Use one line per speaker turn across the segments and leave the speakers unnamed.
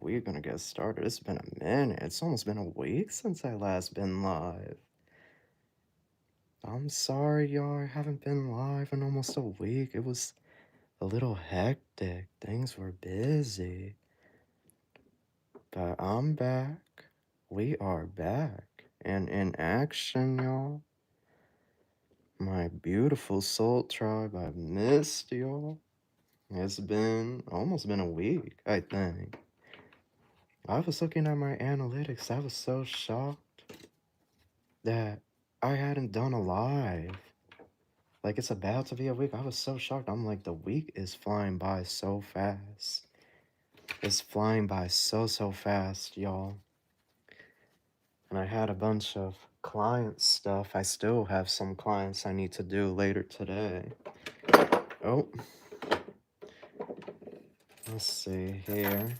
we're gonna get started. It's been a minute. It's almost been a week since I last been live. I'm sorry, y'all. I haven't been live in almost a week. It was a little hectic. Things were busy. But I'm back. We are back. And in action, y'all. My beautiful soul tribe. I've missed y'all. It's been almost been a week, I think. I was looking at my analytics. I was so shocked that I hadn't done a live. Like, it's about to be a week. I was so shocked. I'm like, the week is flying by so fast. It's flying by so fast, y'all. And I had a bunch of client stuff. I still have some clients I need to do later today. Oh, let's see here.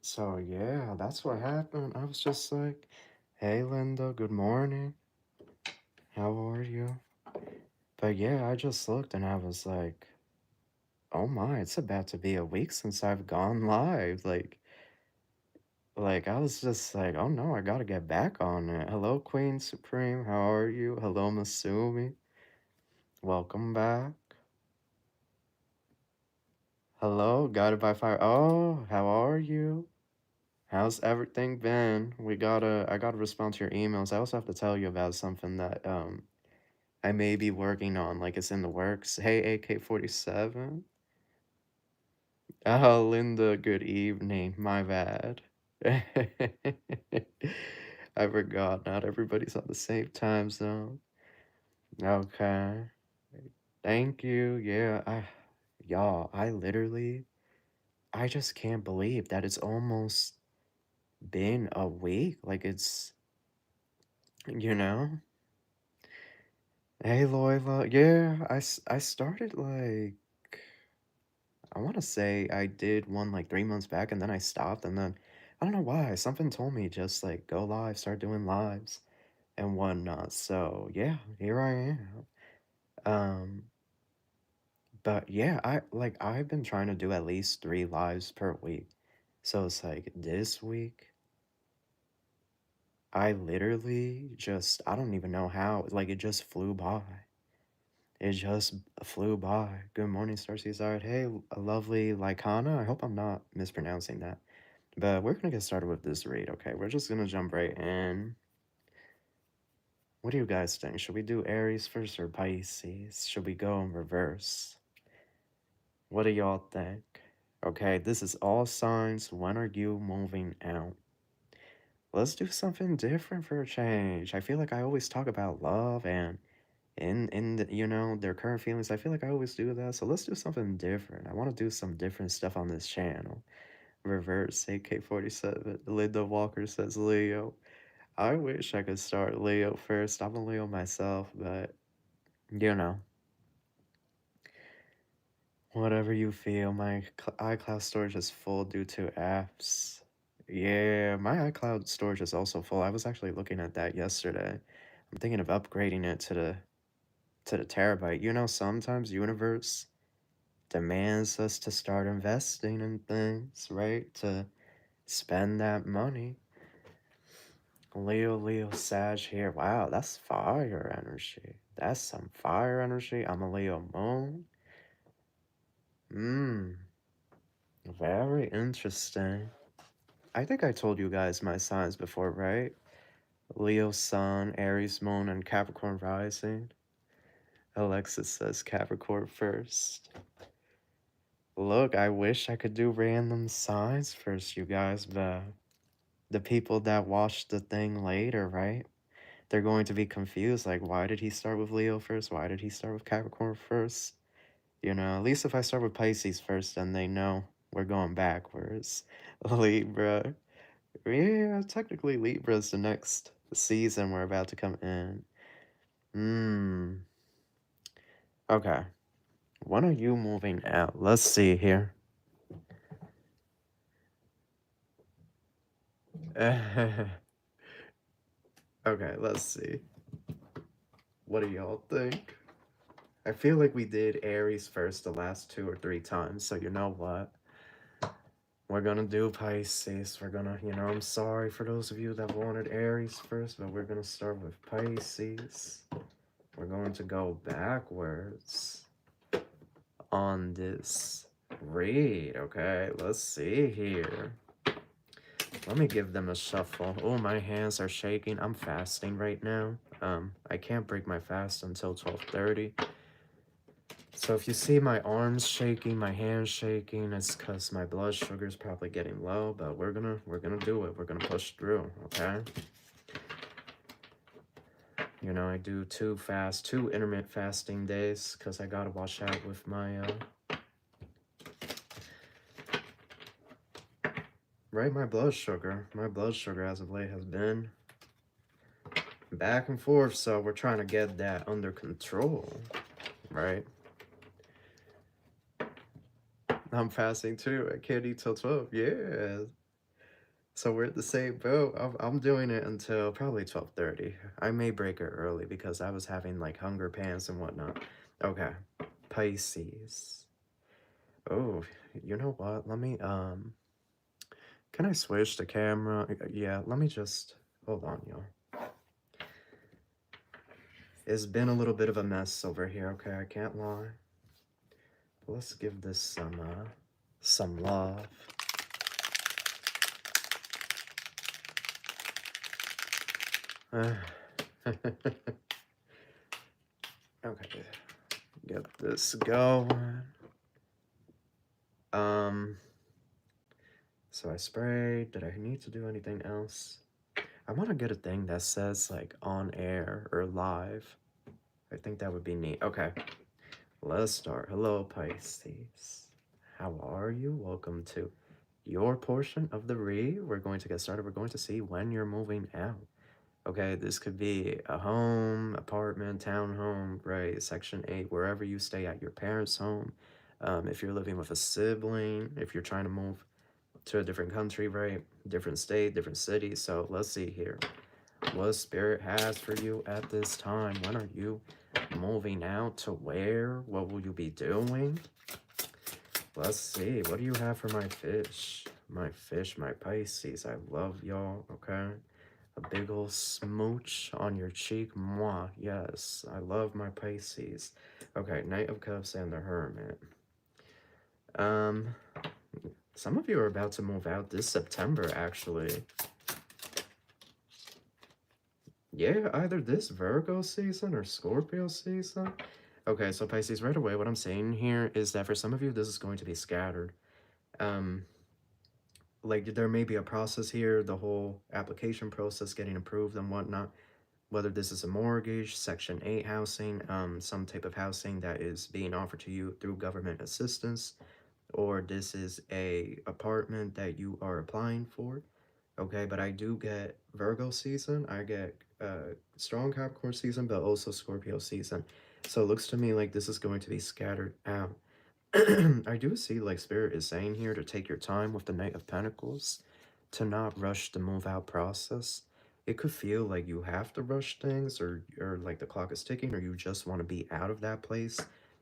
So, yeah, that's what happened. I was just like, hey, Linda, good morning. How are you? But yeah, I just looked and I was like, oh my, it's about to be a week since I've gone live. Like I was just like, oh no, I gotta get back on it. Hello, Queen Supreme. How are you? Hello, Masumi. Welcome back. Hello, Guided by Fire. Oh, how are you? How's everything been? I gotta respond to your emails. I also have to tell you about something that I may be working on, like it's in the works. Hey, AK-47. Oh, Linda, good evening. My bad. I forgot. Not everybody's on the same time zone. Okay. Thank you. Yeah, y'all, I just can't believe that it's almost been a week. Like it's, you know? Hey, Loila. Yeah, I started like, I want to say I did one like 3 months back and then I stopped and then I don't know why. Something told me just like go live, start doing lives and whatnot. So yeah, here I am. Um, but yeah, I've been trying to do at least 3 lives per week. So it's like this week, I literally just I don't even know how. Like it just flew by. It just flew by. Good morning, Starseed. Hey, lovely Lycana. I hope I'm not mispronouncing that. But we're gonna get started with this read, okay? We're just gonna jump right in. What do you guys think? Should we do Aries first or Pisces? Should we go in reverse? What do y'all think? Okay, this is all signs. When are you moving out? Let's do something different for a change. I feel like I always talk about love and their current feelings. I feel like I always do that. So let's do something different. I want to do some different stuff on this channel. Reverse AK-47. Linda Walker says Leo. I wish I could start Leo first. I'm a Leo myself, but you know, whatever you feel. My iCloud storage is full due to apps. Yeah, my iCloud storage is also full. I was actually looking at that yesterday. I'm thinking of upgrading it to the terabyte. You know, sometimes universe demands us to start investing in things, right? To spend that money. Leo, Sag here. Wow, that's fire energy. That's some fire energy. I'm a Leo moon. Very interesting. I think I told you guys my signs before, right? Leo sun, Aries moon, and Capricorn rising. Alexis says Capricorn first. Look, I wish I could do random signs first, you guys, but the people that watch the thing later, right? They're going to be confused, like, why did he start with Leo first? Why did he start with Capricorn first? You know, at least if I start with Pisces first, then they know we're going backwards. Libra. Yeah, technically Libra's the next season we're about to come in. Okay. When are you moving out? Let's see here. Okay, let's see. What do y'all think? I feel like we did Aries first the last 2 or 3 times, so you know what? We're gonna do Pisces. We're gonna, I'm sorry for those of you that wanted Aries first, but we're gonna start with Pisces. We're going to go backwards on this read, okay? Let's see here. Let me give them a shuffle. Oh, my hands are shaking. I'm fasting right now. I can't break my fast until 12:30. So if you see my arms shaking, my hands shaking, it's because my blood sugar is probably getting low, but we're gonna do it. We're gonna push through, okay? I do two intermittent fasting days because I gotta watch out with my my blood sugar. My blood sugar as of late has been back and forth, so we're trying to get that under control, right? I'm fasting too. I can't eat till 12. Yeah. So we're at the same boat. I'm doing it until probably 12:30. I may break it early because I was having like hunger pants and whatnot. Okay. Pisces. Oh, you know what? Let me can I switch the camera? Yeah, let me just hold on, y'all. It's been a little bit of a mess over here, okay? I can't lie. But let's give this some love. Okay, get this going. So I sprayed. Did I need to do anything else? I want to get a thing that says like on air or live. I think that would be neat. Okay, let's start. Hello, Pisces. How are you? Welcome to your portion of the read. We're going to get started. We're going to see when you're moving out. Okay, this could be a home, apartment, townhome, right? Section 8, wherever you stay at your parents' home. If you're living with a sibling, if you're trying to move to a different country, right? Different state, different city. So let's see here. What Spirit has for you at this time? When are you moving out? To where? What will you be doing? Let's see. What do you have for my fish? My fish, my Pisces. I love y'all, okay? A big ol' smooch on your cheek. Mwah. Yes, I love my Pisces. Okay, Knight of Cups and the Hermit. Some of you are about to move out this September, actually. Yeah, either this Virgo season or Scorpio season. Okay, so Pisces, right away, what I'm saying here is that for some of you, this is going to be scattered. Like, there may be a process here, the whole application process getting approved and whatnot. Whether this is a mortgage, Section 8 housing, some type of housing that is being offered to you through government assistance, or this is a apartment that you are applying for. Okay, but I do get Virgo season, I get strong Capricorn season, but also Scorpio season. So it looks to me like this is going to be scattered out. I do see like Spirit is saying here to take your time with the Knight of Pentacles, to not rush the move out process. It could feel like you have to rush things, or like the clock is ticking, or you just want to be out of that place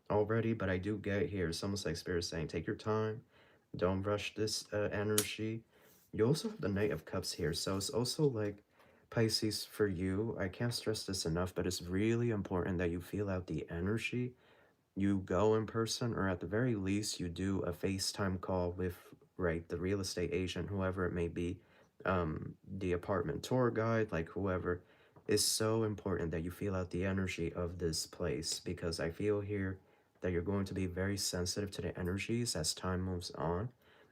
already. But I do get here, it's almost like Spirit saying take your time, don't rush this energy. You also have the Knight of Cups here, so it's also like Pisces for you. I can't stress this enough, but it's really important that you feel out the energy. You go in person, or at the very least, you do a FaceTime call with, right, the real estate agent, whoever it may be, the apartment tour guide, like whoever. Is so important that you feel out the energy of this place, because I feel here that you're going to be very sensitive to the energies as time moves on.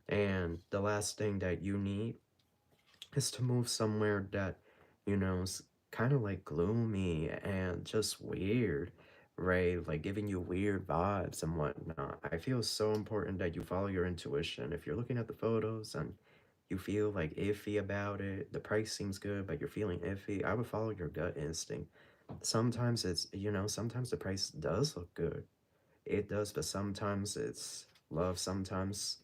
And the last thing that you need is to move somewhere that, is kind of like gloomy and just weird, right? Like giving you weird vibes and whatnot. I feel so important that you follow your intuition. If you're looking at the photos and you feel like iffy about it, the price seems good, but you're feeling iffy, I would follow your gut instinct. Sometimes it's, sometimes the price does look good. It does, but sometimes it's love. Sometimes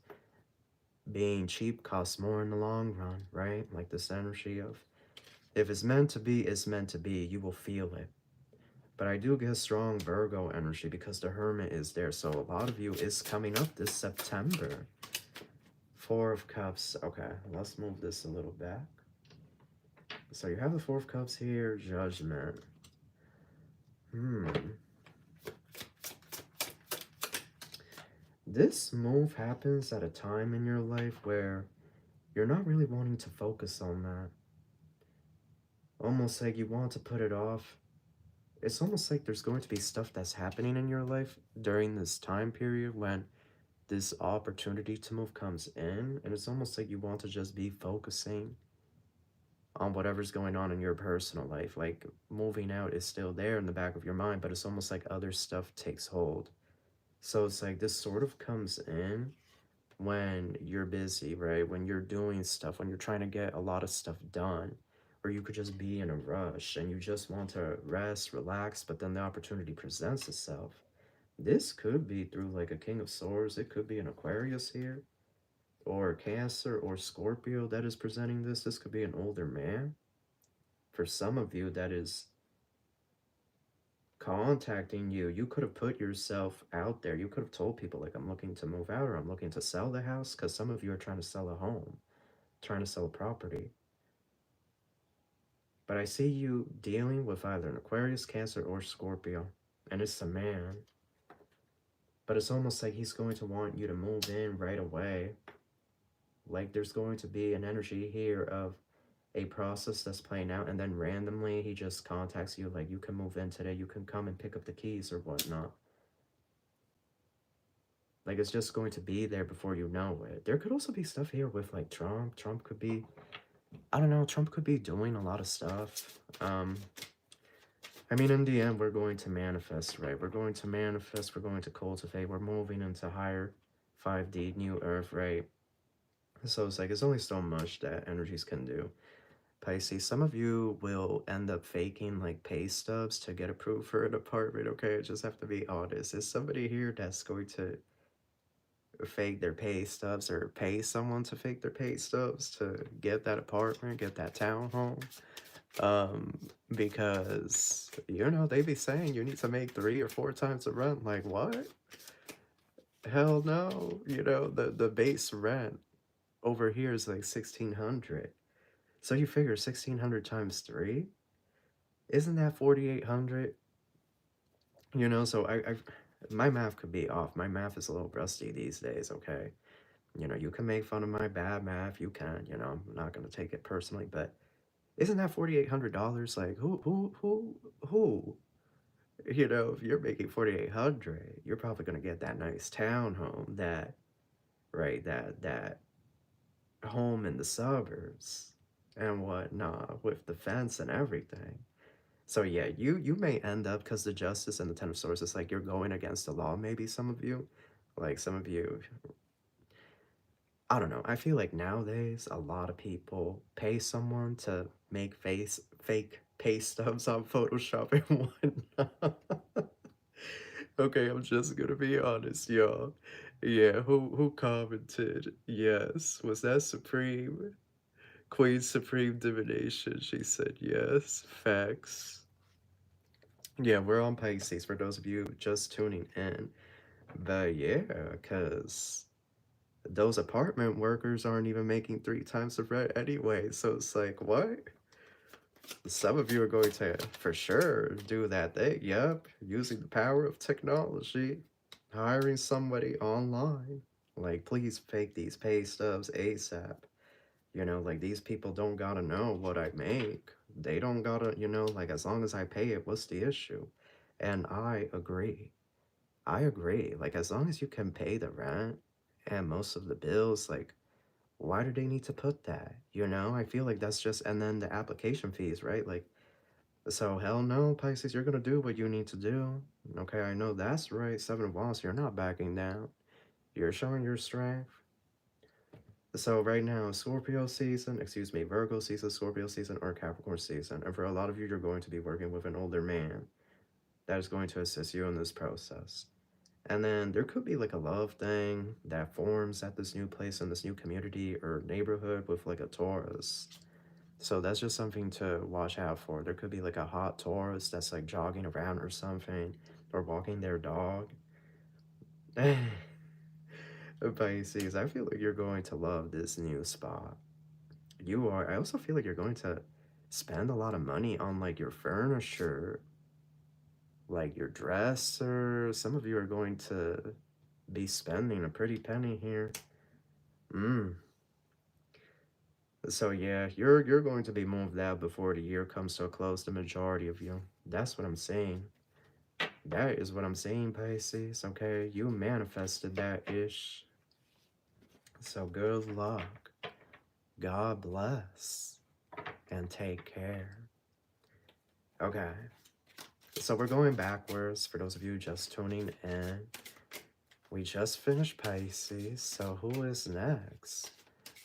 being cheap costs more in the long run, right? Like this energy of, if it's meant to be, it's meant to be. You will feel it. But I do get strong Virgo energy because the Hermit is there. So a lot of you is coming up this September. Four of Cups. Okay, let's move this a little back. So you have the Four of Cups here, Judgment. This move happens at a time in your life where you're not really wanting to focus on that. Almost like you want to put it off. It's almost like there's going to be stuff that's happening in your life during this time period when this opportunity to move comes in, and it's almost like you want to just be focusing on whatever's going on in your personal life. Like, moving out is still there in the back of your mind, but it's almost like other stuff takes hold. So it's like this sort of comes in when you're busy, right? When you're doing stuff, when you're trying to get a lot of stuff done, or you could just be in a rush and you just want to rest, relax, but then the opportunity presents itself. This could be through like a King of Swords. It could be an Aquarius here, or Cancer or Scorpio that is presenting this. This could be an older man. For some of you, that is contacting you. You could have put yourself out there. You could have told people, like, I'm looking to move out or I'm looking to sell the house, because some of you are trying to sell a home, trying to sell a property. But I see you dealing with either an Aquarius, Cancer, or Scorpio, and it's a man. But it's almost like he's going to want you to move in right away. Like, there's going to be an energy here of a process that's playing out, and then randomly he just contacts you, like, you can move in today, you can come and pick up the keys or whatnot. Like, it's just going to be there before you know it. There could also be stuff here with, like, Trump. Trump could be, I don't know, Trump could be doing a lot of stuff. I mean, in the end, we're going to manifest, right? We're going to manifest, we're going to cultivate, we're moving into higher 5D, new earth, right? So it's like, there's only so much that energies can do. Pisces, some of you will end up faking like pay stubs to get approved for an apartment, okay? I just have to be honest. Is somebody here that's going to fake their pay stubs or pay someone to fake their pay stubs to get that apartment, get that townhome? Because, you know, they be saying you need to make 3 or 4 times the rent. Like, what? Hell no. You know, the base rent over here is like 1,600. So you figure 1,600 times 3? Isn't that 4,800? You know, so my math could be off. My math is a little rusty these days, okay? You know, you can make fun of my bad math. You can, you know, I'm not going to take it personally, but isn't that $4,800? Like, who? You know, if you're making 4,800, you're probably going to get that nice townhome, that, right, that home in the suburbs and whatnot with the fence and everything. So yeah, you may end up, because the Justice and the Ten of Swords is like you're going against the law, maybe some of you. Like, some of you, I don't know. I feel like nowadays a lot of people pay someone to make fake pay stubs on Photoshop and whatnot. Okay, I'm just gonna be honest, y'all. Yeah, who commented? Yes. Was that Supreme? Queen Supreme Divination. She said yes. Facts. Yeah, we're on Pisces for those of you just tuning in. But yeah, because those apartment workers aren't even making 3 times the rent anyway. So it's like, what? Some of you are going to, for sure, do that thing. Yep, using the power of technology, hiring somebody online. Like, please fake these pay stubs ASAP. You know, like, these people don't gotta know what I make. They don't gotta, you know, like, as long as I pay it, what's the issue? And I agree. I agree. Like, as long as you can pay the rent and most of the bills, like, why do they need to put that? You know, I feel like that's just, and then the application fees, right? Like, so hell no, Pisces, you're gonna do what you need to do. Okay, I know that's right. 7 of Wands, you're not backing down. You're showing your strength. So right now, Scorpio season, excuse me, Virgo season, Scorpio season, or Capricorn season. And for a lot of you, you're going to be working with an older man that is going to assist you in this process. And then there could be like a love thing that forms at this new place in this new community or neighborhood with like a Taurus. So that's just something to watch out for. There could be like a hot Taurus that's like jogging around or something, or walking their dog. Pisces, I feel like you're going to love this new spot. You are. I also feel like you're going to spend a lot of money on like your furniture, like your dresser. Some of you are going to be spending a pretty penny here. So yeah, you're going to be moved out before the year comes to a close, the majority of you. That's what I'm saying. That is what I'm saying, Pisces, okay? You manifested that ish. So good luck. God bless. And take care. Okay. So we're going backwards for those of you just tuning in. We just finished Pisces, so who is next?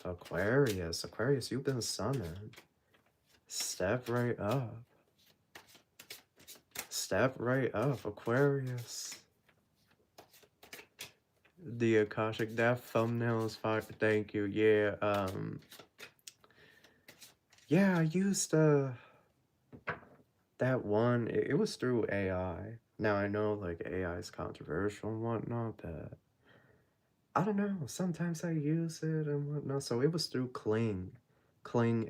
Aquarius. Aquarius, you've been summoned. Step right up. Step right up, Aquarius. The Akashic Death thumbnail is fire. Thank you. Yeah, I used that one. It was through AI. Now I know like AI is controversial and whatnot, but I don't know. Sometimes I use it and whatnot. So it was through Kling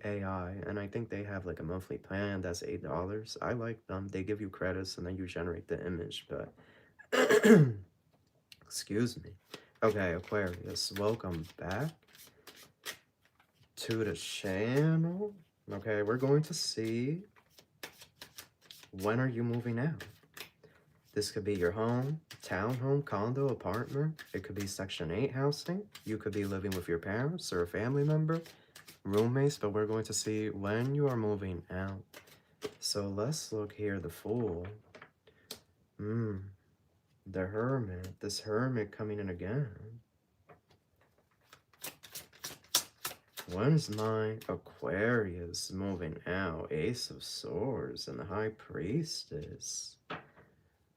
AI, and I think they have like a monthly plan that's $8. I like them. They give you credits and then you generate the image, but excuse me. Okay, Aquarius, welcome back to the channel. Okay, we're going to see when are you moving out. This could be your home, townhome, condo, apartment. It could be Section 8 housing. You could be living with your parents or a family member, roommates, but we're going to see when you are moving out. So let's look here, the Fool. The Hermit. This Hermit coming in again. When is my Aquarius moving out? Ace of Swords and the High Priestess.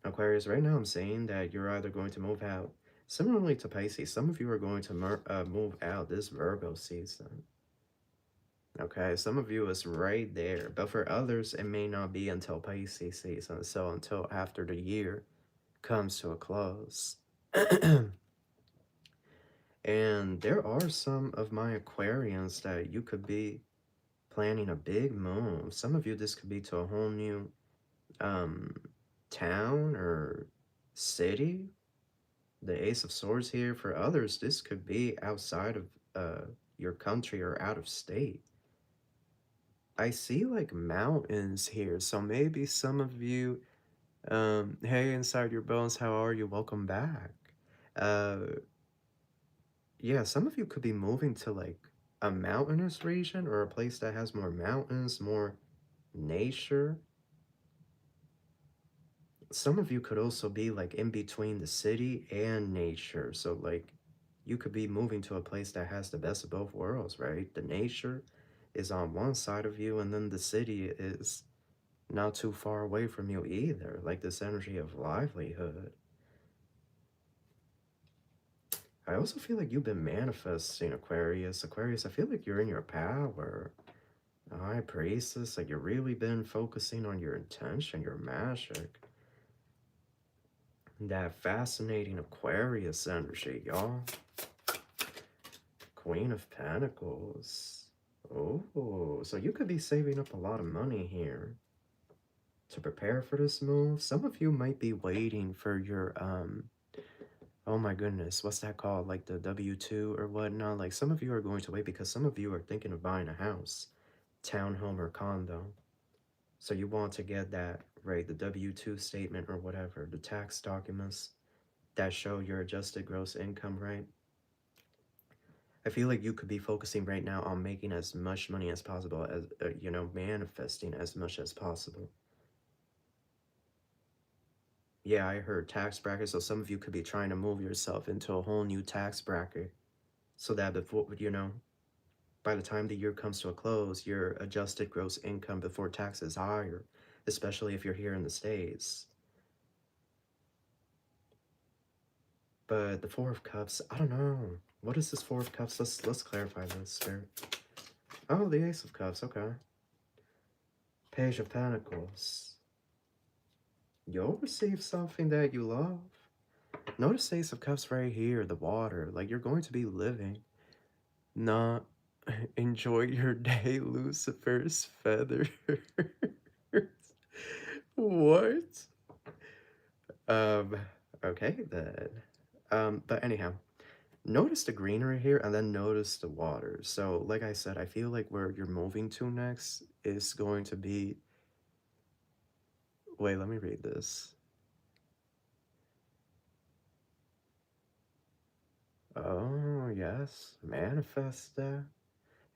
Aquarius, right now I'm saying that you're either going to move out. Similarly to Pisces, some of you are going to move out this Virgo season. Okay, some of you is right there. But for others, it may not be until Pisces season. So until after the year comes to a close. And there are some of my Aquarians that you could be planning a big move. Some of you, this could be to a whole new town or city. The Ace of Swords here. For others, this could be outside of your country or out of state. I see like mountains here, so maybe some of you, hey, Inside Your Bones, how are you? Welcome back. Yeah, some of you could be moving to like a mountainous region or a place that has more mountains, more nature. Some of you could also be like in between the city and nature. So like you could be moving to a place that has the best of both worlds, right? The nature is on one side of you and then the city is not too far away from you either. Like this energy of livelihood. I also feel like you've been manifesting, Aquarius. Aquarius, I feel like you're in your power. High Priestess, like you've really been focusing on your intention, your magic. That fascinating Aquarius energy, y'all. Queen of Pentacles. Oh, so you could be saving up a lot of money here to prepare for this move. Some of you might be waiting for your, oh my goodness, what's that called? Like the W-2 or whatnot? Like some of you are going to wait because some of you are thinking of buying a house, townhome or condo. So you want to get that, right? The W-2 statement or whatever, the tax documents that show your adjusted gross income, right? I feel like you could be focusing right now on making as much money as possible, as, manifesting as much as possible. Yeah, I heard tax bracket, so some of you could be trying to move yourself into a whole new tax bracket so that before, by the time the year comes to a close, your adjusted gross income before tax is higher, especially if you're here in the States. But the Four of Cups, I don't know. What is this Four of Cups? Let's clarify this, Spirit. Oh, the Ace of Cups, okay. Page of Pentacles. You'll receive something that you love. Notice Ace of Cups right here, the water. Like, you're going to be living. Not enjoy your day, Lucifer's feathers. What? Um, okay then. But anyhow, notice the greenery here and then notice the water. So, like I said, I feel like where you're moving to next is going to be. Wait, let me read this. Oh, yes, manifest that.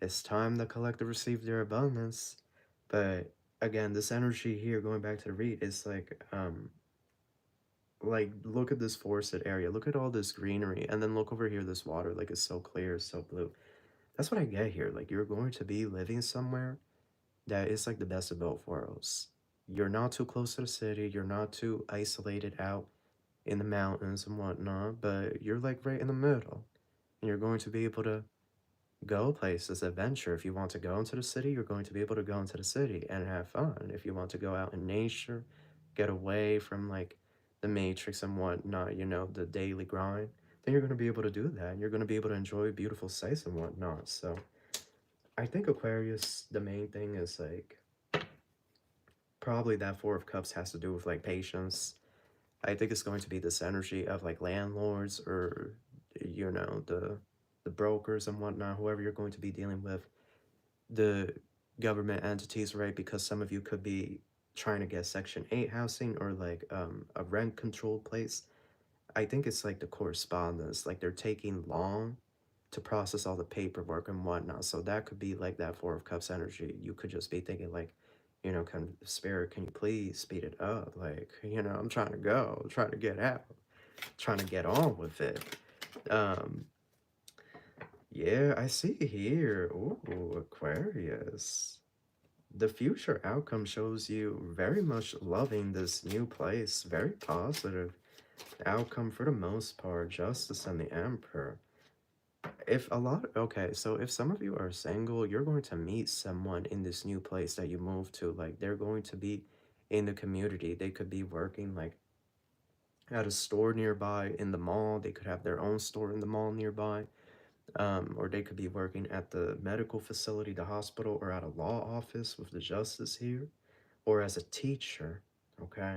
It's time the collective receive their abundance. But again, this energy here, going back to the read, is like look at this forested area, look at all this greenery, and then look over here, this water, like it's so clear, so blue. That's what I get here. Like you're going to be living somewhere that is like the best of both worlds. You're not too close to the city, you're not too isolated out in the mountains and whatnot, but you're like right in the middle. And you're going to be able to go places, adventure. If you want to go into the city, you're going to be able to go into the city and have fun. If you want to go out in nature, get away from like the matrix and whatnot, you know, the daily grind, then you're going to be able to do that. And you're going to be able to enjoy beautiful sights and whatnot. So I think Aquarius, the main thing is like probably that Four of Cups has to do with like patience. I think it's going to be this energy of like landlords or, you know, the brokers and whatnot, whoever you're going to be dealing with, the government entities, right? Because some of you could be trying to get Section 8 housing or like a rent controlled place. I think it's like the correspondence, like they're taking long to process all the paperwork and whatnot. So that could be like that Four of Cups energy. You could just be thinking like, you know, kind of spirit, can you please speed it up? Like, you know, I'm trying to go, I'm trying to get out, trying to get on with it. Um, yeah, I see here. Ooh, Aquarius. The future outcome shows you very much loving this new place. Very positive outcome for the most part. Justice and the Emperor. If a lot, okay, so if some of you are single, you're going to meet someone in this new place that you move to. Like they're going to be in the community. They could be working like at a store nearby in the mall. They could have their own store in the mall nearby. Or they could be working at the medical facility, the hospital, or at a law office with the justice here, or as a teacher, okay?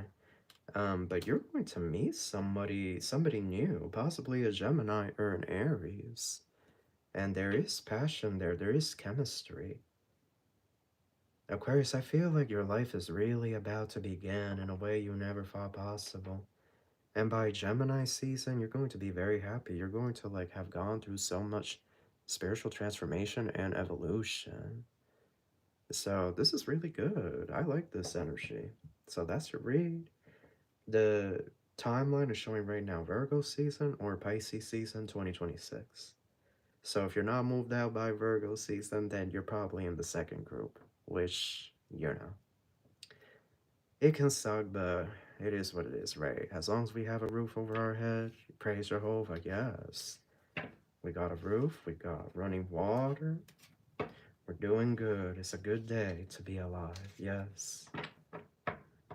But you're going to meet somebody new, possibly a Gemini or an Aries. And there is passion there, there is chemistry. Aquarius, I feel like your life is really about to begin in a way you never thought possible. And by Gemini season, you're going to be very happy. You're going to like have gone through so much spiritual transformation and evolution. So this is really good. I like this energy. So that's your read. The timeline is showing right now Virgo season or Pisces season 2026. So if you're not moved out by Virgo season, then you're probably in the second group, which, you know, it can suck, but it is what it is, right? As long as we have a roof over our head, praise Jehovah, yes. We got a roof, we got running water. We're doing good. It's a good day to be alive, yes.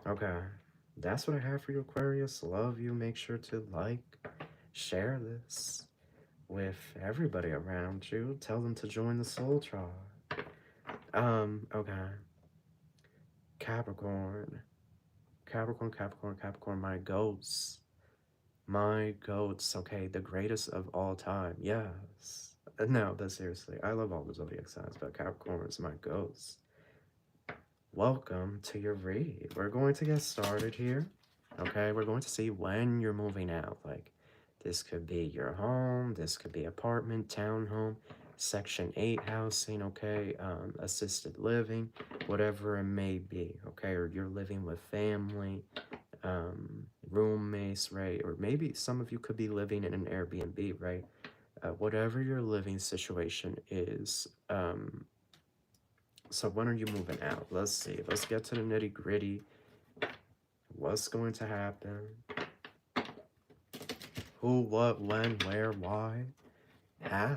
Okay, that's what I have for you, Aquarius. Love you. Make sure to like, share this with everybody around you. Tell them to join the Soul Tribe. Okay. Capricorn. Capricorn, my goats. My goats, okay, the greatest of all time, yes. No, but seriously, I love all the zodiac signs, but Capricorn is my goats. Welcome to your read. We're going to get started here, okay? We're going to see when you're moving out. Like, this could be your home, this could be apartment, townhome, Section 8 housing, okay? Assisted living, whatever it may be, okay? Or you're living with family, roommates, right? Or maybe some of you could be living in an Airbnb, right? Whatever your living situation is, so when are you moving out? Let's see. Let's get to the nitty gritty. What's going to happen? Who, what, when, where, why, how?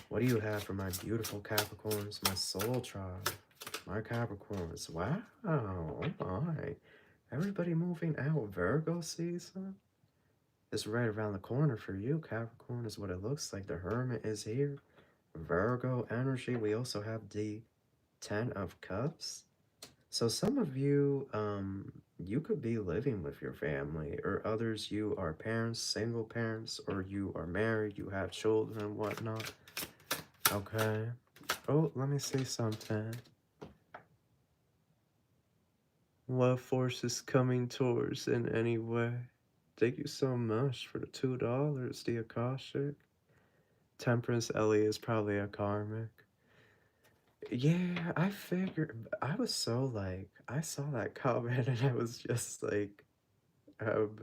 What do you have for my beautiful Capricorns, my soul tribe, my Capricorns? Wow, oh my. Everybody moving out. Virgo season is right around the corner for you. Capricorn is what it looks like. The Hermit is here. Virgo energy. We also have the Ten of Cups. So some of you, you could be living with your family, or others, you are parents, single parents, or you are married, you have children, whatnot. Okay. Oh, let me see something. What force is coming towards in any way? Thank you so much for the $2, the Akashic. Temperance Ellie is probably a karmic. Yeah, I figured. I was so like, I saw that comment and I was just like, um,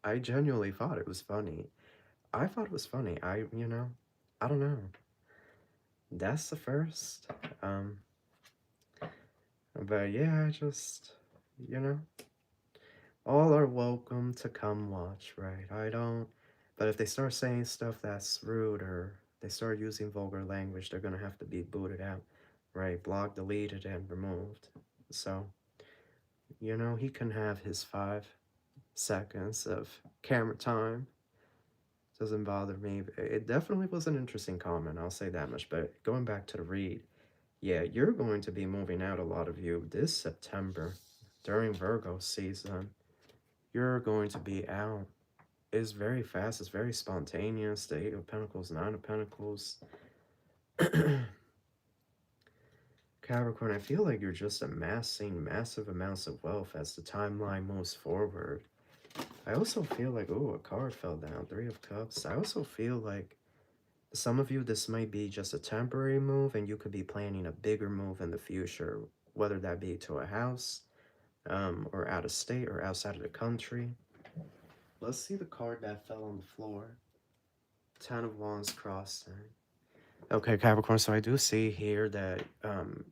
I genuinely thought it was funny. I thought it was funny. I don't know. That's the first. Um, but yeah, I just, you know, all are welcome to come watch, right? I don't. But if they start saying stuff that's rude or they start using vulgar language, they're gonna have to be booted out, right? Blocked, deleted, and removed. So, he can have his 5 seconds of camera time. Doesn't bother me. It definitely was an interesting comment, I'll say that much. But going back to the read, yeah, you're going to be moving out, a lot of you, this September during Virgo season. You're going to be out. It's very fast, it's very spontaneous. The Eight of Pentacles, Nine of Pentacles. Capricorn, I feel like you're just amassing massive amounts of wealth as the timeline moves forward. I also feel like, oh, a card fell down, Three of Cups. I also feel like some of you, this might be just a temporary move, and you could be planning a bigger move in the future, whether that be to a house, or out of state, or outside of the country. Let's see the card that fell on the floor. Ten of Wands crossing. Okay, Capricorn, so I do see here that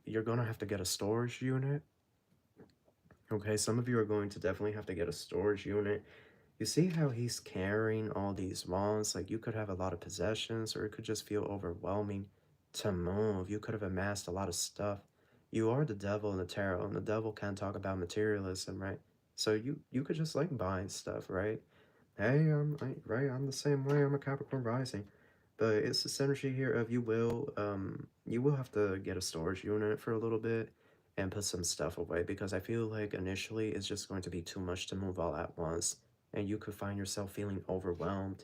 you're going to have to get a storage unit. Okay, some of you are going to definitely have to get a storage unit. You see how he's carrying all these wands? Like, you could have a lot of possessions, or it could just feel overwhelming to move. You could have amassed a lot of stuff. You are the devil in the tarot, and the devil can talk about materialism, right? So you could just like buying stuff, right? Hey, I'm the same way. I'm a Capricorn rising, but it's this energy here of you will have to get a storage unit for a little bit and put some stuff away, because I feel like initially it's just going to be too much to move all at once, and you could find yourself feeling overwhelmed,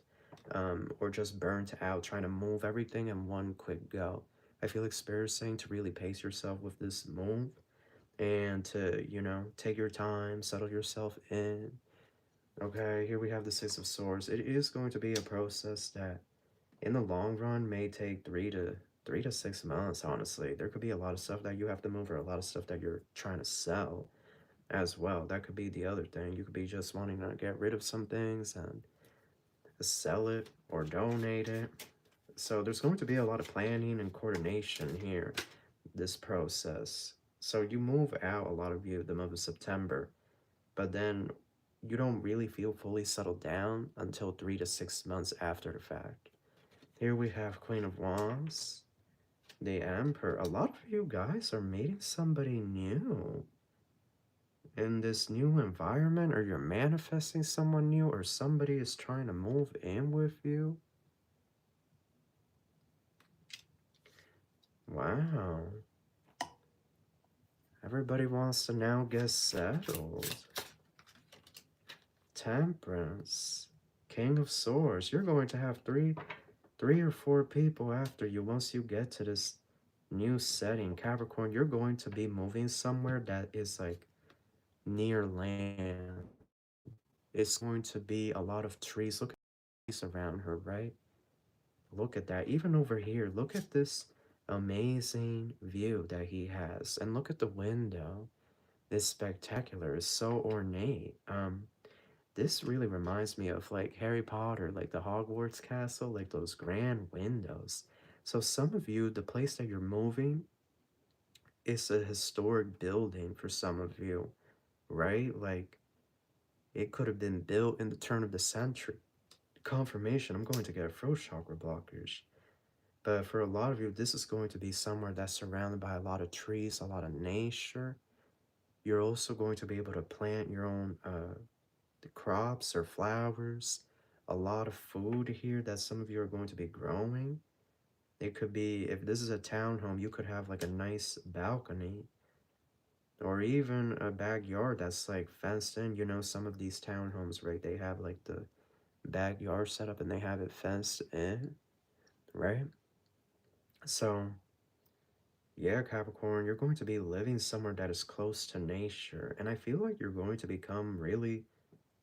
or just burnt out trying to move everything in one quick go. I feel like Spirit is saying to really pace yourself with this move, and to take your time, settle yourself in. Okay, here we have the Six of Swords. It is going to be a process that, in the long run, may take 3 to 6 months, honestly. There could be a lot of stuff that you have to move, or a lot of stuff that you're trying to sell as well. That could be the other thing. You could be just wanting to get rid of some things and sell it or donate it. So there's going to be a lot of planning and coordination here, this process. So you move out, a lot of you, the month of September, but then you don't really feel fully settled down until 3 to 6 months after the fact. Here we have Queen of Wands, the Emperor. A lot of you guys are meeting somebody new in this new environment, or you're manifesting someone new, or somebody is trying to move in with you. Wow. Everybody wants to now get settled. Temperance. King of Swords. You're going to have three or four people after you once you get to this new setting. Capricorn, you're going to be moving somewhere that is like near land. It's going to be a lot of trees. Look at the trees around her, right? Look at that. Even over here, look at this amazing view that he has. And look at the window. It's spectacular. It's so ornate. This really reminds me of like Harry Potter, like the Hogwarts castle, like those grand windows. So some of you, the place that you're moving is a historic building for some of you, right? Like it could have been built in the turn of the century. Confirmation, I'm going to get throat chakra blockers. But for a lot of you, this is going to be somewhere that's surrounded by a lot of trees, a lot of nature. You're also going to be able to plant your own the crops or flowers, a lot of food here that some of you are going to be growing. It could be, if this is a townhome, you could have like a nice balcony or even a backyard that's like fenced in. You know, some of these townhomes, right? They have like the backyard set up and they have it fenced in, right? So, yeah, Capricorn, you're going to be living somewhere that is close to nature. And I feel like you're going to become really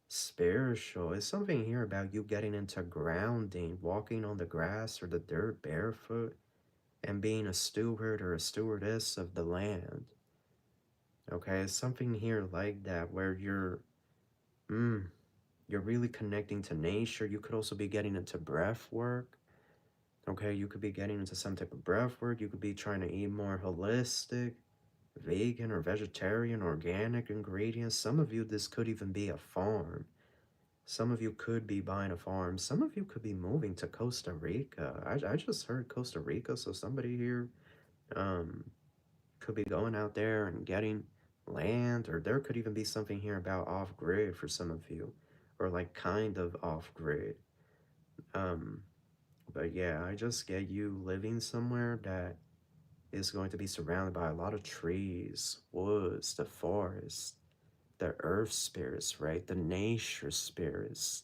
spiritual. It's something here about you getting into grounding, walking on the grass or the dirt barefoot, and being a steward or a stewardess of the land. Okay, it's something here like that where you're really connecting to nature. You could also be getting into breath work. Okay, you could be getting into some type of breath work. You could be trying to eat more holistic, vegan or vegetarian, organic ingredients. Some of you, this could even be a farm. Some of you could be buying a farm. Some of you could be moving to Costa Rica. I just heard Costa Rica, so somebody here um, could be going out there and getting land, or there could even be something here about off-grid for some of you, or like kind of off-grid. Um, but yeah, I just get you living somewhere that is going to be surrounded by a lot of trees, woods, the forest, the earth spirits, right? The nature spirits.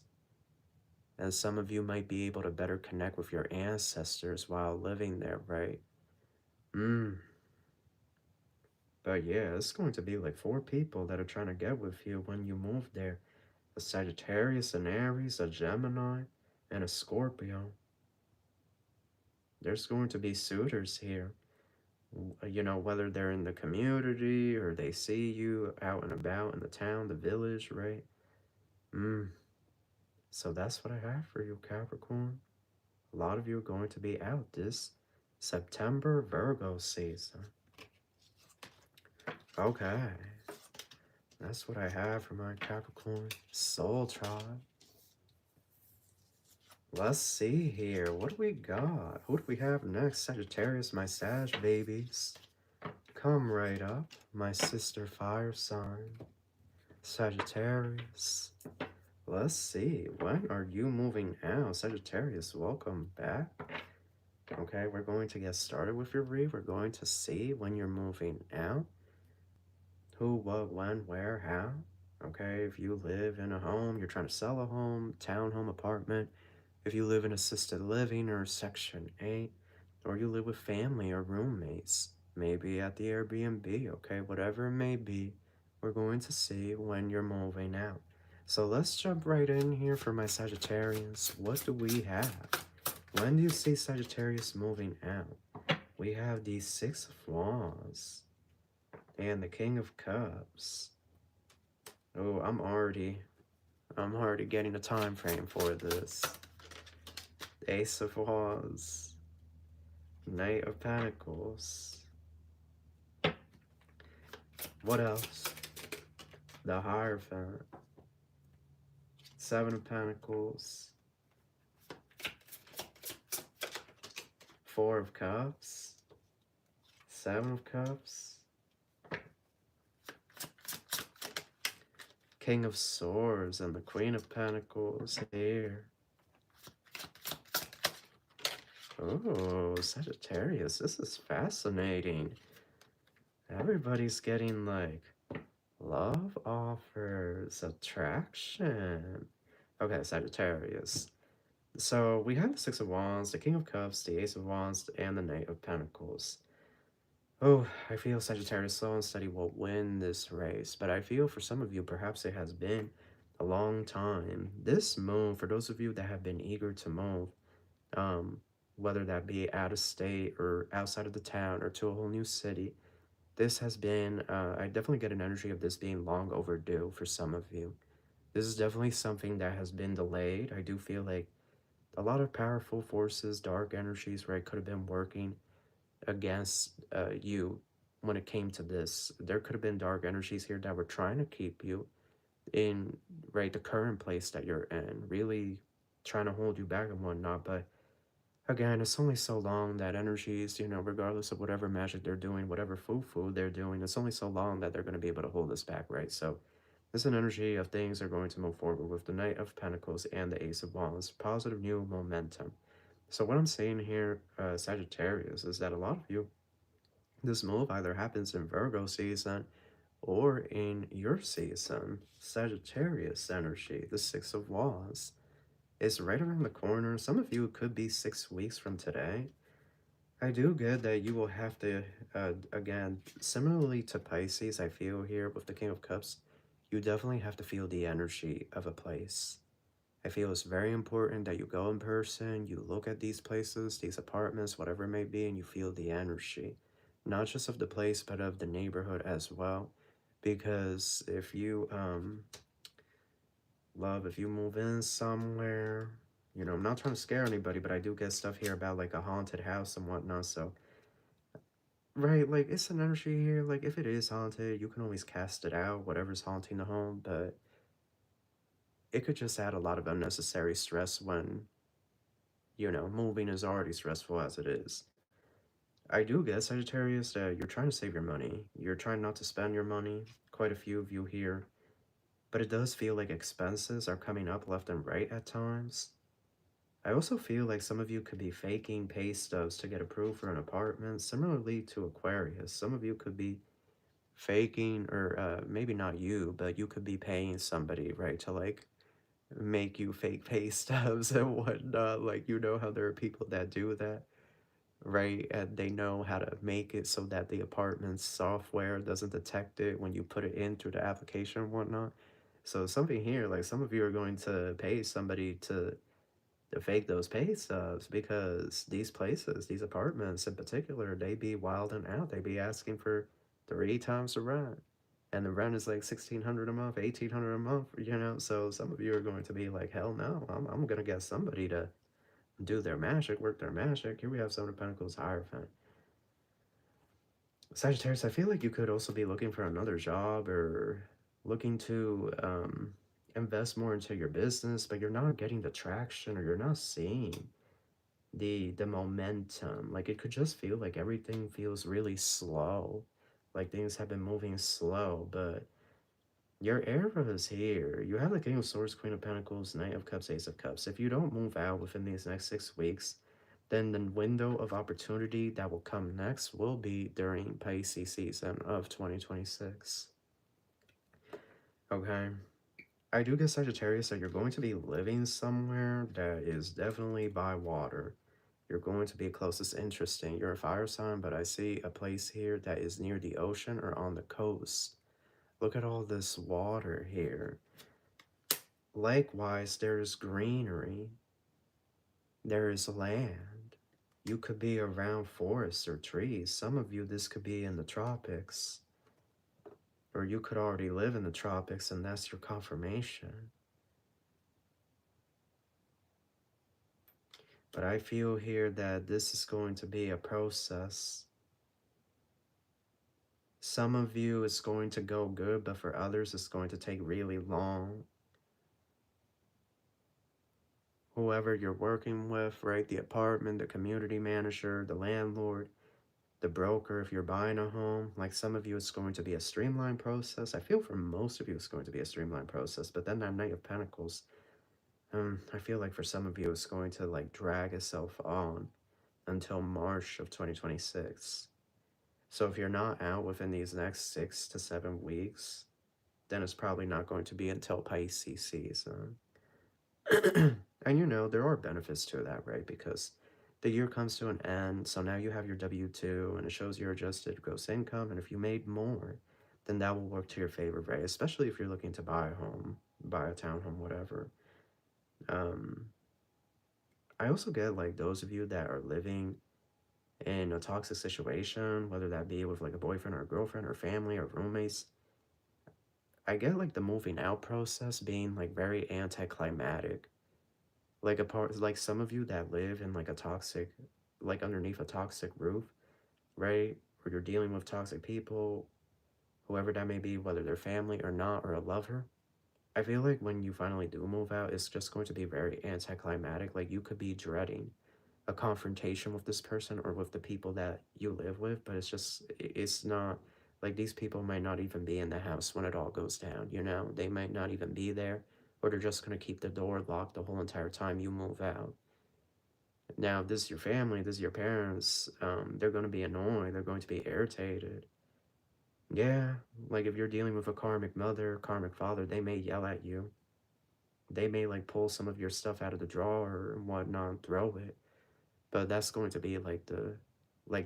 And some of you might be able to better connect with your ancestors while living there, right? But yeah, it's going to be like 4 people that are trying to get with you when you move there. A Sagittarius, an Aries, a Gemini, and a Scorpio. There's going to be suitors here. You know, whether they're in the community or they see you out and about in the town, the village, right? So that's what I have for you, Capricorn. A lot of you are going to be out this September Virgo season. Okay. That's what I have for my Capricorn soul tribe. Let's see here. What do we got? Who do we have next? Sagittarius, my Sag babies. Come right up, my sister fire sign. Sagittarius. Let's see. When are you moving out? Sagittarius, welcome back. Okay, we're going to get started with your read. We're going to see when you're moving out. Who, what, when, where, how. Okay, if you live in a home, you're trying to sell a home, townhome, apartment. If you live in assisted living or Section 8, or you live with family or roommates, maybe at the Airbnb, okay, whatever it may be, we're going to see when you're moving out. So let's jump right in here for my Sagittarians. What do we have? When do you see Sagittarius moving out? We have the Six of Wands and the King of Cups. Oh, I'm already getting a time frame for this. Ace of Wands, Knight of Pentacles. What else? The Hierophant, Seven of Pentacles, Four of Cups, Seven of Cups, King of Swords, and the Queen of Pentacles here. Oh, Sagittarius, this is fascinating. Everybody's getting like love offers, attraction. Okay, Sagittarius. So we have the Six of Wands, the King of Cups, the Ace of Wands, and the Knight of Pentacles. Oh, I feel Sagittarius slow and steady will win this race, but I feel for some of you, perhaps it has been a long time. This move, for those of you that have been eager to move, whether that be out of state or outside of the town or to a whole new city, this has been, I definitely get an energy of this being long overdue for some of you. This is definitely something that has been delayed. I do feel like a lot of powerful forces, dark energies, right, could have been working against you when it came to this. There could have been dark energies here that were trying to keep you in, right, the current place that you're in, really trying to hold you back and whatnot. But Again, it's only so long that energies, you know, regardless of whatever magic they're doing, whatever foo-foo they're doing, it's only so long that they're going to be able to hold us back, right? So this an energy of things are going to move forward with the Knight of Pentacles and the Ace of Wands, positive new momentum. So what I'm saying here, Sagittarius, is that a lot of you, this move either happens in Virgo season or in your season. Sagittarius energy, the Six of Wands, is right around the corner. Some of you could be 6 weeks from today. I do get that you will have to, again, similarly to Pisces, I feel here with the King of Cups, you definitely have to feel the energy of a place. I feel it's very important that you go in person, you look at these places, these apartments, whatever it may be, and you feel the energy, not just of the place, but of the neighborhood as well. Because if you, love, if you move in somewhere, you know, I'm not trying to scare anybody, but I do get stuff here about like a haunted house and whatnot, so right, like, it's an energy here, like, if it is haunted, you can always cast it out, whatever's haunting the home, but it could just add a lot of unnecessary stress when, you know, moving is already stressful as it is. I do get, Sagittarius, that you're trying to save your money. You're trying not to spend your money, quite a few of you here, but it does feel like expenses are coming up left and right at times. I also feel like some of you could be faking pay stubs to get approved for an apartment, similarly to Aquarius. Some of you could be faking, or maybe not you, but you could be paying somebody, right, to like make you fake pay stubs and whatnot. Like, you know how there are people that do that, right? And they know how to make it so that the apartment's software doesn't detect it when you put it in through the application and whatnot. So something here, like some of you are going to pay somebody to fake those pay stubs, because these places, these apartments in particular, they be wilding out. They be asking for 3 times the rent. And the rent is like 1,600 a month, 1,800 a month, you know? So some of you are going to be like, hell no, I'm going to get somebody to do their magic, work their magic. Here we have Seven of Pentacles, Hierophant. Sagittarius, I feel like you could also be looking for another job, or looking to invest more into your business, but you're not getting the traction, or you're not seeing the momentum. Like, it could just feel like everything feels really slow, like things have been moving slow. But your era is here. You have the King of Swords, Queen of Pentacles, Knight of Cups, Ace of Cups. If you don't move out within these next 6 weeks, then the window of opportunity that will come next will be during Pisces season of 2026. Okay, I do get, Sagittarius, that you're going to be living somewhere that is definitely by water. You're going to be closest interesting. You're a fire sign, but I see a place here that is near the ocean or on the coast. Look at all this water here. Likewise, there is greenery. There is land. You could be around forests or trees. Some of you, this could be in the tropics. Or you could already live in the tropics, and that's your confirmation. But I feel here that this is going to be a process. Some of you, it's going to go good, but for others, it's going to take really long. Whoever you're working with, right? The apartment, the community manager, the landlord, the broker, if you're buying a home, like some of you, it's going to be a streamlined process. I feel for most of you, it's going to be a streamlined process. But then that Knight of Pentacles, I feel like for some of you, it's going to like drag itself on until March of 2026. So if you're not out within these next 6 to 7 weeks, then it's probably not going to be until Pisces season. And you know, there are benefits to that, right? Because the year comes to an end, so now you have your W-2, and it shows your adjusted gross income, and if you made more, then that will work to your favor, right? Especially if you're looking to buy a home, buy a townhome, whatever. I also get, like, those of you that are living in a toxic situation, whether that be with, like, a boyfriend or a girlfriend or family or roommates, I get, like, the moving out process being, like, very anticlimactic. Like, like some of you that live in, like, a toxic, like, underneath a toxic roof, right? Where you're dealing with toxic people, whoever that may be, whether they're family or not, or a lover. I feel like when you finally do move out, it's just going to be very anticlimactic. Like, you could be dreading a confrontation with this person or with the people that you live with, but it's not like these people might not even be in the house when it all goes down, you know? They might not even be there, or they're just going to keep the door locked the whole entire time you move out. Now, if this is your family, this is your parents, they're going to be annoyed, they're going to be irritated. Yeah, like if you're dealing with a karmic mother, karmic father, they may yell at you. They may like pull some of your stuff out of the drawer and whatnot and throw it. But that's going to be like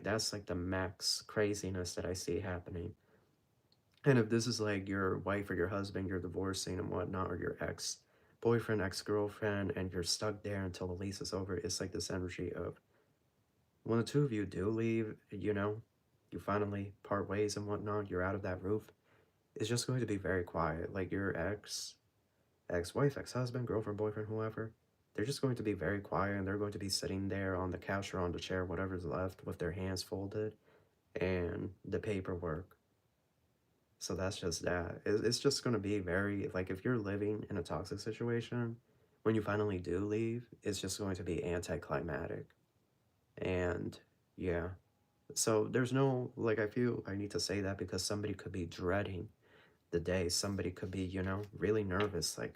that's like the max craziness that I see happening. And if this is like your wife or your husband, you're divorcing and whatnot, or your ex boyfriend, ex girlfriend, and you're stuck there until the lease is over, it's like this energy of when the two of you do leave, you know, you finally part ways and whatnot, you're out of that roof, it's just going to be very quiet. Like your ex-wife, ex-husband, girlfriend, boyfriend, whoever, they're just going to be very quiet and they're going to be sitting there on the couch or on the chair, whatever's left, with their hands folded and the paperwork. So that's just that. It's just going to be very, like, if you're living in a toxic situation, when you finally do leave, it's just going to be anticlimactic. And yeah. So there's no, like, I feel I need to say that because somebody could be dreading the day. Somebody could be, you know, really nervous, like,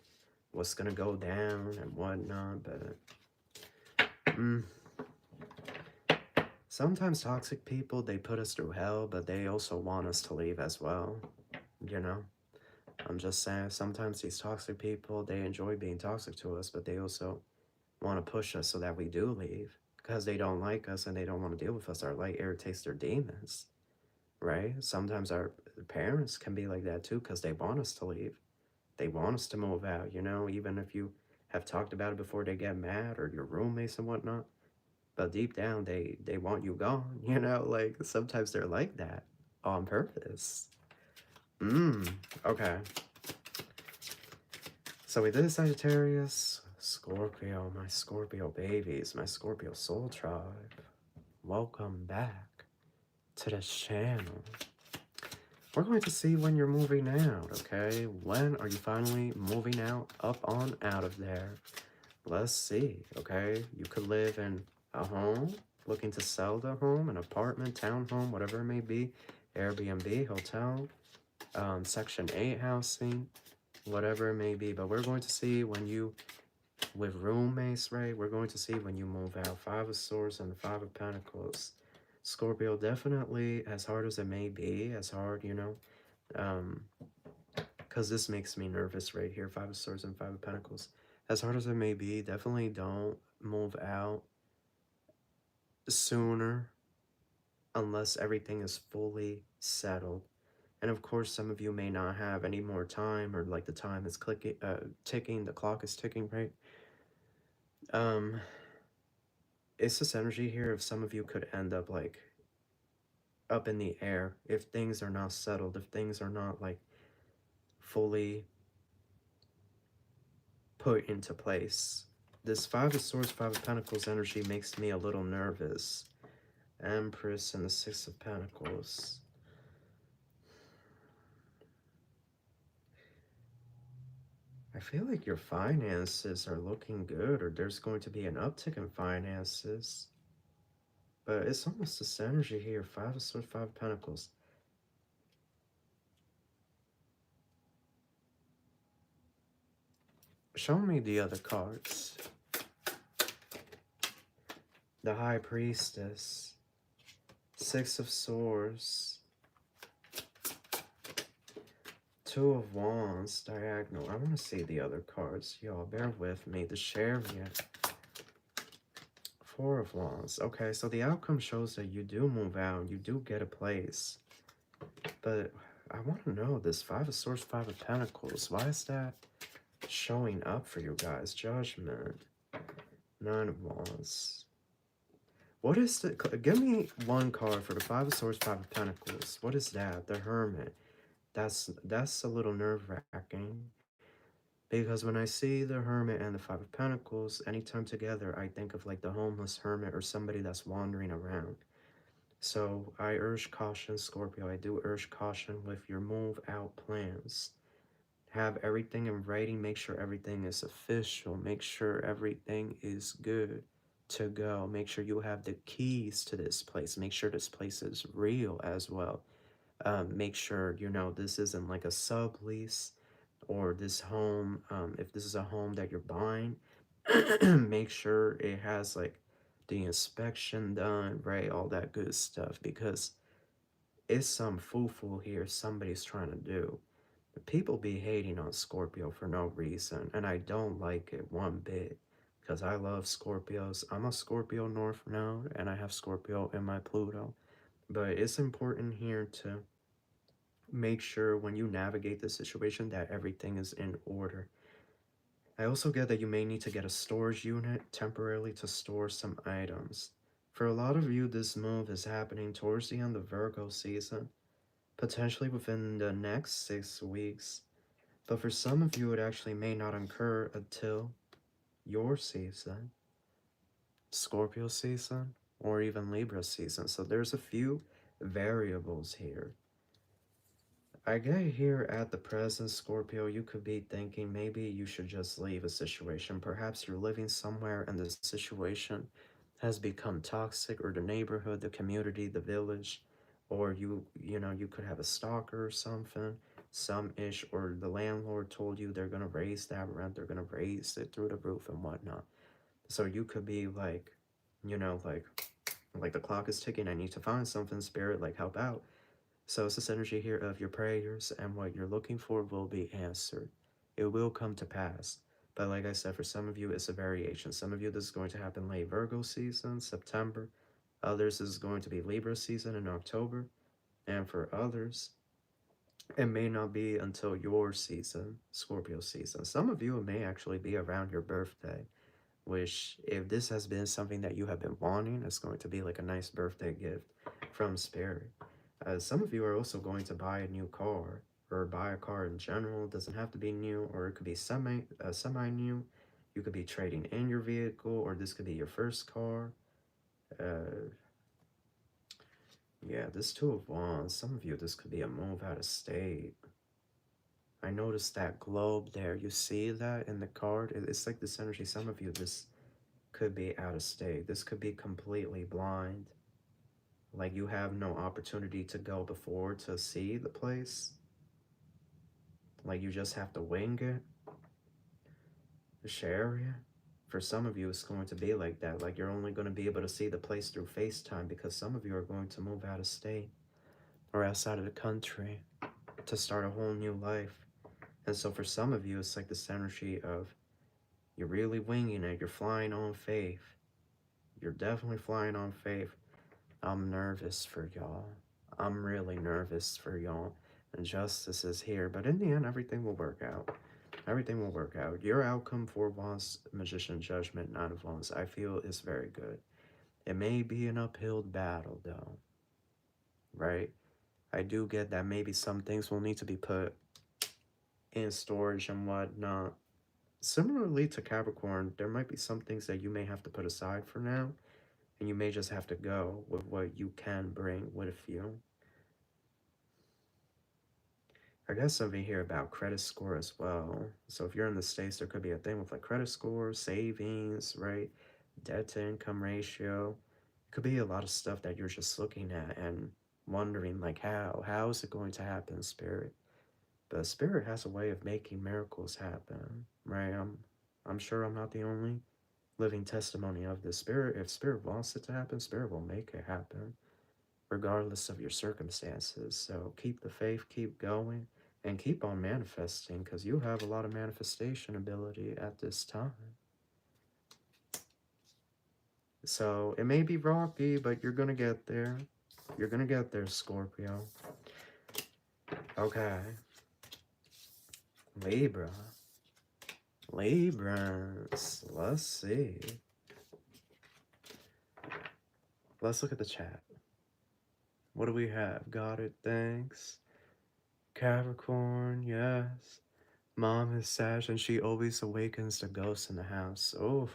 what's gonna go down and whatnot. But sometimes toxic people, they put us through hell, but they also want us to leave as well, you know? I'm just saying, sometimes these toxic people, they enjoy being toxic to us, but they also want to push us so that we do leave because they don't like us and they don't want to deal with us. Our light irritates their demons, right? Sometimes our parents can be like that too because they want us to leave. They want us to move out, you know, even if you have talked about it before they get mad, or your roommates and whatnot. But deep down, they want you gone, you know, like sometimes they're like that on purpose. Okay. So we did Sagittarius, Scorpio, my Scorpio babies, my Scorpio soul tribe. Welcome back to this channel. We're going to see when you're moving out, okay? When are you finally moving out, up on out of there? Let's see, okay? You could live in a home, looking to sell the home, an apartment, townhome, whatever it may be, Airbnb, hotel, Section 8 housing, whatever it may be. But we're going to see when you, with roommates, right? We're going to see when you move out. Five of Swords and the Five of Pentacles. Scorpio, definitely, as hard as it may be, as hard, you know, because this makes me nervous right here. Five of Swords and Five of Pentacles. As hard as it may be, definitely don't move out sooner unless everything is fully settled. And of course, some of you may not have any more time, or like the time is ticking, the clock is ticking, right? It's this energy here of some of you could end up like up in the air if things are not settled, if things are not like fully put into place. This Five of Swords, Five of Pentacles energy makes me a little nervous. Empress and the Six of Pentacles. I feel like your finances are looking good, or there's going to be an uptick in finances. But it's almost this energy here. Five of Swords, Five of Pentacles. Show me the other cards. The High Priestess. Six of Swords. Two of Wands, diagonal. I want to see the other cards. Y'all, bear with me. The Chariot. Four of Wands. Okay, so the outcome shows that you do move out. You do get a place. But I want to know this Five of Swords, Five of Pentacles. Why is that showing up for you guys? Judgment. Nine of Wands. What is the... Give me one card for the Five of Swords, Five of Pentacles. What is that? The Hermit. That's a little nerve-wracking. Because when I see the Hermit and the Five of Pentacles, anytime together, I think of like the homeless hermit or somebody that's wandering around. So I urge caution, Scorpio. I do urge caution with your move out plans. Have everything in writing. Make sure everything is official. Make sure everything is good to go. Make sure you have the keys to this place. Make sure this place is real as well. Make sure, you know, this isn't like a sublease or this home. If this is a home that you're buying, make sure it has like the inspection done, right? All that good stuff, because it's some foo-foo here somebody's trying to do. People be hating on Scorpio for no reason, and I don't like it one bit, because I love Scorpios. I'm a Scorpio North Node, and I have Scorpio in my Pluto. But it's important here to make sure when you navigate the situation that everything is in order. I also get that you may need to get a storage unit temporarily to store some items. For a lot of you, this move is happening towards the end of Virgo season, potentially within the next 6 weeks. But for some of you, it actually may not occur until your season, Scorpio season, or even Libra season. So there's a few variables here. I get here at the present, Scorpio, you could be thinking maybe you should just leave a situation. Perhaps you're living somewhere and the situation has become toxic, or the neighborhood, the community, the village, or you know, you could have a stalker or something, some ish, or the landlord told you they're gonna raise that rent, they're gonna raise it through the roof and whatnot. So you could be like, you know, like the clock is ticking, I need to find something, spirit, like help out. So it's this energy here of your prayers and what you're looking for will be answered. It will come to pass. But like I said, for some of you, it's a variation. Some of you, this is going to happen late Virgo season, September. Others, this is going to be Libra season in October. And for others, it may not be until your season, Scorpio season. Some of you, it may actually be around your birthday, which, if this has been something that you have been wanting, it's going to be like a nice birthday gift from Spirit. Some of you are also going to buy a new car, or buy a car in general. It doesn't have to be new, or it could be semi new. You could be trading in your vehicle, or this could be your first car. Uh, yeah, this Two of Wands. Some of you, this could be a move out of state. I noticed that globe there. You see that in the card? It's like this energy. Some of you, this could be out of state. This could be completely blind. Like you have no opportunity to go before to see the place. Like you just have to wing it. The area. For some of you, it's going to be like that. Like you're only going to be able to see the place through FaceTime, because some of you are going to move out of state or outside of the country to start a whole new life. And so for some of you, it's like this energy of you're really winging it. You're flying on faith. You're definitely flying on faith. I'm nervous for y'all. I'm really nervous for y'all. And justice is here. But in the end, everything will work out. Everything will work out. Your outcome, Four of Wands, Magician, Judgment, Nine of Wands, I feel is very good. It may be an uphill battle, though. Right? I do get that maybe some things will need to be put in storage and whatnot. Similarly to Capricorn, there might be some things that you may have to put aside for now, and you may just have to go with what you can bring with you. I got something here about credit score as well. So if you're in the States, there could be a thing with like credit score, savings, right? Debt to income ratio. It could be a lot of stuff that you're just looking at and wondering like how is it going to happen, Spirit? But Spirit has a way of making miracles happen, right? I'm sure I'm not the only living testimony of this. Spirit, if Spirit wants it to happen, Spirit will make it happen, regardless of your circumstances. So keep the faith, keep going, and keep on manifesting, because you have a lot of manifestation ability at this time. So it may be rocky, but you're gonna get there. You're gonna get there, Scorpio. Okay. Libra. Librans. Let's see. Let's look at the chat. What do we have? Got it, thanks. Capricorn, yes. Mom is Sag, and she always awakens the ghosts in the house. Oh,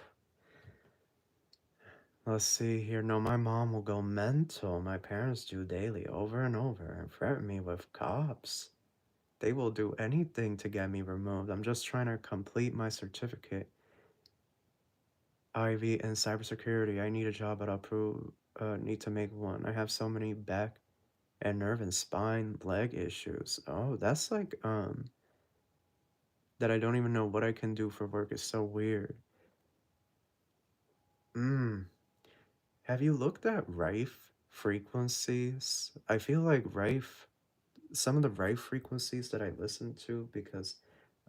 let's see here. No, my mom will go mental. My parents do daily, over and over, and threaten me with cops. They will do anything to get me removed. I'm just trying to complete my certificate. Ivy and cybersecurity. I need a job, but need to make one. I have so many back and nerve and spine leg issues. Oh, that's like that I don't even know what I can do for work is so weird. Have you looked at Rife frequencies? I feel like Rife, some of the Rife frequencies that I listen to, because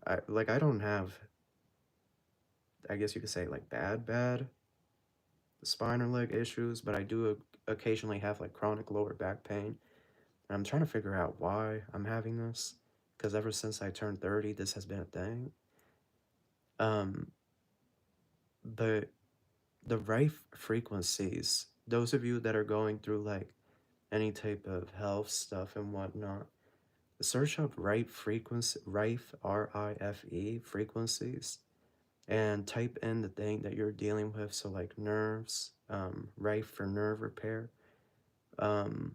I don't have, I guess you could say like bad spine or leg issues, but I do occasionally have like chronic lower back pain. And I'm trying to figure out why I'm having this, because ever since I turned 30, this has been a thing. Um, but the Rife frequencies, those of you that are going through like any type of health stuff and whatnot, search up Rife frequency, Rife, R-I-F-E frequencies, and type in the thing that you're dealing with. So like nerves, Rife for nerve repair. Um,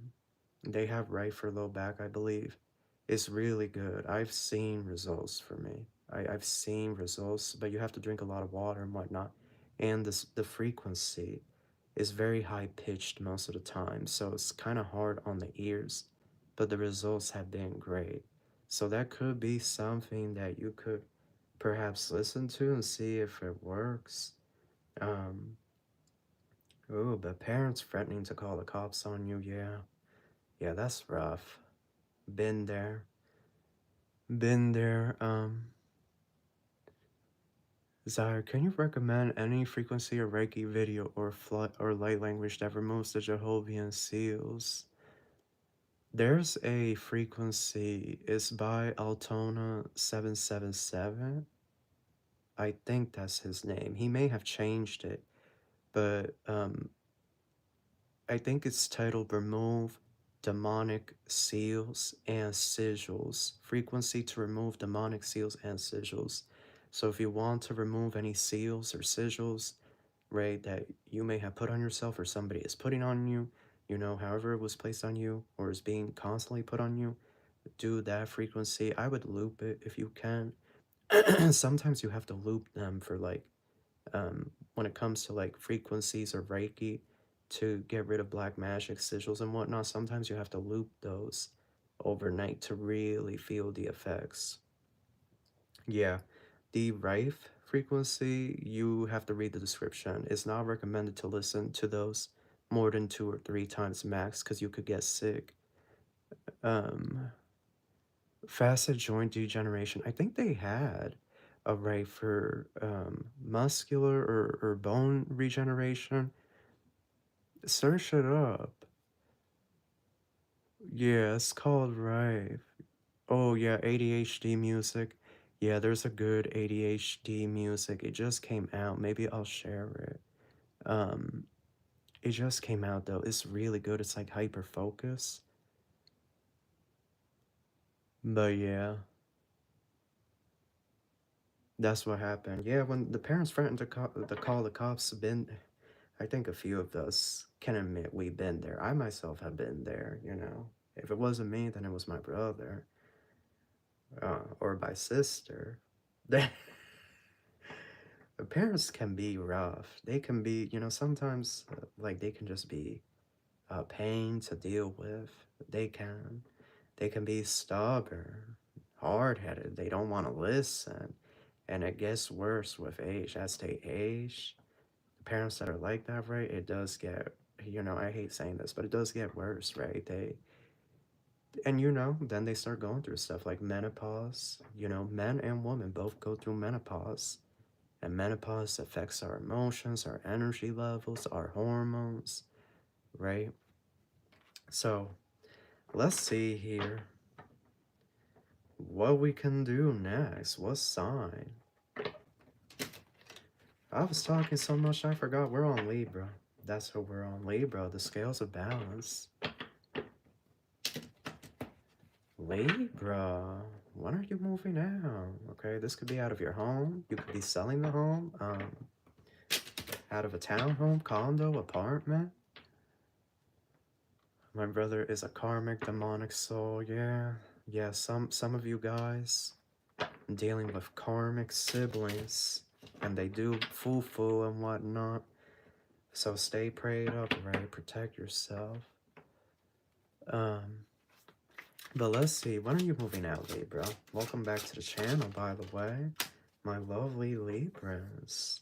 they have Rife for low back, I believe. It's really good. I've seen results for me. I've seen results, but you have to drink a lot of water and whatnot. And the frequency is very high pitched most of the time, so it's kind of hard on the ears, but the results have been great. So that could be something that you could perhaps listen to and see if it works. Um, oh, but parents threatening to call the cops on you, yeah. Yeah, that's rough. Been there. Been there. Zaire, can you recommend any frequency or Reiki video or light language that removes the Jehovah's seals? There's a frequency. It's by Altona 777. I think that's his name. He may have changed it, but I think it's titled Remove Demonic Seals and Sigils. Frequency to remove demonic seals and sigils. So if you want to remove any seals or sigils, right, that you may have put on yourself or somebody is putting on you, you know, however it was placed on you or is being constantly put on you, do that frequency. I would loop it if you can. Sometimes you have to loop them for like when it comes to like frequencies or Reiki to get rid of black magic sigils and whatnot. Sometimes you have to loop those overnight to really feel the effects. Yeah, the Rife frequency, you have to read the description. It's not recommended to listen to those more than 2 or 3 times max because you could get sick. Um, Facet joint degeneration. I think they had a Rife for muscular or bone regeneration. Search it up. Yeah, it's called Rife. Oh yeah, ADHD music. Yeah, there's a good ADHD music. It just came out. Maybe I'll share it. Um, it just came out though. It's really good. It's like hyper focus. But yeah, that's what happened. Yeah, when the parents threatened to call the cops, been I think a few of us can admit we've been there. I myself have been there. You know, if it wasn't me, then it was my brother, or my sister. Parents can be rough. They can be, you know, sometimes like they can just be a pain to deal with. They can. They can be stubborn, hard-headed. They don't want to listen. And it gets worse with age. As they age, the parents that are like that, right? It does get, you know, I hate saying this, but it does get worse, right? And you know, then they start going through stuff like menopause. You know, men and women both go through menopause. And menopause affects our emotions, our energy levels, our hormones, right? So let's see here what we can do next. What sign? I was talking so much I forgot we're on Libra. That's who we're on, Libra, the scales of balance. Libra, when are you moving out? Okay, this could be out of your home. You could be selling the home, out of a townhome, condo, apartment. My brother is a karmic demonic soul. Yeah, some of you guys dealing with karmic siblings. and they do foo-foo and whatnot. So stay prayed up, right? Protect yourself. But let's see, when are you moving out, Libra? Welcome back to the channel, by the way. My lovely Libras.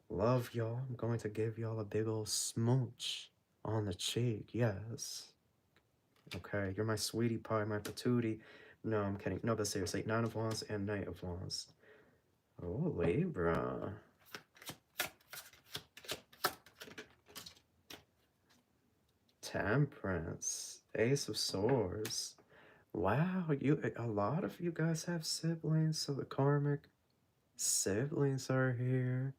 Love y'all. I'm going to give y'all a big old smooch on the cheek, yes. Okay, you're my sweetie pie, my patootie. No, I'm kidding. No, but seriously, Nine of Wands and Knight of Wands. Oh, Libra. Temperance. Ace of Swords. Wow, a lot of you guys have siblings, so the karmic siblings are here.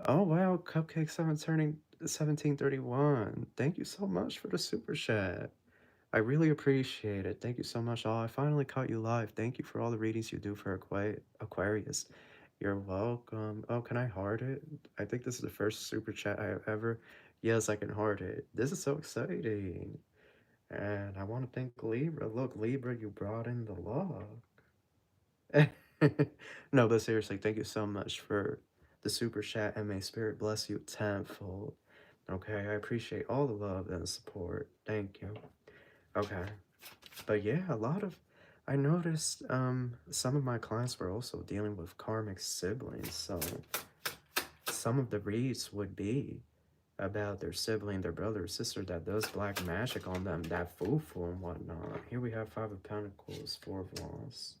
Oh wow, Cupcake 7 turning 1731. Thank you so much for the super chat. I really appreciate it. Thank you so much. Oh, I finally caught you live. Thank you for all the readings you do for Aquarius. You're welcome. Oh, can I heart it? I think this is the first super chat I have ever. Yes, I can heart it. This is so exciting. And I want to thank Libra. Look, Libra, you brought in the love. No, but seriously, thank you so much for the super chat, and may spirit bless you tenfold. Okay, I appreciate all the love and support. Thank you. Okay, but yeah, I noticed some of my clients were also dealing with karmic siblings, so some of the reads would be about their sibling, their brother or sister that does black magic on them, that foo-foo and whatnot. Here we have Five of Pentacles, Four of Wands.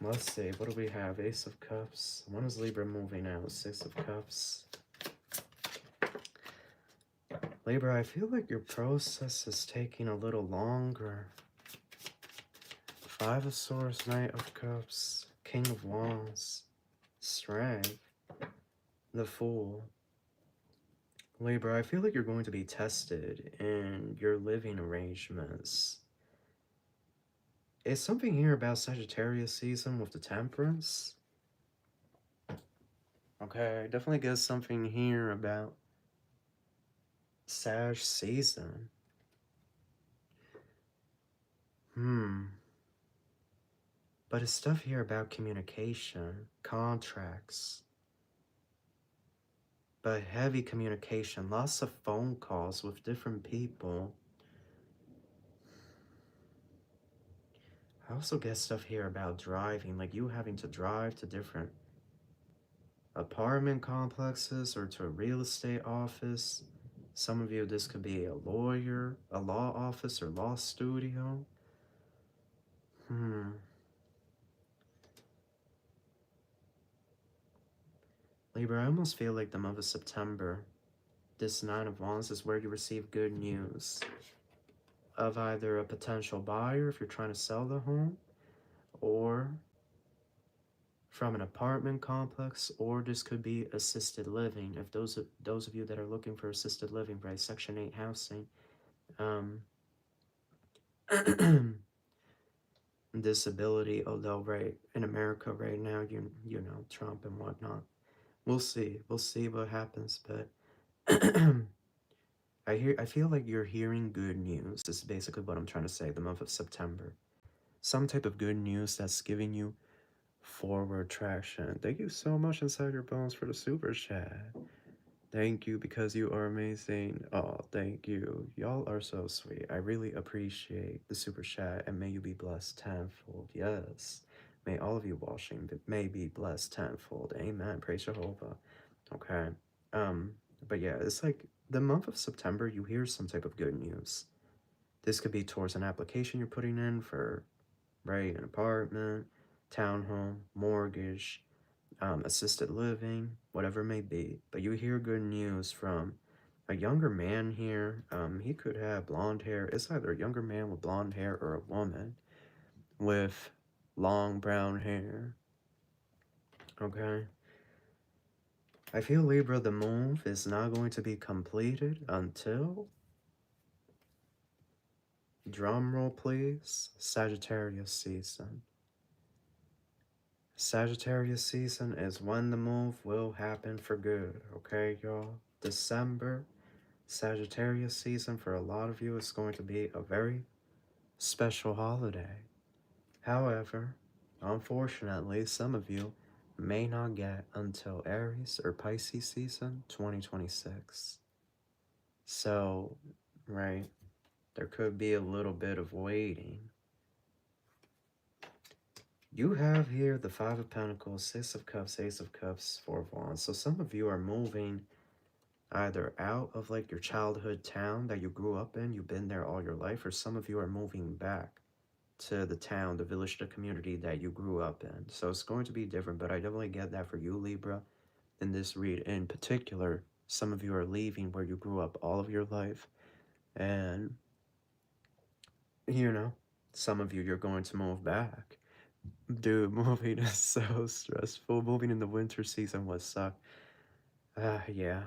Let's see, what do we have? Ace of Cups. When is Libra moving out? Six of Cups. Libra, I feel like your process is taking a little longer. Five of Swords, Knight of Cups, King of Wands, Strength, the Fool. Libra, I feel like you're going to be tested in your living arrangements. Is something here about Sagittarius season with the Temperance? Okay, I definitely get something here about Sag season. But it's stuff here about communication, contracts. But heavy communication, lots of phone calls with different people. I also get stuff here about driving, like you having to drive to different apartment complexes or to a real estate office. Some of you, this could be a lawyer, a law office, or law studio. Libra, I almost feel like the month of September, this Nine of Wands is where you receive good news of either a potential buyer if you're trying to sell the home, or from an apartment complex, or this could be assisted living. If those of you that are looking for assisted living, right, Section 8 housing, disability, although right in America right now, you know, Trump and whatnot. We'll see what happens, but I feel like you're hearing good news. This is basically what I'm trying to say. The month of September, some type of good news that's giving you forward traction. Thank you so much, Inside Your Bones, for the super chat. Thank you, because you are amazing. Oh, thank you. Y'all are so sweet. I really appreciate the super chat, and may you be blessed tenfold. Yes. May all of you watching may be blessed tenfold. Amen. Praise Jehovah. Okay. But yeah, it's like the month of September, you hear some type of good news. This could be towards an application you're putting in for, right, an apartment, townhome, mortgage, assisted living, whatever it may be. But you hear good news from a younger man here. He could have blonde hair. It's either a younger man with blonde hair or a woman with long brown hair. Okay. I feel, Libra, the move is not going to be completed until, drum roll please, Sagittarius season. Sagittarius season is when the move will happen for good, okay, y'all? December, Sagittarius season, for a lot of you, is going to be a very special holiday. However, unfortunately, some of you may not get until Aries or Pisces season 2026. So, right, there could be a little bit of waiting. You have here the Five of Pentacles, Six of Cups, Ace of Cups, Four of Wands. So some of you are moving either out of like your childhood town that you grew up in, you've been there all your life, or some of you are moving back to the town, the village, the community that you grew up in. So it's going to be different, but I definitely get that for you, Libra. In this read in particular, some of you are leaving where you grew up all of your life, and you know, some of you, you're going to move back. Dude, moving is so stressful. Moving in the winter season would suck. Yeah.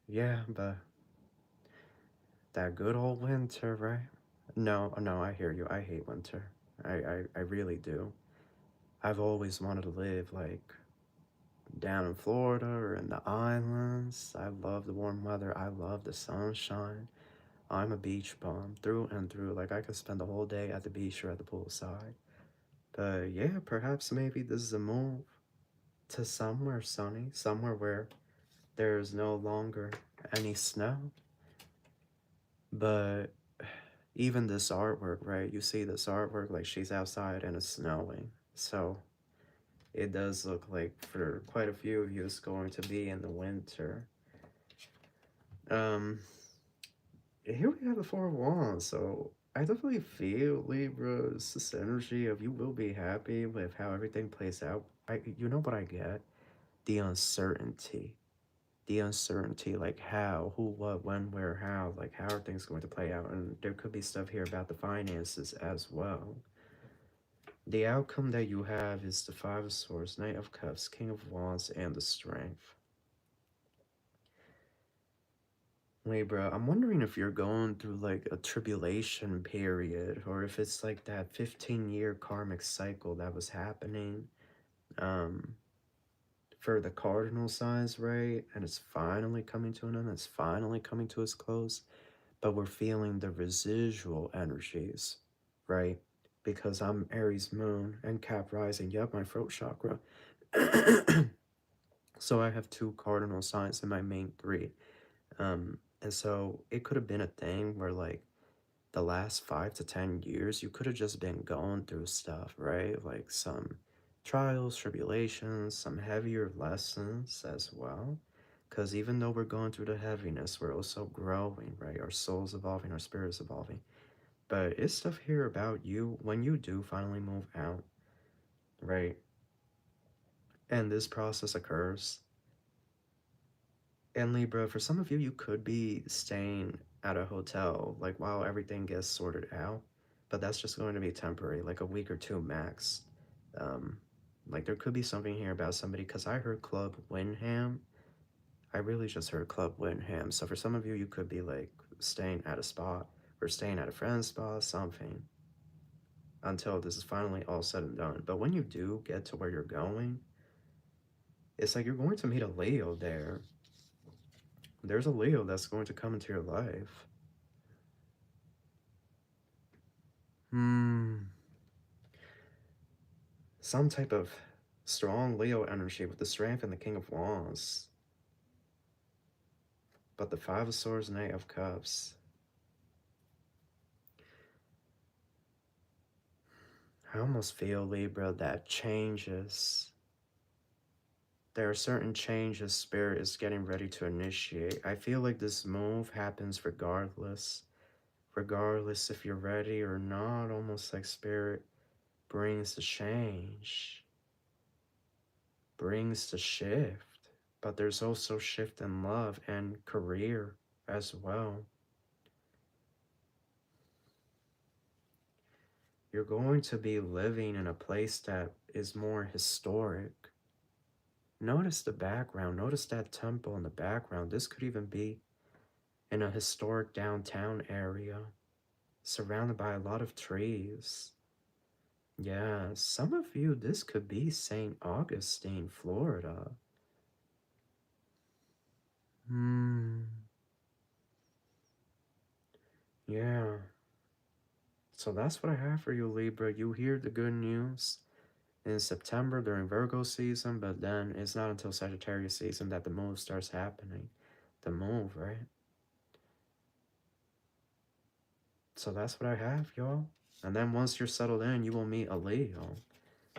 Yeah, but that good old winter, right? No, no, I hear you. I hate winter. I really do. I've always wanted to live like down in Florida or in the islands. I love the warm weather. I love the sunshine. I'm a beach bum through and through. Like I could spend the whole day at the beach or at the poolside. But yeah, perhaps maybe this is a move to somewhere sunny, somewhere where there's no longer any snow. But even this artwork, right? You see this artwork, like she's outside and it's snowing. So it does look like for quite a few of you it's going to be in the winter. Here we have the Four of Wands, so I definitely feel Libra's this energy of you will be happy with how everything plays out. You know what I get? The uncertainty. The uncertainty, like how, who, what, when, where, how, like how are things going to play out? And there could be stuff here about the finances as well. The outcome that you have is the Five of Swords, Knight of Cups, King of Wands, and the Strength. Libra, I'm wondering if you're going through like a tribulation period or if it's like that 15-year karmic cycle that was happening for the cardinal signs, right? And it's finally coming to an end, it's finally coming to its close, but we're feeling the residual energies, right? Because I'm Aries moon and Cap rising, yep, my throat chakra. So I have two cardinal signs in my main three. And so it could have been a thing where like the last 5 to 10 years, you could have just been going through stuff, right? Like some trials, tribulations, some heavier lessons as well. Because even though we're going through the heaviness, we're also growing, right? Our soul's evolving, our spirit's evolving. But it's stuff here about you when you do finally move out, right? And this process occurs. And Libra, for some of you, you could be staying at a hotel, like while everything gets sorted out, but that's just going to be temporary, like a week or two max. Um, like there could be something here about somebody, because I heard Club Wyndham. I really just heard Club Wyndham. So for some of you, you could be like staying at a spot or staying at a friend's spot, something, until this is finally all said and done. But when you do get to where you're going, it's like you're going to meet a Leo there. There's a Leo that's going to come into your life. Some type of strong Leo energy with the Strength and the King of Wands. But the Five of Swords, Knight of Cups. I almost feel, Libra, that changes. There are certain changes Spirit is getting ready to initiate. I feel like this move happens regardless. Regardless if you're ready or not, almost like Spirit brings the change. Brings the shift. But there's also shift in love and career as well. You're going to be living in a place that is more historic. Notice the background. Notice that temple in the background. This could even be in a historic downtown area, surrounded by a lot of trees. Yeah, some of you, this could be St. Augustine, Florida. Yeah. So that's what I have for you, Libra. You hear the good news. in September during Virgo season, but then it's not until Sagittarius season that the move starts happening. The move, right? So that's what I have, y'all. And then once you're settled in, you will meet a Leo,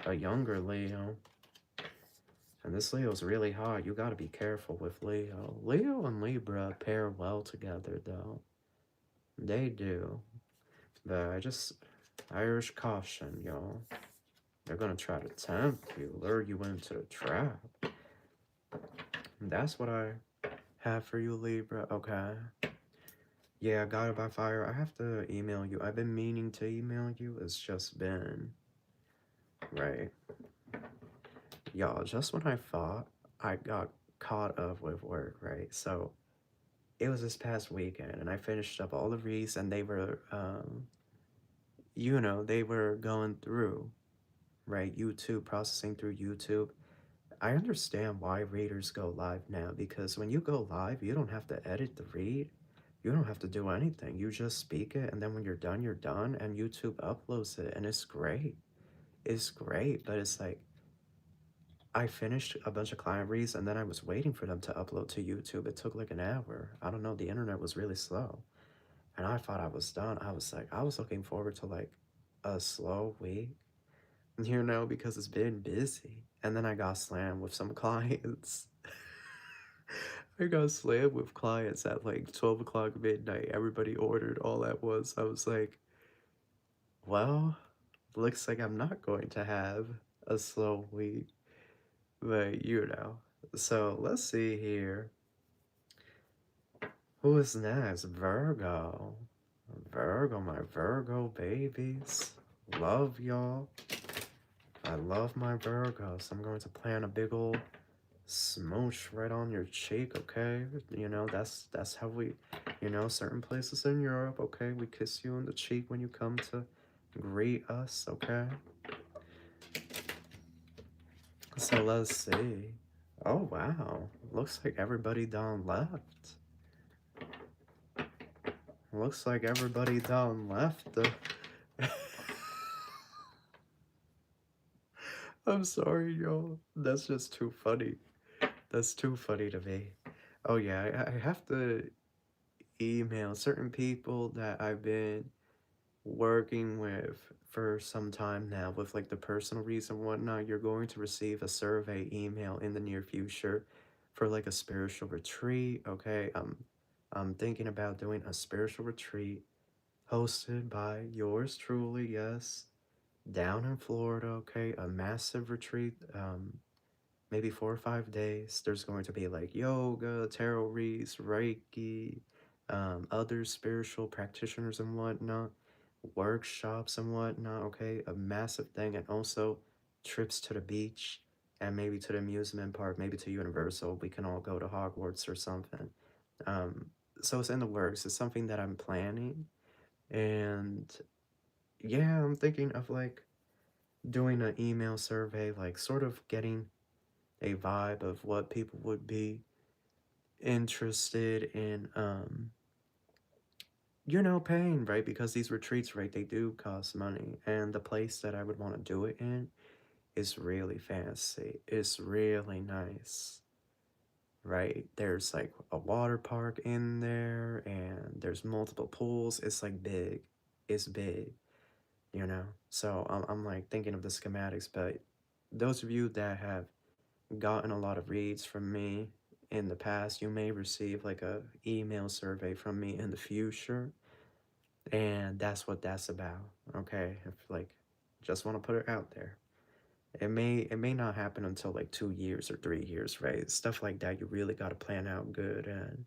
a younger Leo. And this Leo's really hot. You gotta be careful with Leo. Leo and Libra pair well together, though. They do. But I urge caution, y'all. They're gonna try to tempt you, lure you into the trap. And that's what I have for you, Libra. Okay. Yeah, Guided by Fire. I have to email you. I've been meaning to email you. It's just been... Right. Y'all, just when I thought I got caught up with work, right? So, it was this past weekend, and I finished up all the reads, and they were, they were going through, right? YouTube, processing through YouTube. I understand why readers go live now, because when you go live, you don't have to edit the read. You don't have to do anything. You just speak it, and then when you're done, and YouTube uploads it, and it's great. It's great, but it's like, I finished a bunch of client reads, and then I was waiting for them to upload to YouTube. It took like an hour. I don't know, the internet was really slow. And I thought I was done. I was looking forward to like a slow week, because it's been busy. And then I got slammed with some clients. I got slammed with clients at like 12 o'clock midnight. Everybody ordered all at once. I was like, well, looks like I'm not going to have a slow week. But, So, let's see here. Who is next? Virgo. Virgo, my Virgo babies. Love y'all. I love my Virgos. I'm going to plant a big old smooch right on your cheek, okay? That's how we, certain places in Europe, okay? We kiss you on the cheek when you come to greet us, okay? So let's see. Oh, wow. Looks like everybody down left. Looks like everybody down left. I'm sorry, y'all. That's just too funny. That's too funny to me. Oh, yeah, I have to email certain people that I've been working with for some time now with like the personal reason and whatnot. You're going to receive a survey email in the near future for like a spiritual retreat, okay? I'm thinking about doing a spiritual retreat hosted by yours truly, yes, down in Florida, okay? A massive retreat, maybe 4 or 5 days. There's going to be like yoga, tarot reads, Reiki, other spiritual practitioners and whatnot, workshops and whatnot, okay? A massive thing, and also trips to the beach and maybe to the amusement park, maybe to Universal. We can all go to Hogwarts or something. Um, so it's in the works. It's something that I'm planning. And yeah, I'm thinking of like doing an email survey, like sort of getting a vibe of what people would be interested in paying, right? Because these retreats, right, they do cost money, and the place that I would want to do it in is really fancy. It's really nice, right? There's like a water park in there, and there's multiple pools. It's like big. It's big, So I'm like thinking of the schematics, but those of you that have gotten a lot of reads from me in the past, you may receive like a email survey from me in the future, and that's what that's about. Okay, if like, just want to put it out there. It may not happen until like 2 years or 3 years, right? Stuff like that, you really got to plan out good and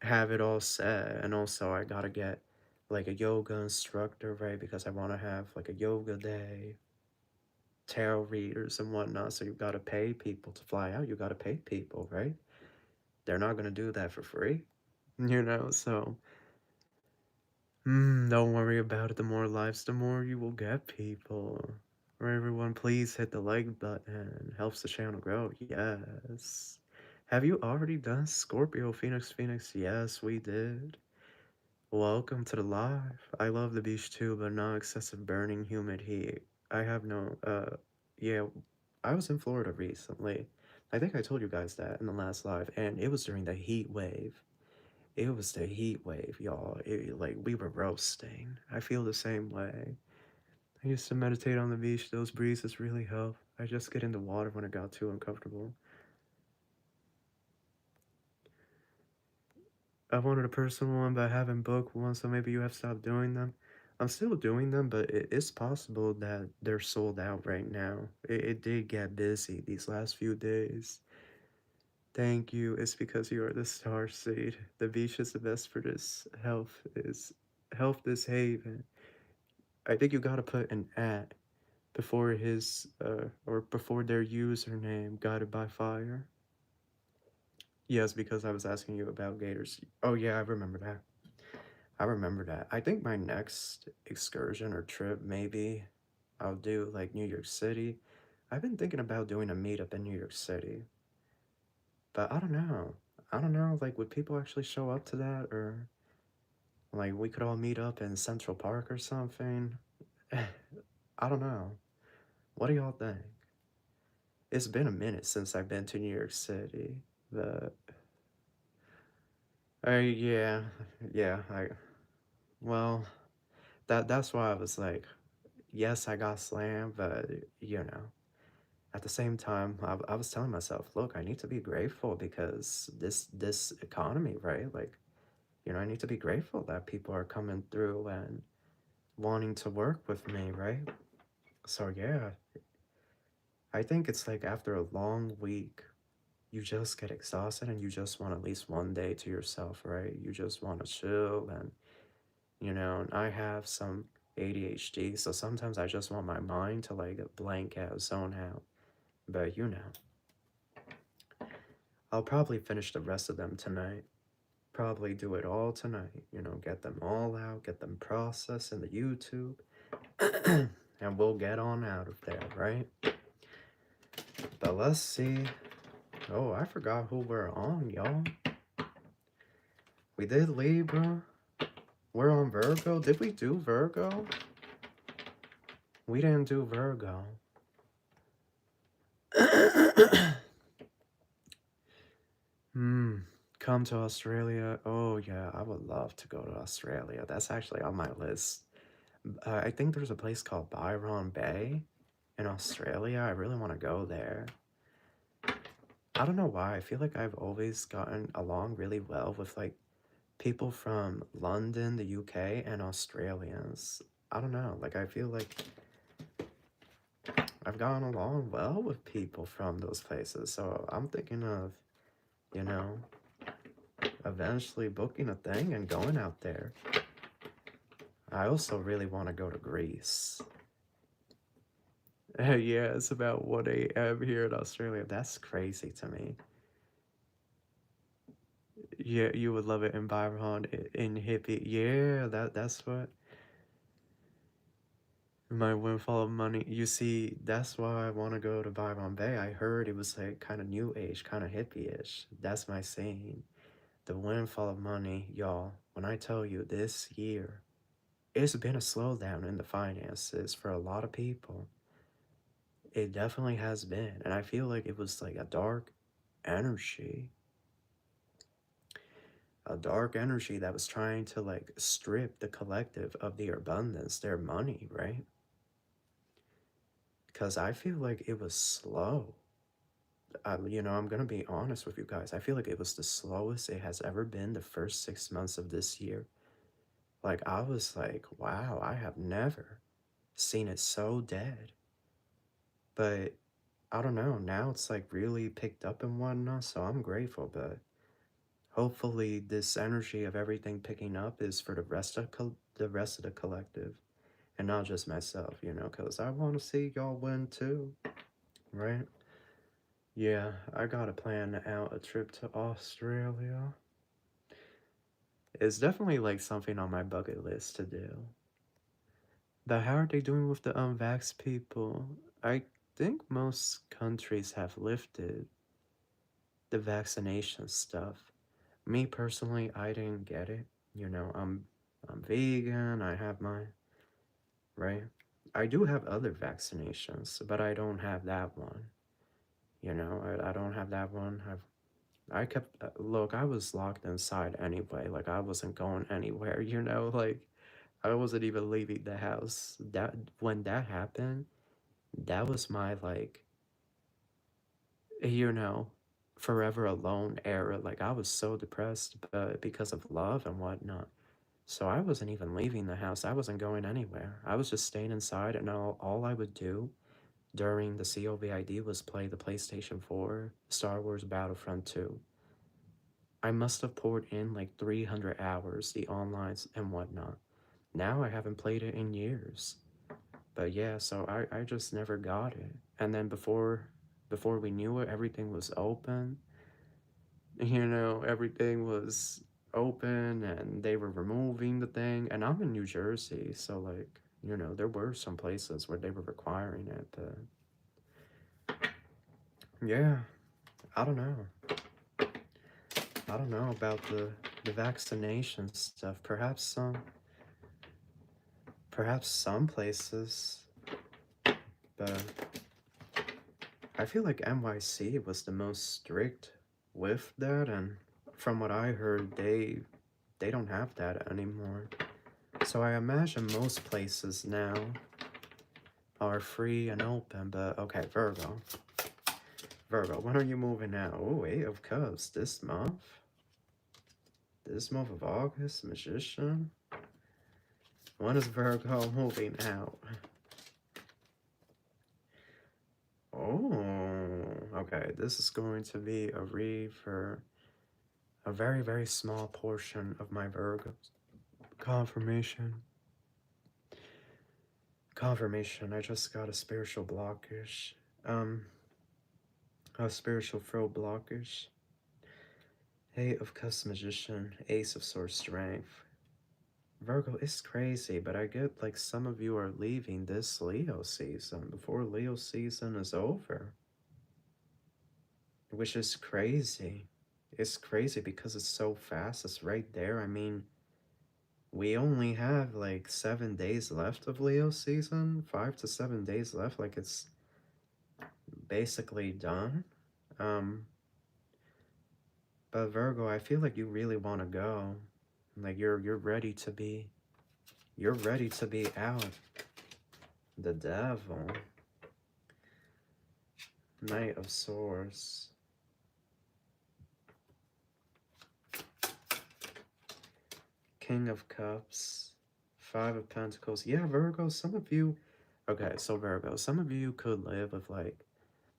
have it all set. And also, I gotta get like a yoga instructor, right? Because I want to have like a yoga day, tarot readers and whatnot. So you got to pay people to fly out. You got to pay people, right? They're not going to do that for free, So don't worry about it. The more lives, the more you will get, people. Right, everyone, please hit the like button. Helps the channel grow. Yes. Have you already done Scorpio, Phoenix, Phoenix? Yes, we did. Welcome to the live. I love the beach too, but not excessive burning humid heat. I have no, yeah, I was in Florida recently. I think I told you guys that in the last live, and it was during the heat wave. It was the heat wave, y'all. Like, we were roasting. I feel the same way. I used to meditate on the beach. Those breezes really help. I just get in the water when it got too uncomfortable. I wanted a personal one, but I haven't booked one, so maybe you have stopped doing them. I'm still doing them, but it is possible that they're sold out right now. It did get busy these last few days. Thank you. It's because you are the star seed. The beach is the best for this. Health is haven. I think you gotta put an at before his or before their username, guided by fire. Yes, because I was asking you about gators. Oh yeah, I remember that. I remember that. I think my next excursion or trip, maybe I'll do like New York City. I've been thinking about doing a meetup in New York City, but I don't know. I don't know, like, would people actually show up to that, or like we could all meet up in Central Park or something? I don't know. What do y'all think? It's been a minute since I've been to New York City. The yeah, yeah. Well, that's why I was like, yes, I got slammed, but you know, at the same time, I was telling myself, look, I need to be grateful because this economy, right? Like, you know, I need to be grateful that people are coming through and wanting to work with me, right? So yeah, I think it's like after a long week, you just get exhausted and you just want at least one day to yourself, right? You just want to chill and, you know, and I have some ADHD, so sometimes I just want my mind to like blank out, zone out. But you know, I'll probably finish the rest of them tonight. Probably do it all tonight, you know, get them all out, get them processed in the YouTube, and we'll get on out of there, right? But let's see. Oh, I forgot who we're on, y'all. We did Libra. We're on Virgo. Did we do Virgo? We didn't do Virgo. Come to Australia. Oh, yeah, I would love to go to Australia. That's actually on my list. I think there's a place called Byron Bay in Australia. I really want to go there. I don't know why. I feel like I've always gotten along really well with like people from London, the UK, and Australians. I don't know. Like, I feel like I've gotten along well with people from those places. So I'm thinking of, you know, eventually booking a thing and going out there. I also really want to go to Greece. Yeah, it's about 1 a.m. here in Australia. That's crazy to me. Yeah, you would love it in Byron, in hippie. Yeah, that's what my windfall of money. You see, that's why I want to go to Byron Bay. I heard it was like kind of new age, kind of hippie-ish. That's my saying. The windfall of money, y'all. When I tell you this year, it's been a slowdown in the finances for a lot of people. It definitely has been, and I feel like it was like energy, a dark energy that was trying to like strip the collective of their abundance, their money, right? Because I feel like it was slow. You know, I'm gonna be honest with you guys. I feel like it was the slowest it has ever been the first 6 months of this year. Like, I was like, wow, I have never seen it so dead. But I don't know, now it's like really picked up and whatnot, so I'm grateful. But hopefully, this energy of everything picking up is for the rest of the rest of the collective, and not just myself. You know, because I want to see y'all win too, right? Yeah, I gotta plan out a trip to Australia. It's definitely like something on my bucket list to do. But how are they doing with the unvaxxed people? I think most countries have lifted the vaccination stuff. Me personally, I didn't get it. You know, I'm vegan. I have my right. I do have other vaccinations, but I don't have that one. You know, I don't have that one. I kept, look, I was locked inside anyway. Like, I wasn't going anywhere, you know? Like, I wasn't even leaving the house. When that happened, that was my, like, you know, forever alone era. Like, I was so depressed, but because of love and whatnot. So I wasn't even leaving the house. I wasn't going anywhere. I was just staying inside, and all I would do during the COVID was play the PlayStation 4, Star Wars Battlefront 2. I must have poured in like 300 hours, the onlines and whatnot. Now I haven't played it in years. But yeah, so I just never got it. And then before we knew it, everything was open. You know, everything was open and they were removing the thing. And I'm in New Jersey, so like, you know, there were some places where they were requiring it, but yeah, I don't know. I don't know about the vaccination stuff. Perhaps some places, but I feel like NYC was the most strict with that, and from what I heard, they don't have that anymore. So I imagine most places now are free and open, but okay, Virgo. Virgo, when are you moving out? Oh, Eight of Cups this month. This month of August, Magician. When is Virgo moving out? Oh, okay. This is going to be a read for a very, very small portion of my Virgos. Confirmation. Confirmation. I just got a spiritual blockage. A spiritual throat blockage. Eight of Cups, Magician. Ace of Swords, Strength. Virgo, it's crazy, but I get like some of you are leaving this Leo season before Leo season is over. Which is crazy. It's crazy because it's so fast. It's right there. I mean, we only have like 7 days left of Leo season. 5 to 7 days left. Like it's basically done. Um, but Virgo, I feel like you really want to go. Like you're ready to be out. The Devil. Knight of Swords. King of Cups. Five of Pentacles. Yeah, Virgo, some of you... Okay, so Virgo, some of you could live with, like,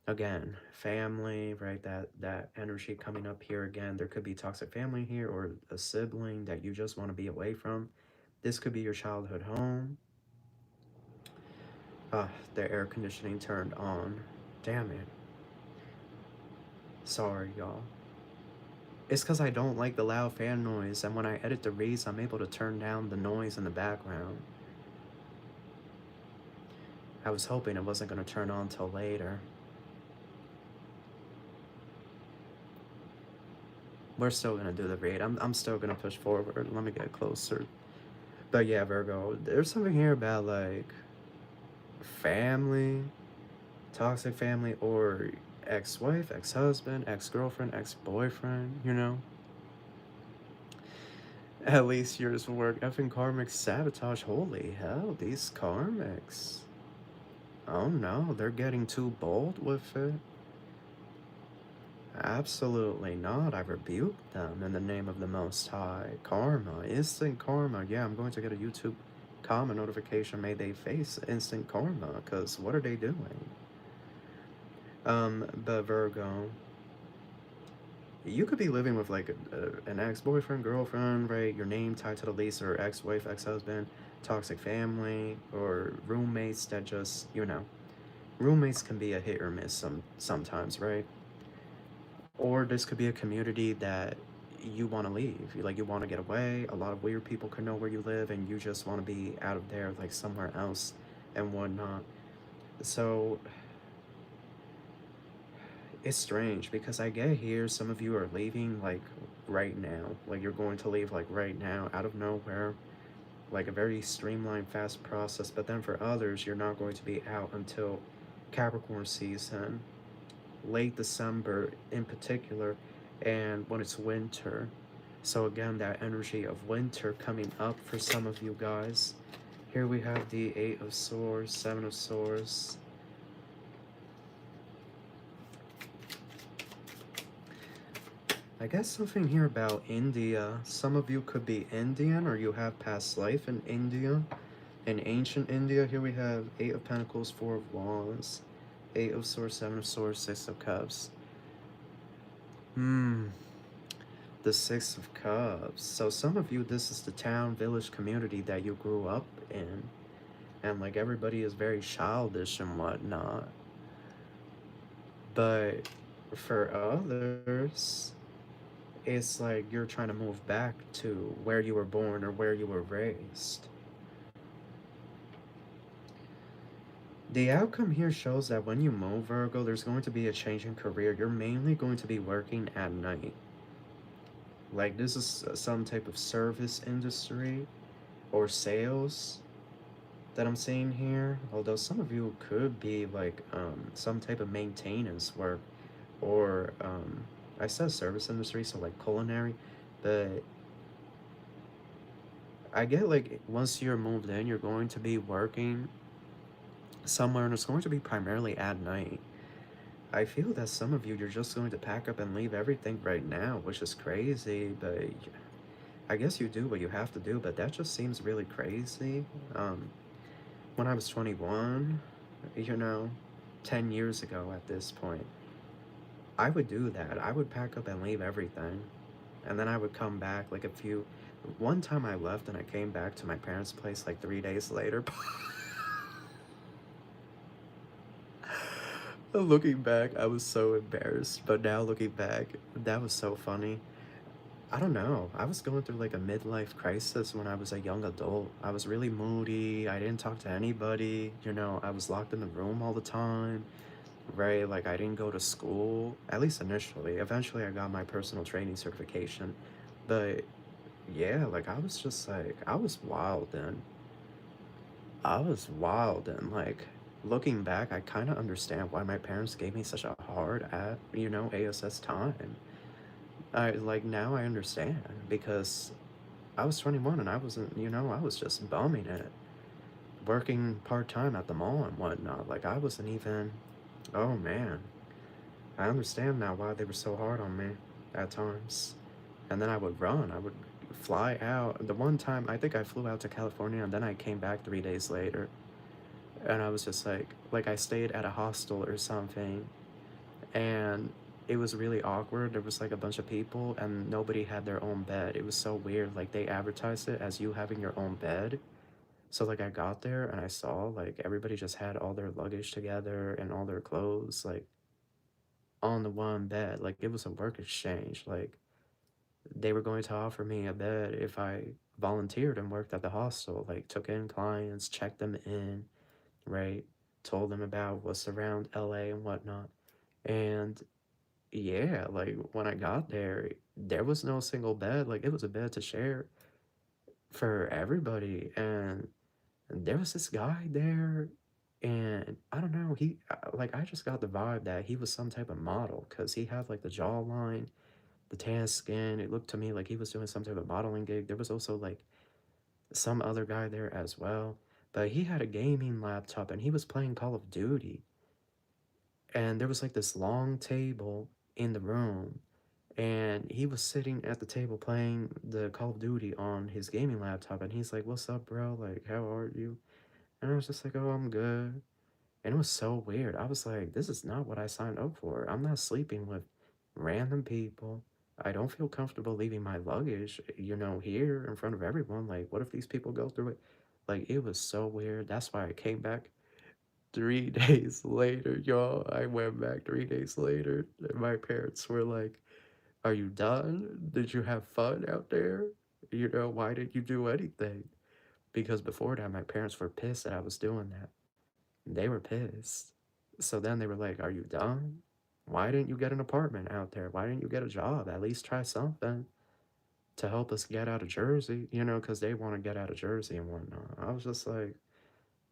again, family, right? That energy coming up here again. There could be toxic family here or a sibling that you just want to be away from. This could be your childhood home. The air conditioning turned on. Damn it. Sorry, y'all. It's because I don't like the loud fan noise, and when I edit the reads, I'm able to turn down the noise in the background. I was hoping it wasn't going to turn on till later. We're still going to do the read. I'm still going to push forward. Let me get closer. But yeah, Virgo, there's something here about, like, family, toxic family, or ex-wife, ex-husband, ex-girlfriend, ex-boyfriend, you know? At least yours will work. Effing karmic sabotage. Holy hell, these karmics. Oh no, they're getting too bold with it. Absolutely not. I rebuke them in the name of the Most High. Karma, instant karma. Yeah, I'm going to get a YouTube comment notification. May they face instant karma, because what are they doing? But Virgo, you could be living with like an ex-boyfriend, girlfriend, right? Your name tied to the lease, or ex-wife, ex-husband, toxic family, or roommates that just, you know, roommates can be a hit or miss sometimes, right? Or this could be a community that you want to leave. You want to get away. A lot of weird people could know where you live, and you just want to be out of there, like somewhere else and whatnot. So it's strange because I get here some of you are leaving like right now. Like you're going to leave like right now out of nowhere. like a very streamlined, fast process. But then for others, you're not going to be out until Capricorn season, late December in particular, and when it's winter. So again, that energy of winter coming up for some of you guys. Here we have the Eight of Swords, Seven of Swords. I guess something here about India. Some of you could be Indian or you have past life in India. In ancient India, here we have Eight of Pentacles, Four of Wands, Eight of Swords, Seven of Swords, Six of Cups. The Six of Cups. So some of you, this is the town, village, community that you grew up in. And like everybody is very childish and whatnot. But for others, it's like you're trying to move back to where you were born or where you were raised. The outcome here shows that when you move, Virgo, there's going to be a change in career. You're mainly going to be working at night. Like this is some type of service industry or sales that I'm seeing here. Although some of you could be like some type of maintenance work or I said service industry, so like culinary, but I get like once you're moved in, you're going to be working somewhere and it's going to be primarily at night. I feel that some of you, you're just going to pack up and leave everything right now, which is crazy, but I guess you do what you have to do, but that just seems really crazy. When I was 21, you know, 10 years ago at this point, I would do that. I would pack up and leave everything. And then I would come back like one time I left and I came back to my parents' place like 3 days later. Looking back, I was so embarrassed. But now looking back, that was so funny. I don't know. I was going through like a midlife crisis when I was a young adult. I was really moody. I didn't talk to anybody. You know, I was locked in the room all the time. Right? Like I didn't go to school, at least initially. Eventually I got my personal training certification. But yeah, like I was just like, I was wild then. I was wild and like looking back, I kind of understand why my parents gave me such a hard at, you know, ASS time. I like now I understand because I was 21 and I wasn't, you know, I was just bumming it, working part-time at the mall and whatnot. Like I wasn't even, oh man, I understand now why they were so hard on me at times. And then I would run. I would fly out. The one time, I think I flew out to California and then I came back 3 days later. And I was just like I stayed at a hostel or something. And it was really awkward. There was like a bunch of people and nobody had their own bed. It was so weird. Like they advertised it as you having your own bed. So like I got there and I saw like everybody just had all their luggage together and all their clothes like on the one bed. Like it was a work exchange. Like they were going to offer me a bed if I volunteered and worked at the hostel, like took in clients, checked them in, right? Told them about what's around LA and whatnot. And yeah, like when I got there, there was no single bed. Like it was a bed to share for everybody. And there was this guy there. And I don't know, like, I just got the vibe that he was some type of model because he had like the jawline, the tan skin. It looked to me like he was doing some type of modeling gig. There was also like some other guy there as well, but he had a gaming laptop and he was playing Call of Duty. And there was like this long table in the room, and he was sitting at the table playing the Call of Duty on his gaming laptop. And he's like, "What's up, bro? Like, how are you?" And I was just like, "Oh, I'm good." And it was so weird. I was like, this is not what I signed up for. I'm not sleeping with random people. I don't feel comfortable leaving my luggage, you know, here in front of everyone. Like, what if these people go through it? Like, it was so weird. That's why I came back 3 days later, y'all. I went back 3 days later. And my parents were like, "Are you done? Did you have fun out there? You know, why didn't you do anything?" Because before that, my parents were pissed that I was doing that. They were pissed. So then they were like, "Are you done? Why didn't you get an apartment out there? Why didn't you get a job? At least try something to help us get out of Jersey, you know, because they want to get out of Jersey and whatnot. I was just like,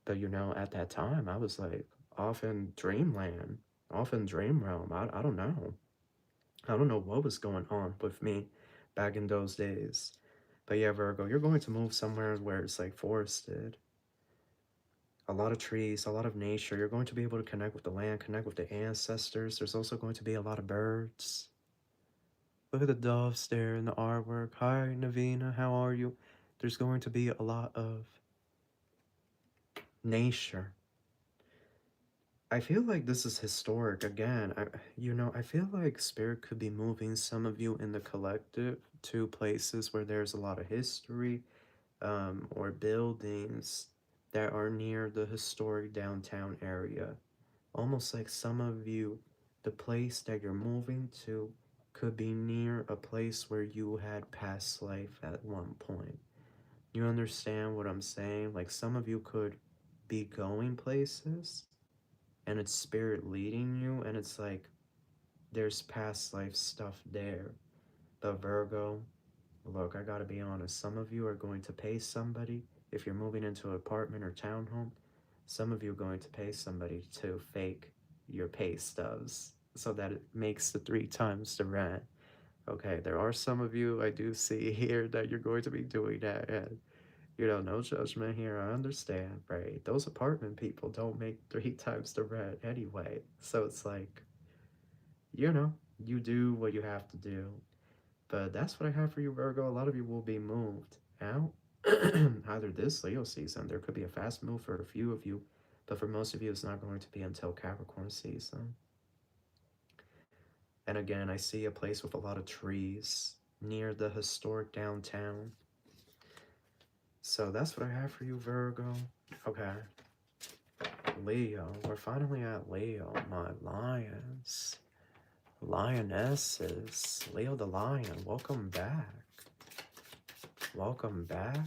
but you know, at that time, I was like off in dreamland, off in dream realm. I don't know. I don't know what was going on with me back in those days. But yeah, Virgo, you're going to move somewhere where it's like forested, a lot of trees, a lot of nature. You're going to be able to connect with the land, connect with the ancestors. There's also going to be a lot of birds. Look at the doves there in the artwork. Hi, Navina, how are you? There's going to be a lot of nature. I feel like this is historic again. I feel like spirit could be moving some of you in the collective to places where there's a lot of history, or buildings that are near the historic downtown area. Almost like some of you, the place that you're moving to could be near a place where you had past life at one point. You understand what I'm saying? Like some of you could be going places and it's spirit leading you, and it's like there's past life stuff there. But Virgo, look, I gotta be honest, some of you are going to pay somebody, if you're moving into an apartment or townhome, some of you are going to pay somebody to fake your pay stubs so that it makes the 3 times the rent. Okay, there are some of you I do see here that you're going to be doing that, and you know, no judgment here. I understand, right? Those apartment people don't make 3 times the rent anyway. So it's like, you know, you do what you have to do. But that's what I have for you, Virgo. A lot of you will be moved out either this Leo season. There could be a fast move for a few of you, but for most of you, it's not going to be until Capricorn season. And again, I see a place with a lot of trees near the historic downtown. So that's what I have for you, Virgo. Okay. Leo. We're finally at Leo, my lions. Lionesses. Leo the lion, welcome back. Welcome back.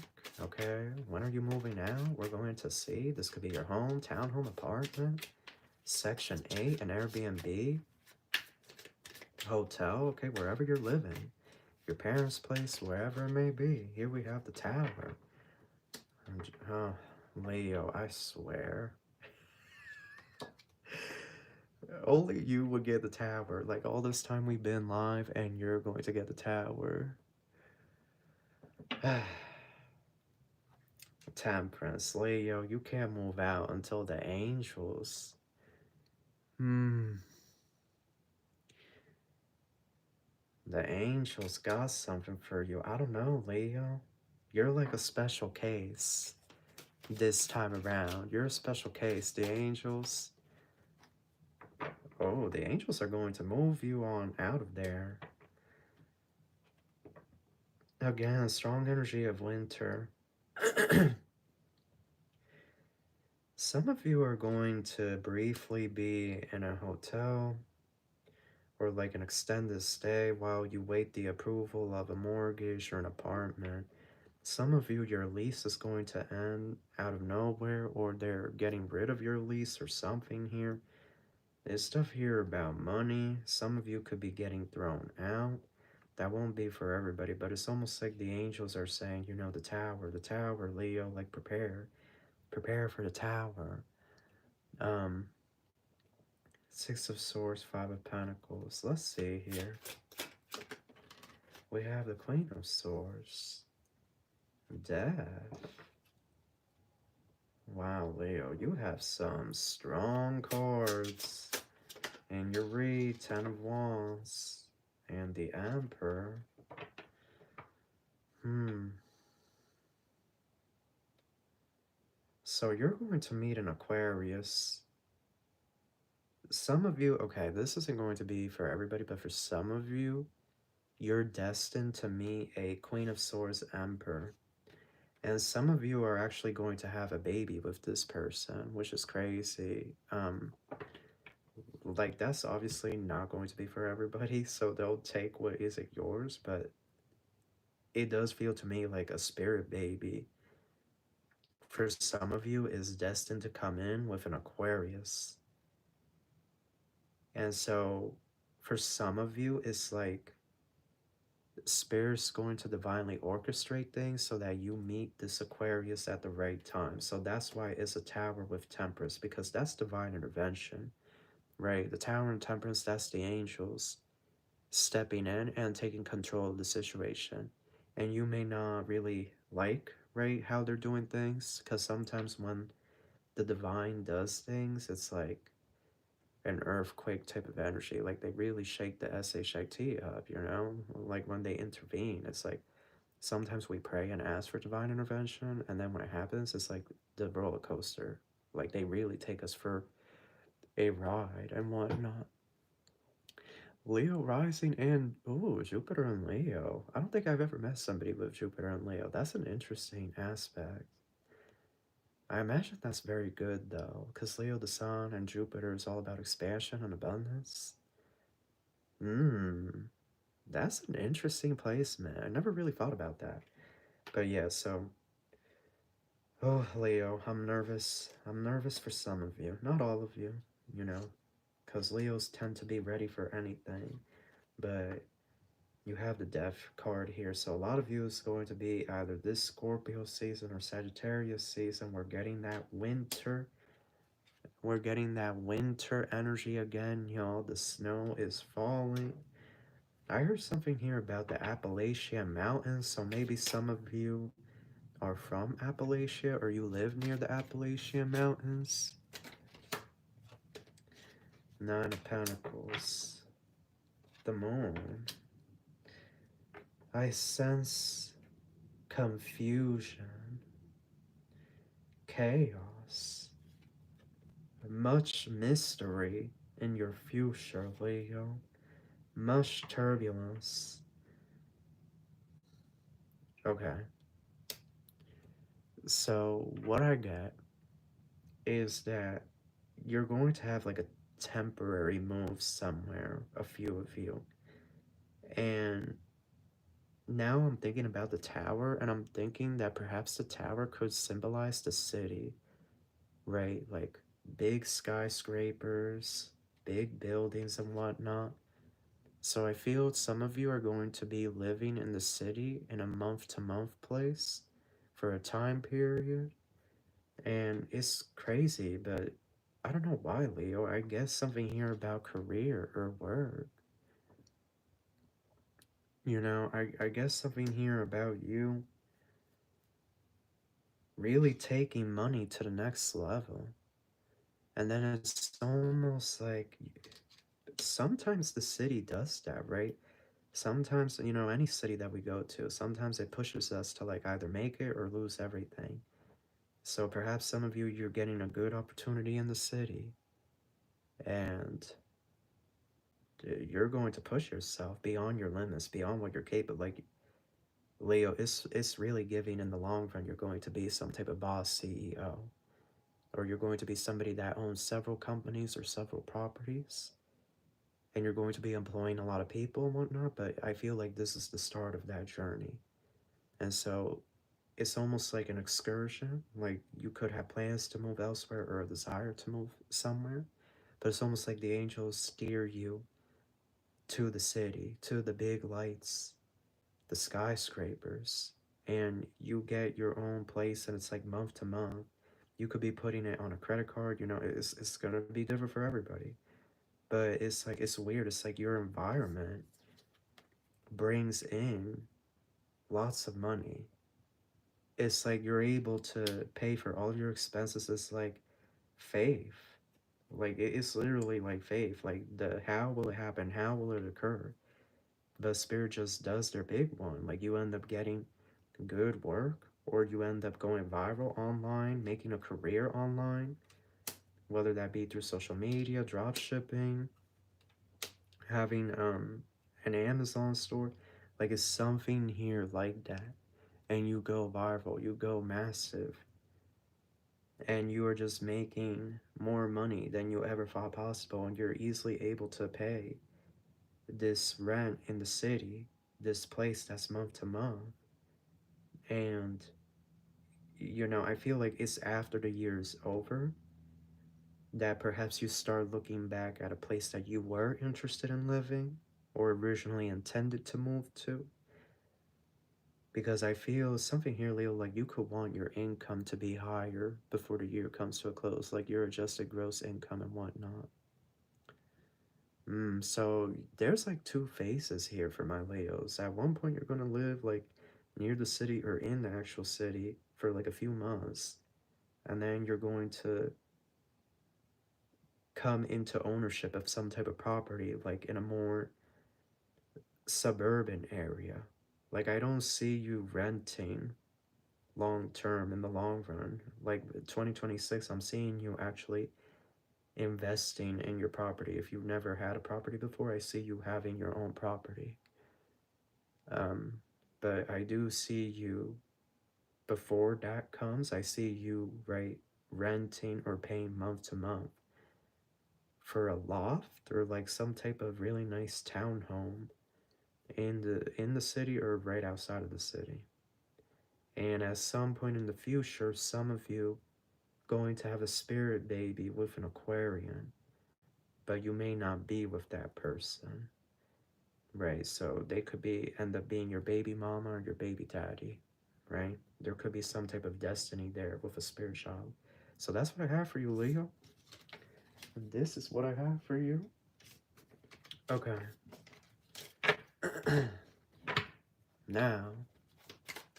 Okay, when are you moving out? We're going to see. This could be your home, townhome, apartment, Section 8, an Airbnb, hotel, okay, wherever you're living. Your parents' place, wherever it may be. Here we have the tower. Oh, Leo, I swear. Only you would get the tower. Like all this time we've been live and you're going to get the tower. Temperance, Leo, you can't move out until the angels. The angels got something for you. I don't know, Leo. You're like a special case this time around. You're a special case. The angels. Oh, the angels are going to move you on out of there. Again, strong energy of winter. Some of you are going to briefly be in a hotel or like an extended stay while you wait the approval of a mortgage or an apartment. Some of you, your lease is going to end out of nowhere, or they're getting rid of your lease or something here. There's stuff here about money. Some of you could be getting thrown out. That won't be for everybody, but it's almost like the angels are saying, you know, the tower, Leo, like prepare for the tower. 6 of Swords, 5 of Pentacles. Let's see here. We have the Queen of Swords. Death. Wow, Leo, you have some strong cards. And your read, 10 of Wands. And the Emperor. So you're going to meet an Aquarius. Some of you, okay, this isn't going to be for everybody, but for some of you, you're destined to meet a Queen of Swords Emperor. And some of you are actually going to have a baby with this person, which is crazy. Like, that's obviously not going to be for everybody, so they'll take what isn't yours, but it does feel to me like a spirit baby for some of you is destined to come in with an Aquarius. And so for some of you, it's like Spirit's going to divinely orchestrate things so that you meet this Aquarius at the right time. So that's why it's a tower with temperance, because that's divine intervention, right? The tower and temperance, that's the angels stepping in and taking control of the situation. And you may not really like, right, how they're doing things, because sometimes when the divine does things, it's like an earthquake type of energy. Like they really shake the SHIT up, you know? Like when they intervene, it's like sometimes we pray and ask for divine intervention, and then when it happens, it's like the roller coaster. Like they really take us for a ride and whatnot. Leo rising and oh, Jupiter and Leo. I don't think I've ever met somebody with Jupiter and Leo. That's an interesting aspect. I imagine that's very good though, because Leo the Sun and Jupiter is all about expansion and abundance. Hmm, that's an interesting placement. I never really thought about that. But yeah, so oh, Leo, I'm nervous. I'm nervous for some of you, not all of you, you know, because Leos tend to be ready for anything. But you have the Death card here, so a lot of you is going to be either this Scorpio season or Sagittarius season. We're getting that winter. We're getting that winter energy again, y'all. The snow is falling. I heard something here about the Appalachian Mountains, so maybe some of you are from Appalachia or you live near the Appalachian Mountains. Nine of Pentacles. The Moon. I sense confusion, chaos, much mystery in your future, Leo. Much turbulence. Okay. So, what I get is that you're going to have like a temporary move somewhere, a few of you. And now I'm thinking about the tower, and I'm thinking that perhaps the tower could symbolize the city, right? Like big skyscrapers, big buildings, and whatnot. So I feel some of you are going to be living in the city in a month to month place for a time period. And it's crazy, but I don't know why, Leo. I guess something here about career or work. You know, I guess something here about you really taking money to the next level. And then it's almost like sometimes the city does that, right? Sometimes, you know, any city that we go to, sometimes it pushes us to like either make it or lose everything. So perhaps some of you, you're getting a good opportunity in the city and you're going to push yourself beyond your limits, beyond what you're capable. Like Leo, it's really giving in the long run. You're going to be some type of boss CEO, or you're going to be somebody that owns several companies or several properties, and you're going to be employing a lot of people and whatnot. But I feel like this is the start of that journey, and so it's almost like an excursion. Like you could have plans to move elsewhere or a desire to move somewhere, but it's almost like the angels steer you to the city, to the big lights, the skyscrapers, and you get your own place and it's like month to month. You could be putting it on a credit card, you know, it's gonna be different for everybody. But it's like it's weird. It's like your environment brings in lots of money. It's like you're able to pay for all of your expenses. It's like faith. Like it's literally like faith. Like the how will it happen? How will it occur? But spirit just does their big one. Like you end up getting good work, or you end up going viral online, making a career online, whether that be through social media, drop shipping, having an Amazon store. Like it's something here like that. And you go viral, you go massive, and you are just making more money than you ever thought possible, and you're easily able to pay this rent in the city, this place that's month to month. And you know, I feel like it's after the year's over that perhaps you start looking back at a place that you were interested in living or originally intended to move to. Because I feel something here, Leo, like you could want your income to be higher before the year comes to a close, like your adjusted gross income and whatnot. So there's like two phases here for my Leos. At one point, you're gonna live like near the city or in the actual city for like a few months, and then you're going to come into ownership of some type of property, like in a more suburban area. Like, I don't see you renting long term in the long run. Like 2026, I'm seeing you actually investing in your property. If you've never had a property before, I see you having your own property. Um, but I do see you before that comes, I see you right renting or paying month to month for a loft or like some type of really nice townhome in the city or right outside of the city. And at some point in the future, some of you going to have a spirit baby with an Aquarian, but you may not be with that person. Right, so they could be end up being your baby mama or your baby daddy, right? There could be some type of destiny there with a spirit child. So that's what I have for you, Leo. And this is what I have for you. Okay. Now,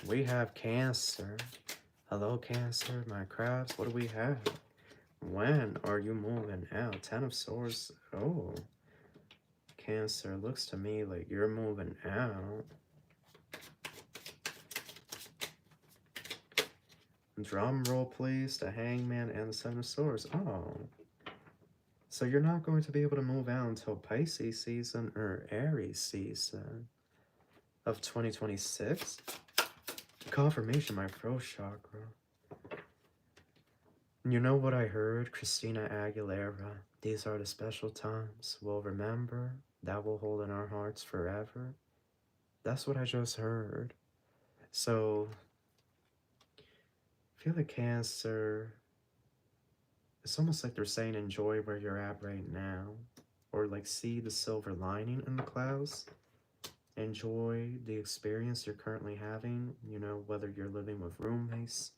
we have Cancer. Hello, Cancer, my crabs. What do we have? When are you moving out? Ten of Swords. Oh, Cancer, looks to me like you're moving out. Drum roll, please. The Hangman and the Seven of Swords. Oh. So you're not going to be able to move out until Pisces season or Aries season of 2026? Confirmation, my throat chakra. You know what I heard? Christina Aguilera. These are the special times we'll remember, that will hold in our hearts forever. That's what I just heard. So, I feel like Cancer, it's almost like they're saying enjoy where you're at right now. Or like see the silver lining in the clouds. Enjoy the experience you're currently having, you know, whether you're living with roommates,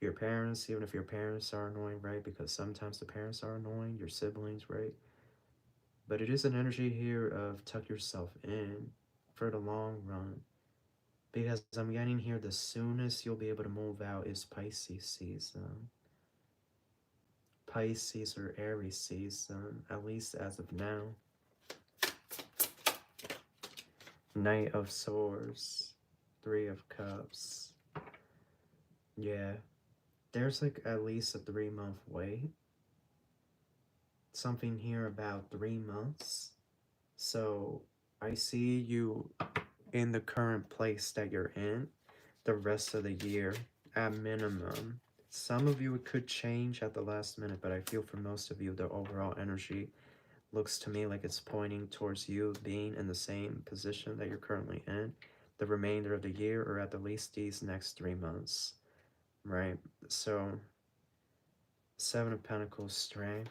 your parents, even if your parents are annoying, right? Because sometimes the parents are annoying, your siblings, right? But it is an energy here of tuck yourself in for the long run. Because I'm getting here, the soonest you'll be able to move out is Pisces season. Pisces or Aries season, at least as of now. Knight of Swords, Three of Cups. Yeah, there's like at least a 3-month wait. Something here about 3 months. So I see you in the current place that you're in the rest of the year at minimum. Some of you it could change at the last minute, but I feel for most of you the overall energy looks to me like it's pointing towards you being in the same position that you're currently in the remainder of the year or at the least these next 3 months, right? So, Seven of Pentacles, Strength,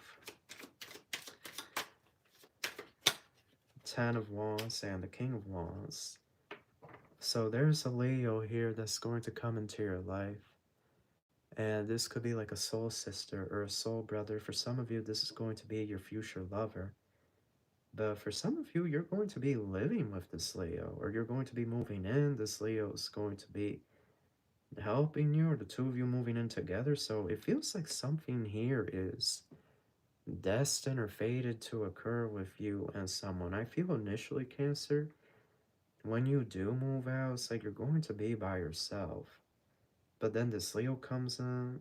Ten of Wands, and the King of Wands. So there's a Leo here that's going to come into your life. And this could be like a soul sister or a soul brother. For some of you, this is going to be your future lover. But for some of you, you're going to be living with this Leo, or you're going to be moving in. This Leo is going to be helping you, or the two of you moving in together. So it feels like something here is destined or fated to occur with you and someone. I feel initially, Cancer, when you do move out, it's like you're going to be by yourself. But then this Leo comes in.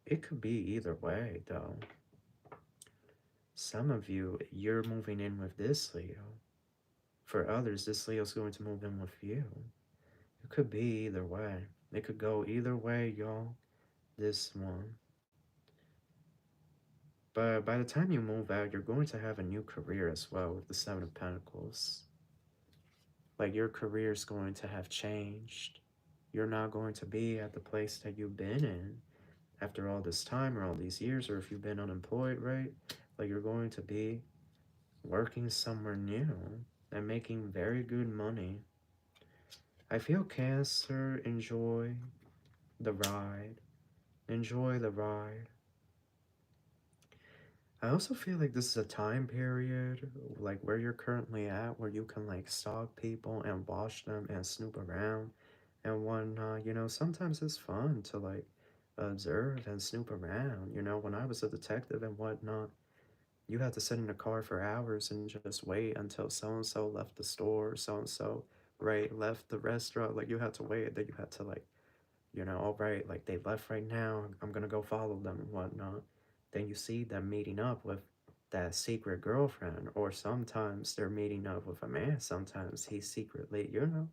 It could be either way, though. Some of you, you're moving in with this Leo. For others, this Leo's going to move in with you. It could be either way. It could go either way, y'all. This one. But by the time you move out, you're going to have a new career as well with the Seven of Pentacles. Like your career is going to have changed. You're not going to be at the place that you've been in after all this time or all these years, or if you've been unemployed, right? Like you're going to be working somewhere new and making very good money. I feel Cancer, enjoy the ride. Enjoy the ride. I also feel like this is a time period, like where you're currently at, where you can like stalk people and watch them and snoop around and whatnot. You know, sometimes it's fun to like observe and snoop around. You know, when I was a detective and whatnot, you had to sit in the car for hours and just wait until so and so left the store, so and so, right, left the restaurant. Like you had to wait, then you had to like, you know, all right, like they left right now, I'm gonna go follow them and whatnot. Then you see them meeting up with that secret girlfriend, or sometimes they're meeting up with a man. Sometimes he's secretly, you know,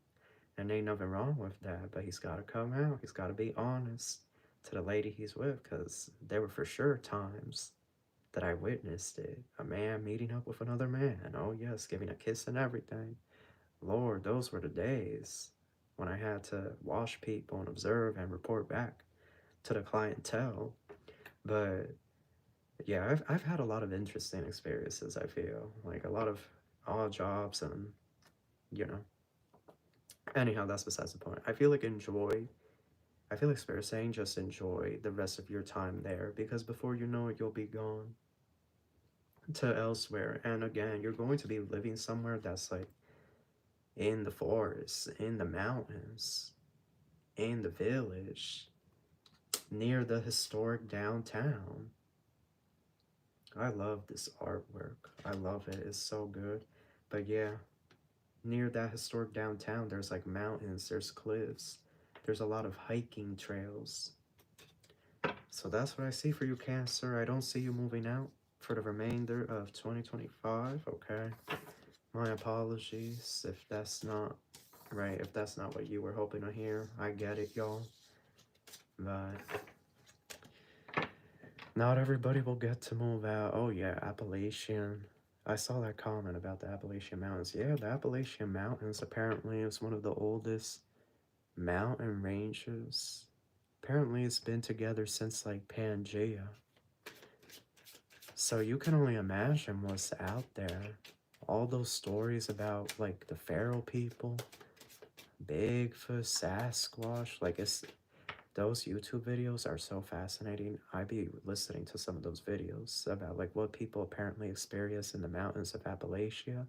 and ain't nothing wrong with that, but he's gotta come out. He's gotta be honest to the lady he's with, because there were for sure times that I witnessed it. A man meeting up with another man. Oh, yes, giving a kiss and everything. Lord, those were the days when I had to watch people and observe and report back to the clientele. But yeah, I've had a lot of interesting experiences, I feel. Like a lot of odd jobs and, you know. Anyhow, that's besides the point. I feel like Spirit saying just enjoy the rest of your time there, because before you know it, you'll be gone to elsewhere. And again, you're going to be living somewhere that's like in the forest, in the mountains, in the village, near the historic downtown. I love this artwork. I love it. It's so good. But yeah, near that historic downtown, there's like mountains, there's cliffs, there's a lot of hiking trails. So that's what I see for you, Cancer. I don't see you moving out for the remainder of 2025, okay? My apologies if that's not right, if that's not what you were hoping to hear. I get it, y'all. But not everybody will get to move out. Oh yeah, Appalachian. I saw that comment about the Appalachian Mountains. Yeah, the Appalachian Mountains apparently is one of the oldest mountain ranges. Apparently it's been together since like Pangea. So you can only imagine what's out there. All those stories about like the feral people, Bigfoot, Sasquatch, like it's those YouTube videos are so fascinating. I be listening to some of those videos about like what people apparently experience in the mountains of Appalachia.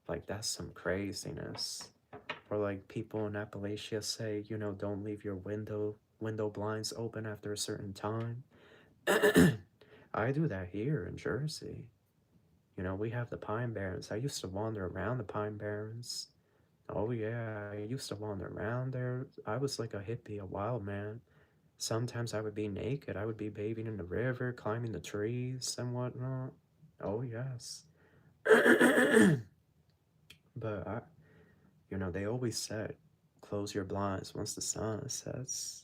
Like that's some craziness. Or like people in Appalachia say, you know, don't leave your window blinds open after a certain time. I do that here in Jersey. You know, we have the Pine Barrens. I used to wander around the Pine Barrens. Oh yeah, I used to wander around there. I was like a hippie, a wild man. Sometimes I would be naked. I would be bathing in the river, climbing the trees and whatnot. Oh yes. But you know, they always said, close your blinds once the sun sets.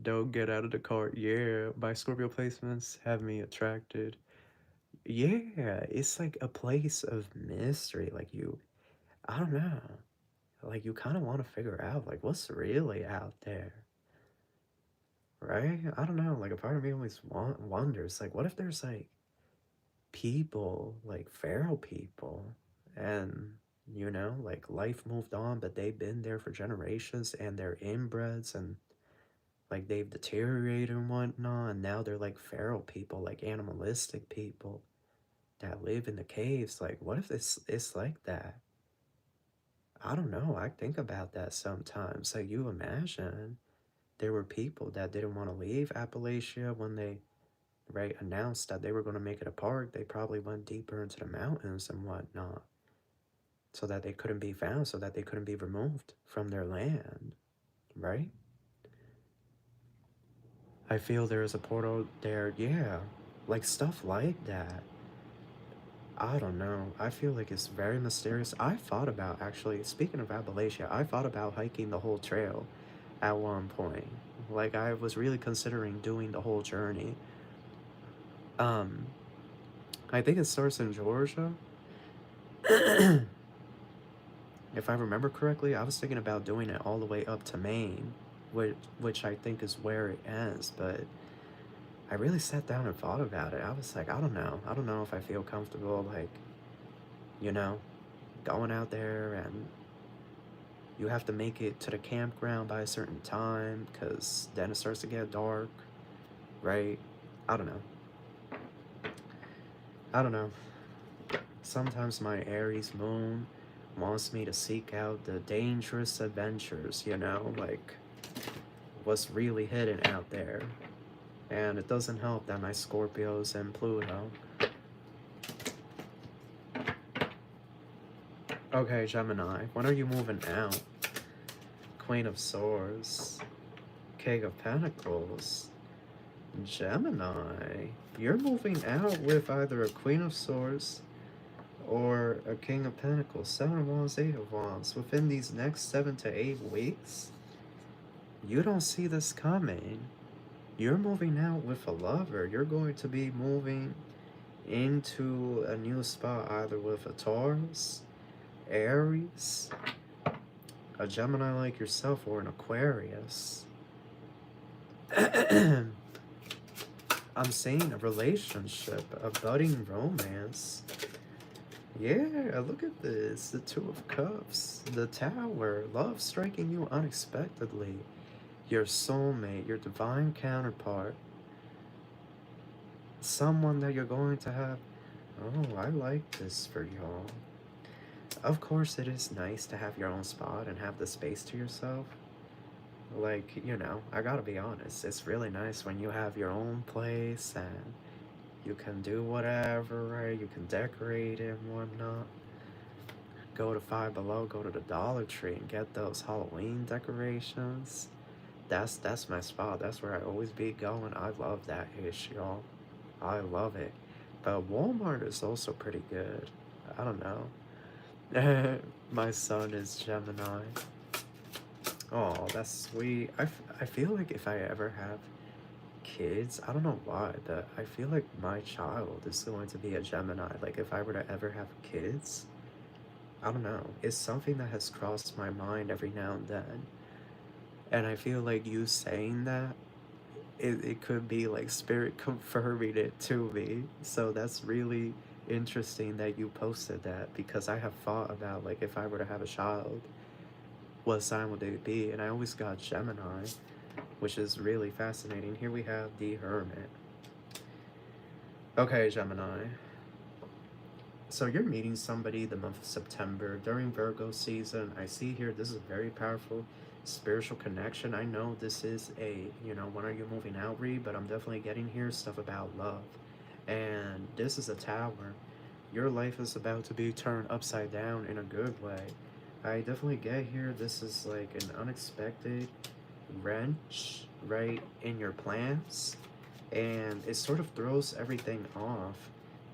Don't get out of the car. Yeah, my Scorpio placements have me attracted. Yeah, it's like a place of mystery. Like I don't know. Like you kind of want to figure out like what's really out there, right? I don't know. Like a part of me always wonders, like, what if there's like people, like feral people, and you know, like life moved on, but they've been there for generations, and they're inbreds, and like they've deteriorated and whatnot, and now they're like feral people, like animalistic people that live in the caves. Like, what if it's like that? I don't know. I think about that sometimes. Like, you imagine there were people that didn't want to leave Appalachia when they, right, announced that they were going to make it a park. They probably went deeper into the mountains and whatnot so that they couldn't be found, so that they couldn't be removed from their land, right? I feel there is a portal there, yeah, like stuff like that. I don't know. I feel like it's very mysterious. I thought about, actually, speaking of Appalachia, I thought about hiking the whole trail at one point. Like, I was really considering doing the whole journey. Um, I think it starts in Georgia. If I remember correctly, I was thinking about doing it all the way up to Maine, which I think is where it ends, but I really sat down and thought about it. I was like, I don't know. I don't know if I feel comfortable, like, you know, going out there and you have to make it to the campground by a certain time because then it starts to get dark, right? I don't know. I don't know. Sometimes my Aries moon wants me to seek out the dangerous adventures, you know, like what's really hidden out there. And it doesn't help that my Scorpio's in Pluto. Okay, Gemini, when are you moving out? Queen of Swords, King of Pentacles, Gemini. You're moving out with either a Queen of Swords or a King of Pentacles, 7 of Wands, 8 of Wands. Within these next 7 to 8 weeks, you don't see this coming. You're moving out with a lover. You're going to be moving into a new spot either with a Taurus, Aries, a Gemini like yourself, or an Aquarius. I'm seeing a relationship, a budding romance. Yeah, look at this. The Two of Cups, the Tower, love striking you unexpectedly. Your soulmate, your divine counterpart. Someone that you're going to have. Oh, I like this for y'all. Of course, it is nice to have your own spot and have the space to yourself. Like, you know, I gotta be honest, it's really nice when you have your own place and you can do whatever, right? You can decorate and whatnot. Go to Five Below, go to the Dollar Tree and get those Halloween decorations. That's my spot. That's where I always be going. I love that ish, y'all. I love it. But Walmart is also pretty good. I don't know. My son is Gemini. Oh, that's sweet. I feel like if I ever have kids, I don't know why, but I feel like my child is going to be a Gemini. Like, if I were to ever have kids, I don't know. It's something that has crossed my mind every now and then. And I feel like you saying that, it could be like spirit confirming it to me. So that's really interesting that you posted that because I have thought about, like, if I were to have a child, what sign would they be? And I always got Gemini, which is really fascinating. Here we have the Hermit. Okay, Gemini. So you're meeting somebody the month of September during Virgo season. I see here this is a very powerful spiritual connection. I know this is a, you know, when are you moving out read, but I'm definitely getting here stuff about love. And this is a Tower. Your life is about to be turned upside down in a good way. I definitely get here this is like an unexpected wrench, right, in your plans. And it sort of throws everything off.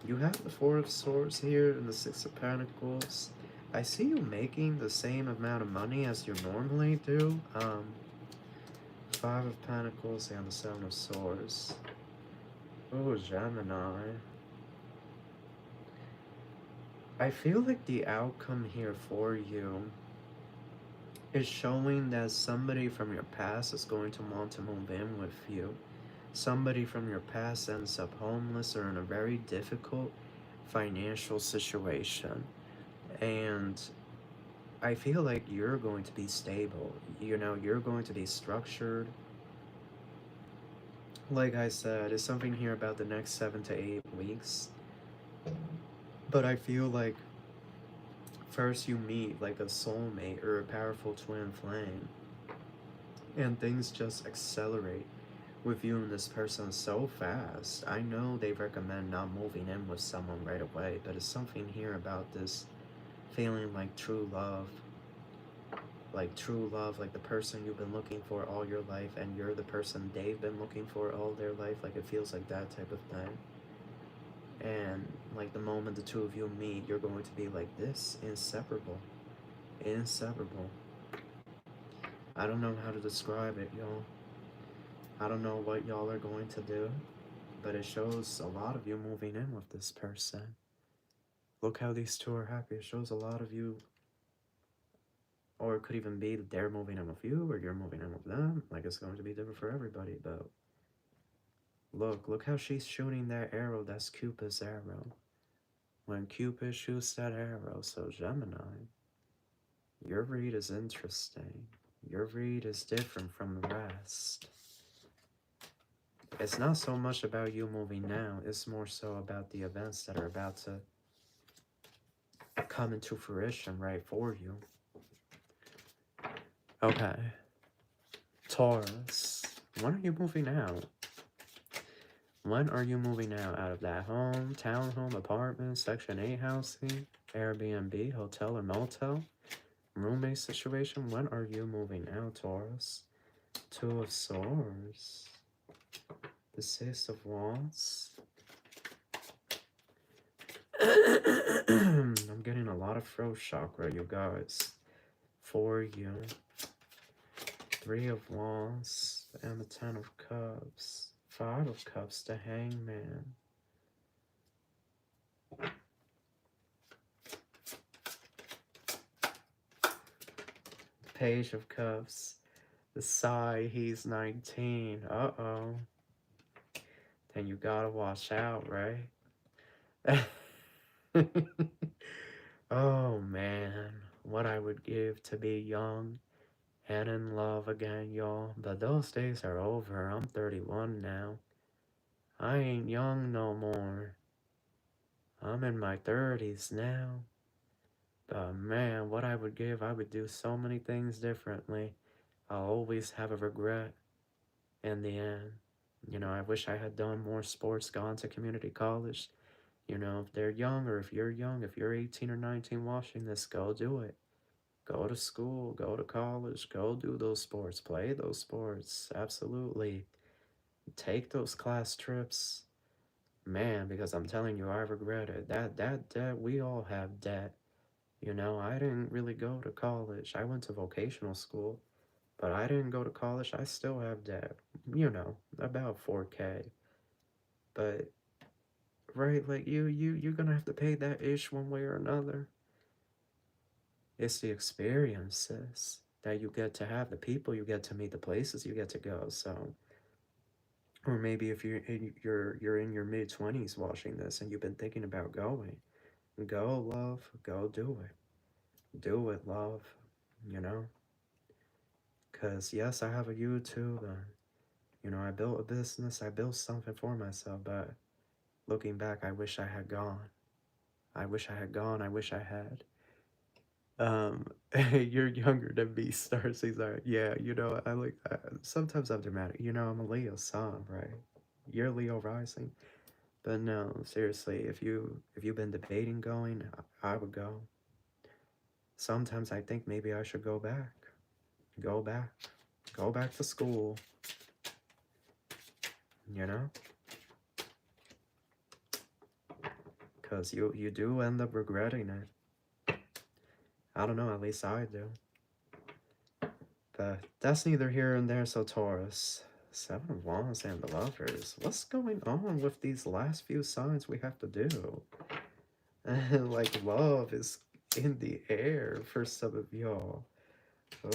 You have the Four of Swords here and the Six of Pentacles. I see you making the same amount of money as you normally do. Five of Pentacles and the Seven of Swords. Oh, Gemini. I feel like the outcome here for you is showing that somebody from your past is going to want to move in with you. Somebody from your past ends up homeless or in a very difficult financial situation. And I feel like you're going to be stable. You know, you're going to be structured. Like I said, it's something here about the next 7 to 8 weeks. But I feel like first you meet like a soulmate or a powerful twin flame. And things just accelerate with you and this person so fast. I know they recommend not moving in with someone right away, but it's something here about this feeling like true love. Like true love, like the person you've been looking for all your life and you're the person they've been looking for all their life. Like it feels like that type of thing. And like the moment the two of you meet, you're going to be like this, inseparable. Inseparable. I don't know how to describe it, y'all. I don't know what y'all are going to do, but it shows a lot of you moving in with this person. Look how these two are happy. It shows a lot of you, or it could even be that they're moving in with you or you're moving in with them. Like it's going to be different for everybody, but look how she's shooting that arrow. That's Cupid's arrow. when Cupid shoots that arrow. So Gemini, your read is interesting. Your read is different from the rest. It's not so much about you moving now, it's more so about the events that are about to come into fruition right for you. Okay. Taurus, when are you moving out? When are you moving out of that home, townhome, apartment, Section 8 housing, Airbnb, hotel or motel, roommate situation? When are you moving out, Taurus? Two of Swords, the Six of Wands. I'm getting a lot of throat chakra, you guys, for you. Three of Wands and the Ten of Cups. Five of Cups, the Hangman. Page of Cups. The Sigh, he's 19. Uh-oh. Then you gotta watch out, right? Oh, man. What I would give to be young and in love again, y'all. But those days are over. I'm 31 now. I ain't young no more. I'm in my 30s now. But man, what I would give, I would do so many things differently. I'll always have a regret in the end. You know, I wish I had done more sports, gone to community college. You know, if they're young or if you're young, if you're 18 or 19 watching this, go do it. Go to school, go to college, go do those sports, play those sports. Absolutely. Take those class trips. Man, because I'm telling you, I regret it. That debt, we all have debt. You know, I didn't really go to college. I went to vocational school, but I didn't go to college. I still have debt. You know, about 4K. But right, like you're gonna have to pay that ish one way or another. It's the experiences that you get to have, the people you get to meet, the places you get to go. So, or maybe if you're in your mid-20s watching this and you've been thinking about going, go, love, go do it. Do it, love, you know? Because, yes, I have a YouTube, and, you know, I built a business, I built something for myself, but looking back, I wish I had gone. I wish I had gone, I wish I had. Um, you're younger than me, Star Caesar. Yeah, you know, I like, sometimes I'm dramatic. You know, I'm a Leo sun, right? You're Leo rising. But no, seriously, if you've been debating going, I would go. Sometimes I think maybe I should go back. Go back. Go back to school. You know? Because you do end up regretting it. I don't know, at least I do. But that's neither here and there, so Taurus. Seven of Wands and the Lovers. What's going on with these last few signs we have to do? Like, love is in the air for some of y'all.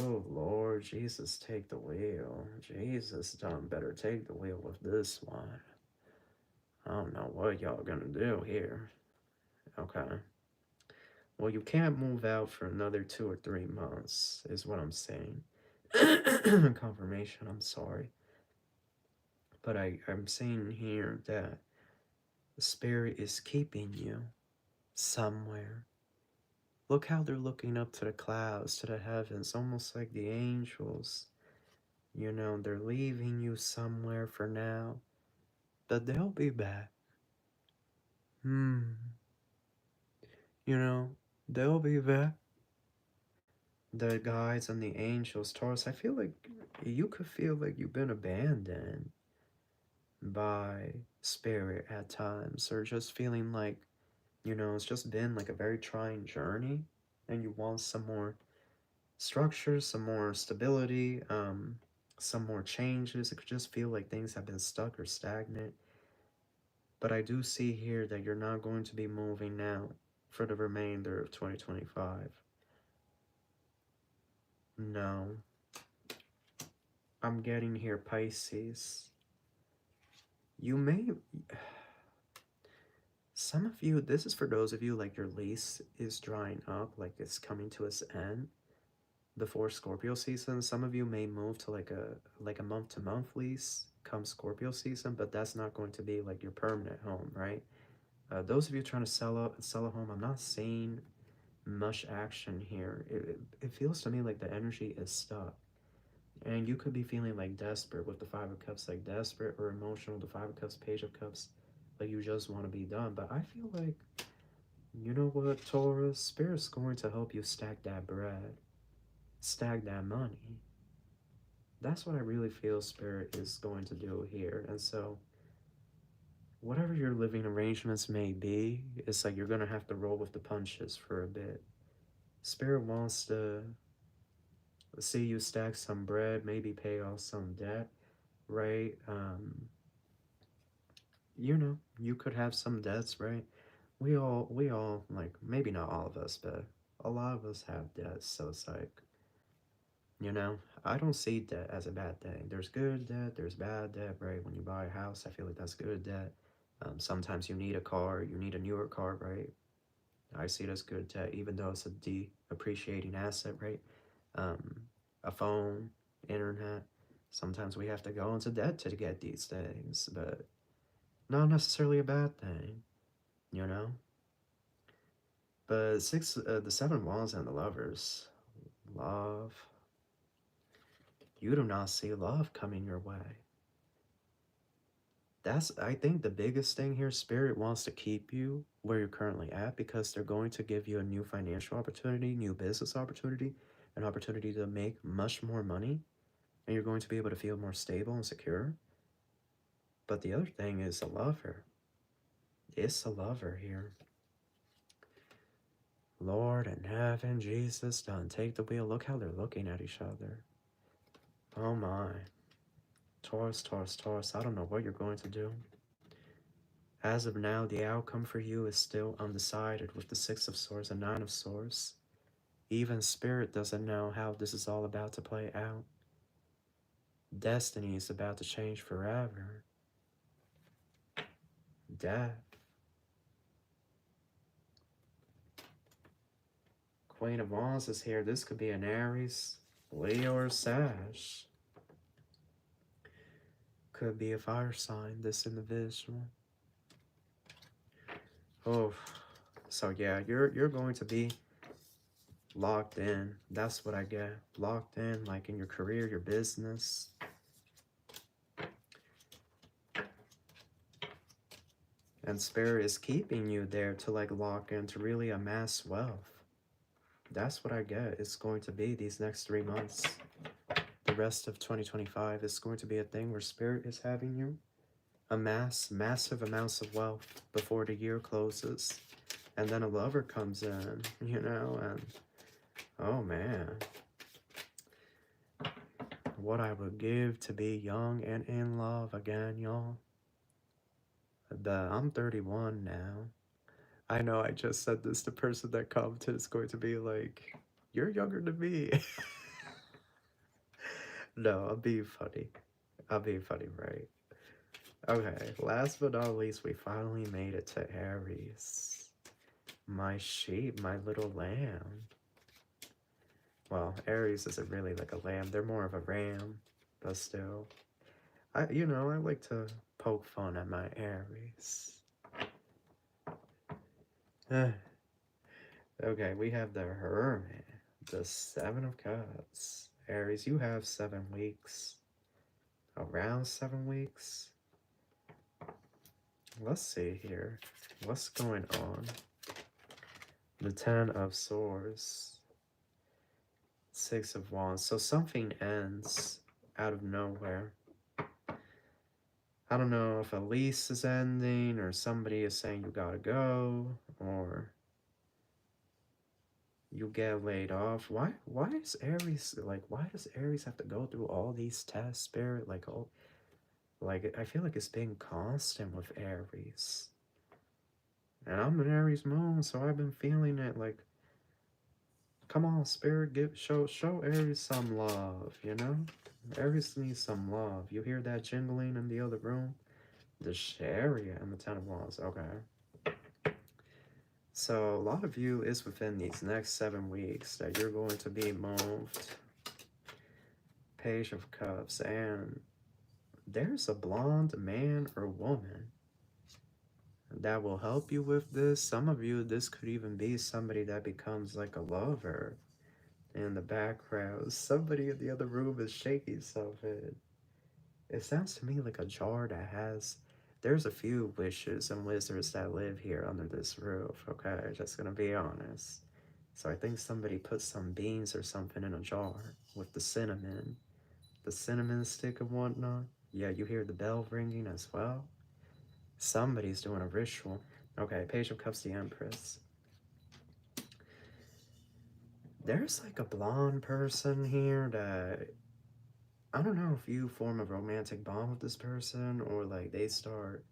Oh, Lord, Jesus, take the wheel. Jesus, done better take the wheel with this one. I don't know what y'all gonna do here. Okay. Well, you can't move out for another 2 or 3 months, is what I'm saying. Confirmation, I'm sorry. But I'm saying here that the spirit is keeping you somewhere. Look how they're looking up to the clouds, to the heavens, almost like the angels. You know, they're leaving you somewhere for now, but they'll be back. You know, they'll be back. The guides and the angels, Taurus, I feel like you could feel like you've been abandoned by spirit at times, or just feeling like, you know, it's just been like a very trying journey, and you want some more structure, some more stability, some more changes. It could just feel like things have been stuck or stagnant. But I do see here that you're not going to be moving now for the remainder of 2025. No. I'm getting here, Pisces. You may... Some of you, this is for those of you, like your lease is drying up, like it's coming to its end before Scorpio season. Some of you may move to like a month-to-month lease come Scorpio season, but that's not going to be like your permanent home, right? Those of you trying to sell a home, I'm not seeing much action here. It feels to me like the energy is stuck. And you could be feeling like desperate with the Five of Cups, like desperate or emotional, the Five of Cups, Page of Cups, like you just want to be done. But I feel like, you know what, Taurus? Spirit's going to help you stack that bread, stack that money. That's what I really feel Spirit is going to do here. And so, whatever your living arrangements may be, it's like you're going to have to roll with the punches for a bit. Spirit wants to see you stack some bread, maybe pay off some debt, right? You know, you could have some debts, right? We all, like, maybe not all of us, but a lot of us have debts. So it's like, you know, I don't see debt as a bad thing. There's good debt, there's bad debt, right? When you buy a house, I feel like that's good debt. Sometimes you need a car, you need a newer car, right? I see it as good debt, even though it's a depreciating asset, right? Um, a phone, internet. Sometimes we have to go into debt to get these things, but not necessarily a bad thing, you know? But the seven wands and the lovers, love. You do not see love coming your way. That's, I think, the biggest thing here. Spirit wants to keep you where you're currently at because they're going to give you a new financial opportunity, new business opportunity, an opportunity to make much more money, and you're going to be able to feel more stable and secure. But the other thing is a lover. It's a lover here. Lord in heaven, Jesus, done take the wheel. Look how they're looking at each other. Oh my. Taurus, Taurus, Taurus, I don't know what you're going to do. As of now, the outcome for you is still undecided with the Six of Swords and Nine of Swords. Even Spirit doesn't know how this is all about to play out. Destiny is about to change forever. Death. Queen of Wands is here. This could be an Aries, Leo, or Sag. Could be a fire sign, this individual. Oh, so yeah, you're going to be locked in. That's what I get. Locked in, like in your career, your business. And Spirit is keeping you there to like lock in, to really amass wealth. That's what I get. It's going to be these next 3 months. The rest of 2025 is going to be a thing where Spirit is having you amass massive amounts of wealth before the year closes. And then a lover comes in, you know, and oh man. What I would give to be young and in love again, y'all. But I'm 31 now. I know I just said this. The person that commented is going to be like, you're younger than me. No, I'm being funny. I'm being funny, right? Okay, last but not least, we finally made it to Aries. My sheep, my little lamb. Well, Aries isn't really like a lamb. They're more of a ram, but still. I like to poke fun at my Aries. Okay, we have the Hermit, the Seven of Cups. Aries, you have 7 weeks. Around 7 weeks. Let's see here. What's going on? The Ten of Swords. Six of Wands. So something ends out of nowhere. I don't know if a lease is ending or somebody is saying you gotta go or you get laid off. Why is Aries like, why does Aries have to go through all these tests, Spirit? Like, oh, like I feel like it's being constant with Aries. And I'm an Aries moon, so I've been feeling it like, come on, Spirit, show Aries some love, you know? Aries needs some love. You hear that jingling in the other room? The Chariot and the Ten of Wands. Okay. So a lot of you is within these next 7 weeks that you're going to be moved. Page of Cups, and there's a blonde man or woman that will help you with this. Some of you, this could even be somebody that becomes like a lover in the background. Somebody in the other room is shaking something. It sounds to me like a jar that has. There's a few witches and wizards that live here under this roof, okay? Just gonna be honest. So I think somebody put some beans or something in a jar with the cinnamon stick and whatnot. Yeah, you hear the bell ringing as well. Somebody's doing a ritual. Okay, Page of Cups, the Empress. There's like a blonde person here that I don't know if you form a romantic bond with this person or like they start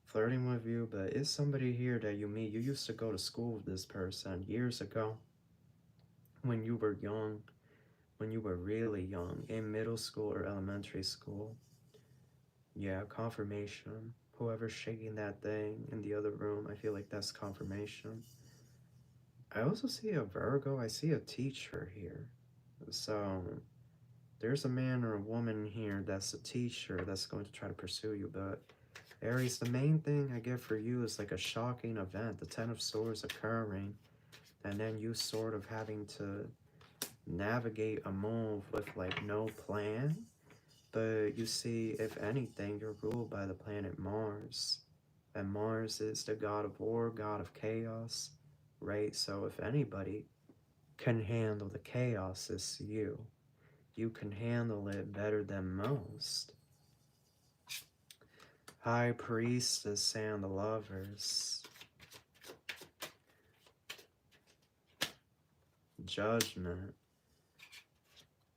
flirting with you, but it's somebody here that you meet. You used to go to school with this person years ago when you were young, when you were really young, in middle school or elementary school. Yeah, confirmation. Whoever's shaking that thing in the other room, I feel like that's confirmation. I also see a Virgo. I see a teacher here. So there's a man or a woman here that's a teacher that's going to try to pursue you. But Aries, the main thing I get for you is like a shocking event, the Ten of Swords occurring, and then you sort of having to navigate a move with like no plan. But you see, if anything, you're ruled by the planet Mars. And Mars is the god of war, god of chaos, right? So if anybody can handle the chaos, it's you. You can handle it better than most. High Priestess and the Lovers. Judgment.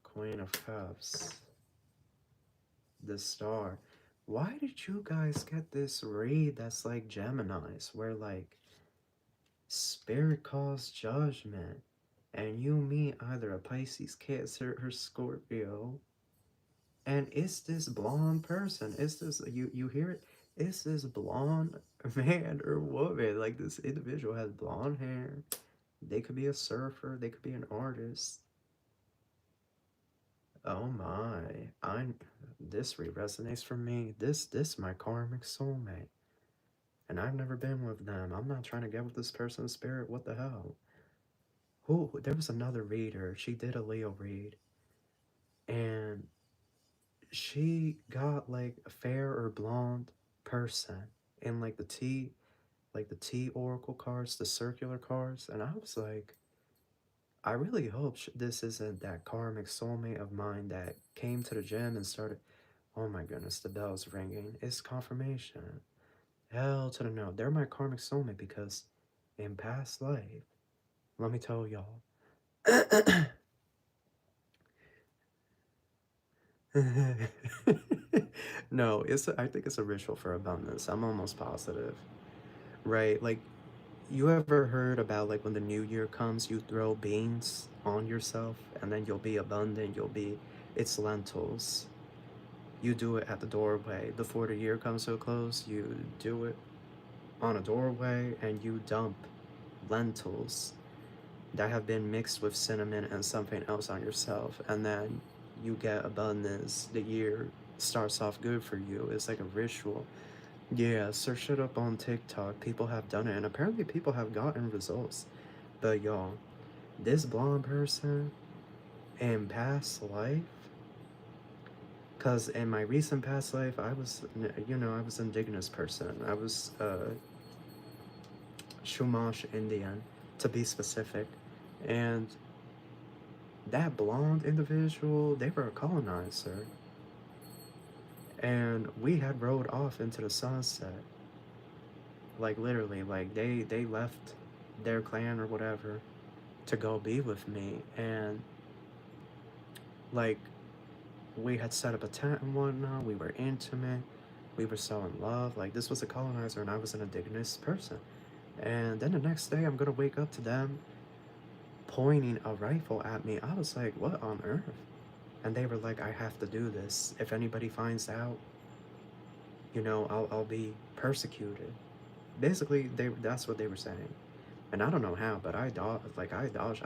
Queen of Cups. The Star. Why did you guys get this read that's like Gemini's, where like Spirit calls judgment, and you meet either a Pisces, Cancer, or Scorpio, and it's this blonde person. It's this you hear it. It's this blonde man or woman. Like this individual has blonde hair. They could be a surfer. They could be an artist. Oh my! I'm. This resonates for me. This my karmic soulmate, and I've never been with them. I'm not trying to get with this person's spirit. What the hell? Who? There was another reader. She did a Leo read, and she got like a fair or blonde person in like the T oracle cards, the circular cards, and I was like, I really hope this isn't that karmic soulmate of mine that came to the gym and started. Oh my goodness, the bell's ringing. It's confirmation. Hell to the no. They're my karmic soulmate because in past life, let me tell y'all. No, I think it's a ritual for abundance. I'm almost positive. Right? Like you ever heard about like when the new year comes, you throw beans on yourself and then you'll be abundant, it's lentils. You do it at the doorway. Before the year comes to a close, you do it on a doorway and you dump lentils that have been mixed with cinnamon and something else on yourself, and then you get abundance. The year starts off good for you. It's like a ritual. Yeah, search it up on TikTok. People have done it, and apparently people have gotten results. But y'all, this blonde person in past life, because in my recent past life, I was, I was an indigenous person. I was Chumash Indian, to be specific. And that blonde individual, they were a colonizer. And we had rode off into the sunset. Like literally, like they left their clan or whatever to go be with me. And like we had set up a tent and whatnot, we were intimate, we were so in love. Like this was a colonizer and I was an indigenous person. And then the next day I'm gonna wake up to them pointing a rifle at me. I was like, what on earth? And they were like, I have to do this. If anybody finds out, I'll be persecuted. Basically, that's what they were saying. And I don't know how, but I dodged.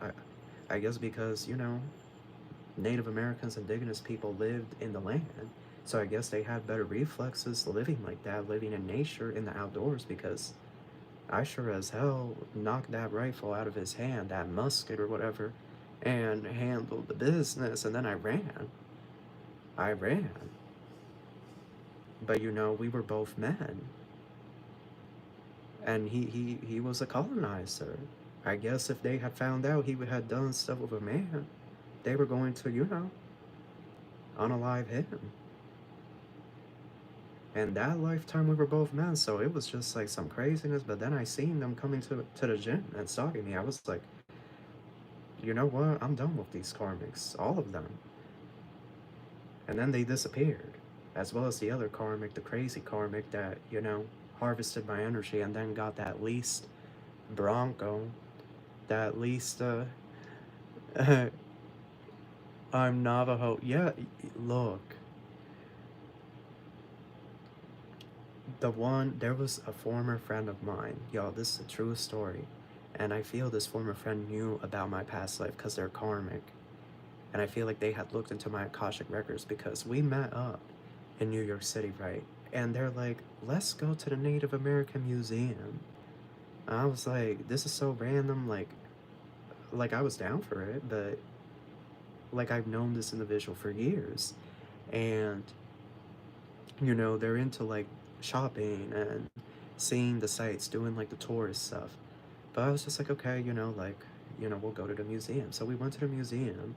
I guess because, you know, Native Americans, indigenous people lived in the land. So I guess they had better reflexes living like that, living in nature, in the outdoors, because I sure as hell knocked that rifle out of his hand, that musket or whatever, and handled the business, and then I ran. I ran. But you know, we were both men. And he was a colonizer. I guess if they had found out he had done stuff with a man, they were going to, you know, unalive him. And that lifetime we were both men, so it was just like some craziness. But then I seen them coming to the gym and stalking me. I was like, you know what? I'm done with these karmics, all of them. And then they disappeared, as well as the other karmic, the crazy karmic that, you know, harvested my energy and then got that least Bronco, that least I'm Navajo. Yeah, look, there was a former friend of mine. Y'all, this is a true story. And I feel this former friend knew about my past life because they're karmic. And I feel like they had looked into my Akashic records because we met up in New York City, right? And they're like, let's go to the Native American Museum. And I was like, this is so random. Like I was down for it, but like I've known this individual for years. And you know, they're into like shopping and seeing the sights, doing like the tourist stuff. But I was just like, okay, you know, like, you know, we'll go to the museum. So we went to the museum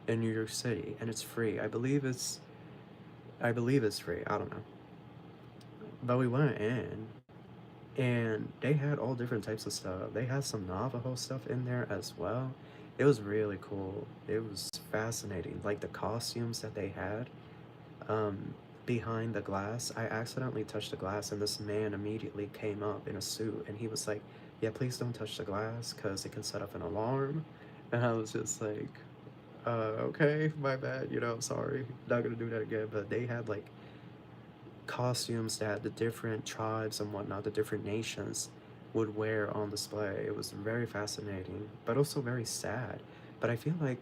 in New York City, and it's free. I believe it's free. I don't know. But we went in, and they had all different types of stuff. They had some Navajo stuff in there as well. It was really cool. It was fascinating. Like the costumes that they had. Um, Behind the glass, I accidentally touched the glass, and this man immediately came up in a suit, and he was like, "Yeah, please don't touch the glass, cause it can set off an alarm." And I was just like, okay, my bad. You know, I'm sorry, not gonna do that again." But they had like costumes that the different tribes and whatnot, the different nations would wear on display. It was very fascinating, but also very sad. But I feel like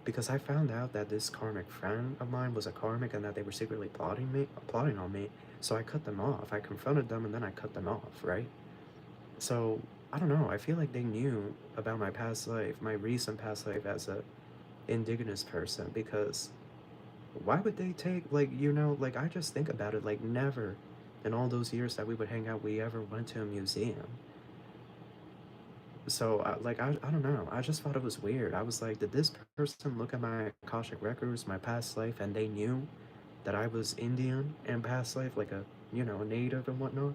because I found out that this karmic friend of mine was a karmic and that they were secretly plotting on me, so I cut them off. I confronted them and then I cut them off, right? So I don't know. I feel like they knew about my past life, my recent past life as a indigenous person, because why would they take, like, you know, like I just think about it, like never in all those years that we would hang out we ever went to a museum. So I don't know, I just thought it was weird. I was like, did this person look at my Akashic records, my past life, and they knew that I was Indian in past life, like a, you know, a native and whatnot?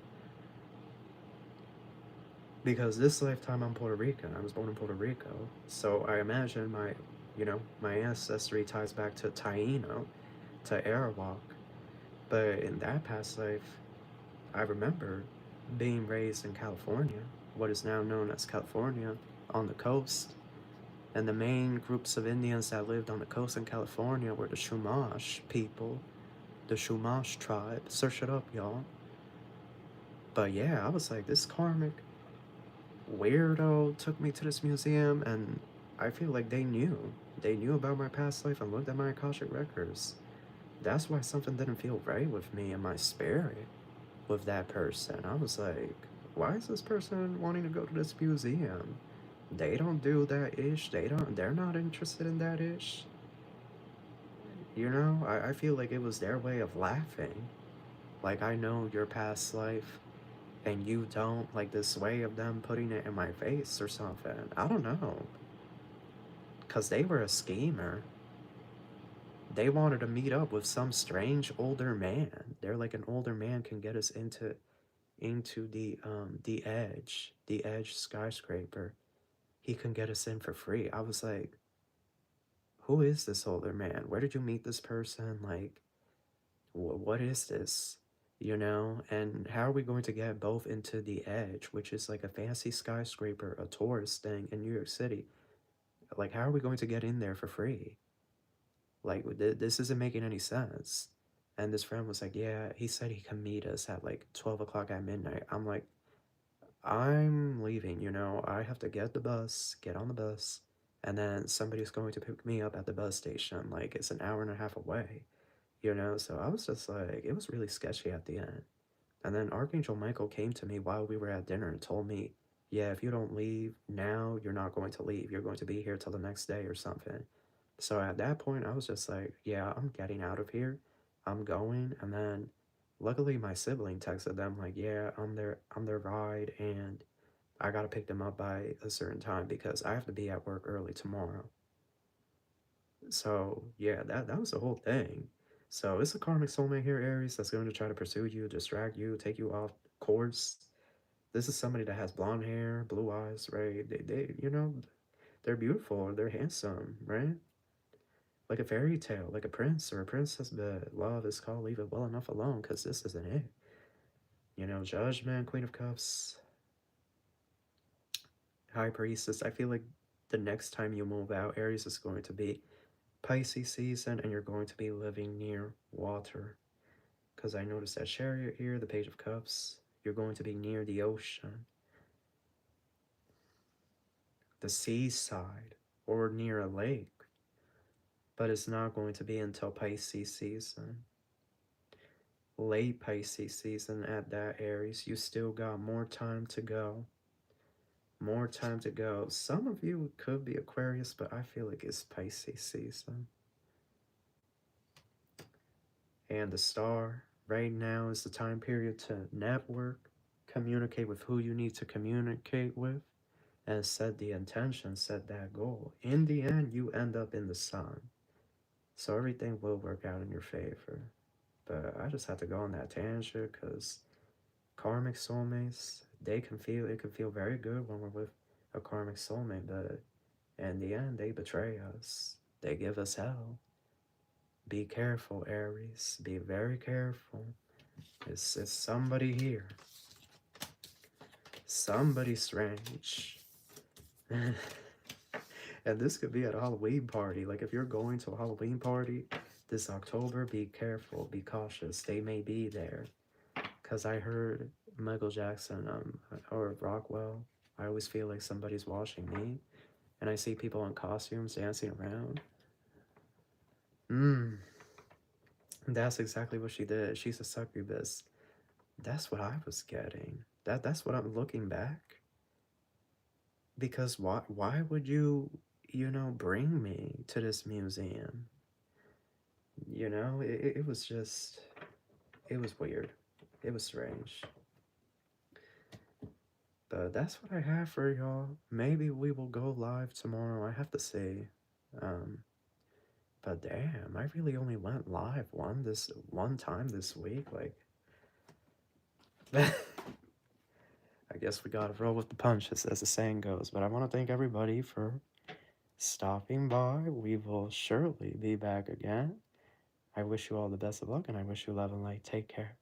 Because this lifetime I'm Puerto Rican, I was born in Puerto Rico, so I imagine my, you know, my ancestry ties back to Taino, to Arawak. But in that past life, I remember being raised in California, what is now known as California, on the coast. And the main groups of Indians that lived on the coast in California were the Chumash people, the Chumash tribe. Search it up, y'all. But yeah, I was like, this karmic weirdo took me to this museum, and I feel like they knew. They knew about my past life and looked at my Akashic records. That's why something didn't feel right with me and my spirit with that person. I was like, why is this person wanting to go to this museum? They don't do that ish. They're not interested in that ish. You know, I feel like it was their way of laughing. Like, I know your past life and you don't, like this way of them putting it in my face or something. I don't know. Because they were a schemer. They wanted to meet up with some strange older man. They're like, an older man can get us into the edge skyscraper. He can get us in for free. I was like, who is this older man? Where did you meet this person? Like, what is this? You know? And how are we going to get both into the edge, which is like a fancy skyscraper, a tourist thing in New York City? Like, how are we going to get in there for free? Like, this isn't making any sense. And this friend was like, yeah, he said he can meet us at like 12 o'clock at midnight. I'm like, I'm leaving, you know, I have to get the bus, get on the bus, and then somebody's going to pick me up at the bus station. Like, it's an hour and a half away, you know? So I was just like, it was really sketchy at the end. And then Archangel Michael came to me while we were at dinner and told me, yeah, if you don't leave now, you're not going to leave. You're going to be here till the next day or something. So at that point, I was just like, yeah, I'm getting out of here. I'm going. And then luckily my sibling texted them like, yeah, I'm their ride and I gotta pick them up by a certain time because I have to be at work early tomorrow. So yeah, that was the whole thing. So it's a karmic soulmate here, Aries, that's going to try to pursue you, distract you, take you off course. This is somebody that has blonde hair, blue eyes, right? They you know, they're beautiful, they're handsome, right? Like a fairy tale, like a prince or a princess, but love is called leave it well enough alone, because this isn't it. You know, Judgment, Queen of Cups, High Priestess. I feel like the next time you move out, Aries, is going to be Pisces season, and you're going to be living near water. Because I noticed that Chariot here, the Page of Cups, you're going to be near the ocean, the seaside, or near a lake. But it's not going to be until Pisces season. Late Pisces season at that, Aries. You still got more time to go. More time to go. Some of you could be Aquarius, but I feel like it's Pisces season. And the star right now is the time period to network, communicate with who you need to communicate with, and set the intention, set that goal. In the end, you end up in the sun. So everything will work out in your favor. But I just had to go on that tangent because karmic soulmates, it can feel very good when we're with a karmic soulmate, but in the end, they betray us. They give us hell. Be careful, Aries. Be very careful. It's somebody here. Somebody strange. And this could be at a Halloween party. Like, if you're going to a Halloween party this October, be careful, be cautious. They may be there. Because I heard Michael Jackson or Rockwell. I always feel like somebody's watching me. And I see people in costumes dancing around. That's exactly what she did. She's a succubus. That's what I was getting. That's what I'm looking back. Because why would you, bring me to this museum? You know, it was just, it was weird. It was strange. But that's what I have for y'all. Maybe we will go live tomorrow. I have to see. Um, but damn, I really only went live one time this week. Like, I guess we gotta roll with the punches, as the saying goes. But I want to thank everybody for stopping by. We will surely be back again. I wish you all the best of luck, and I wish you love and light. Take care.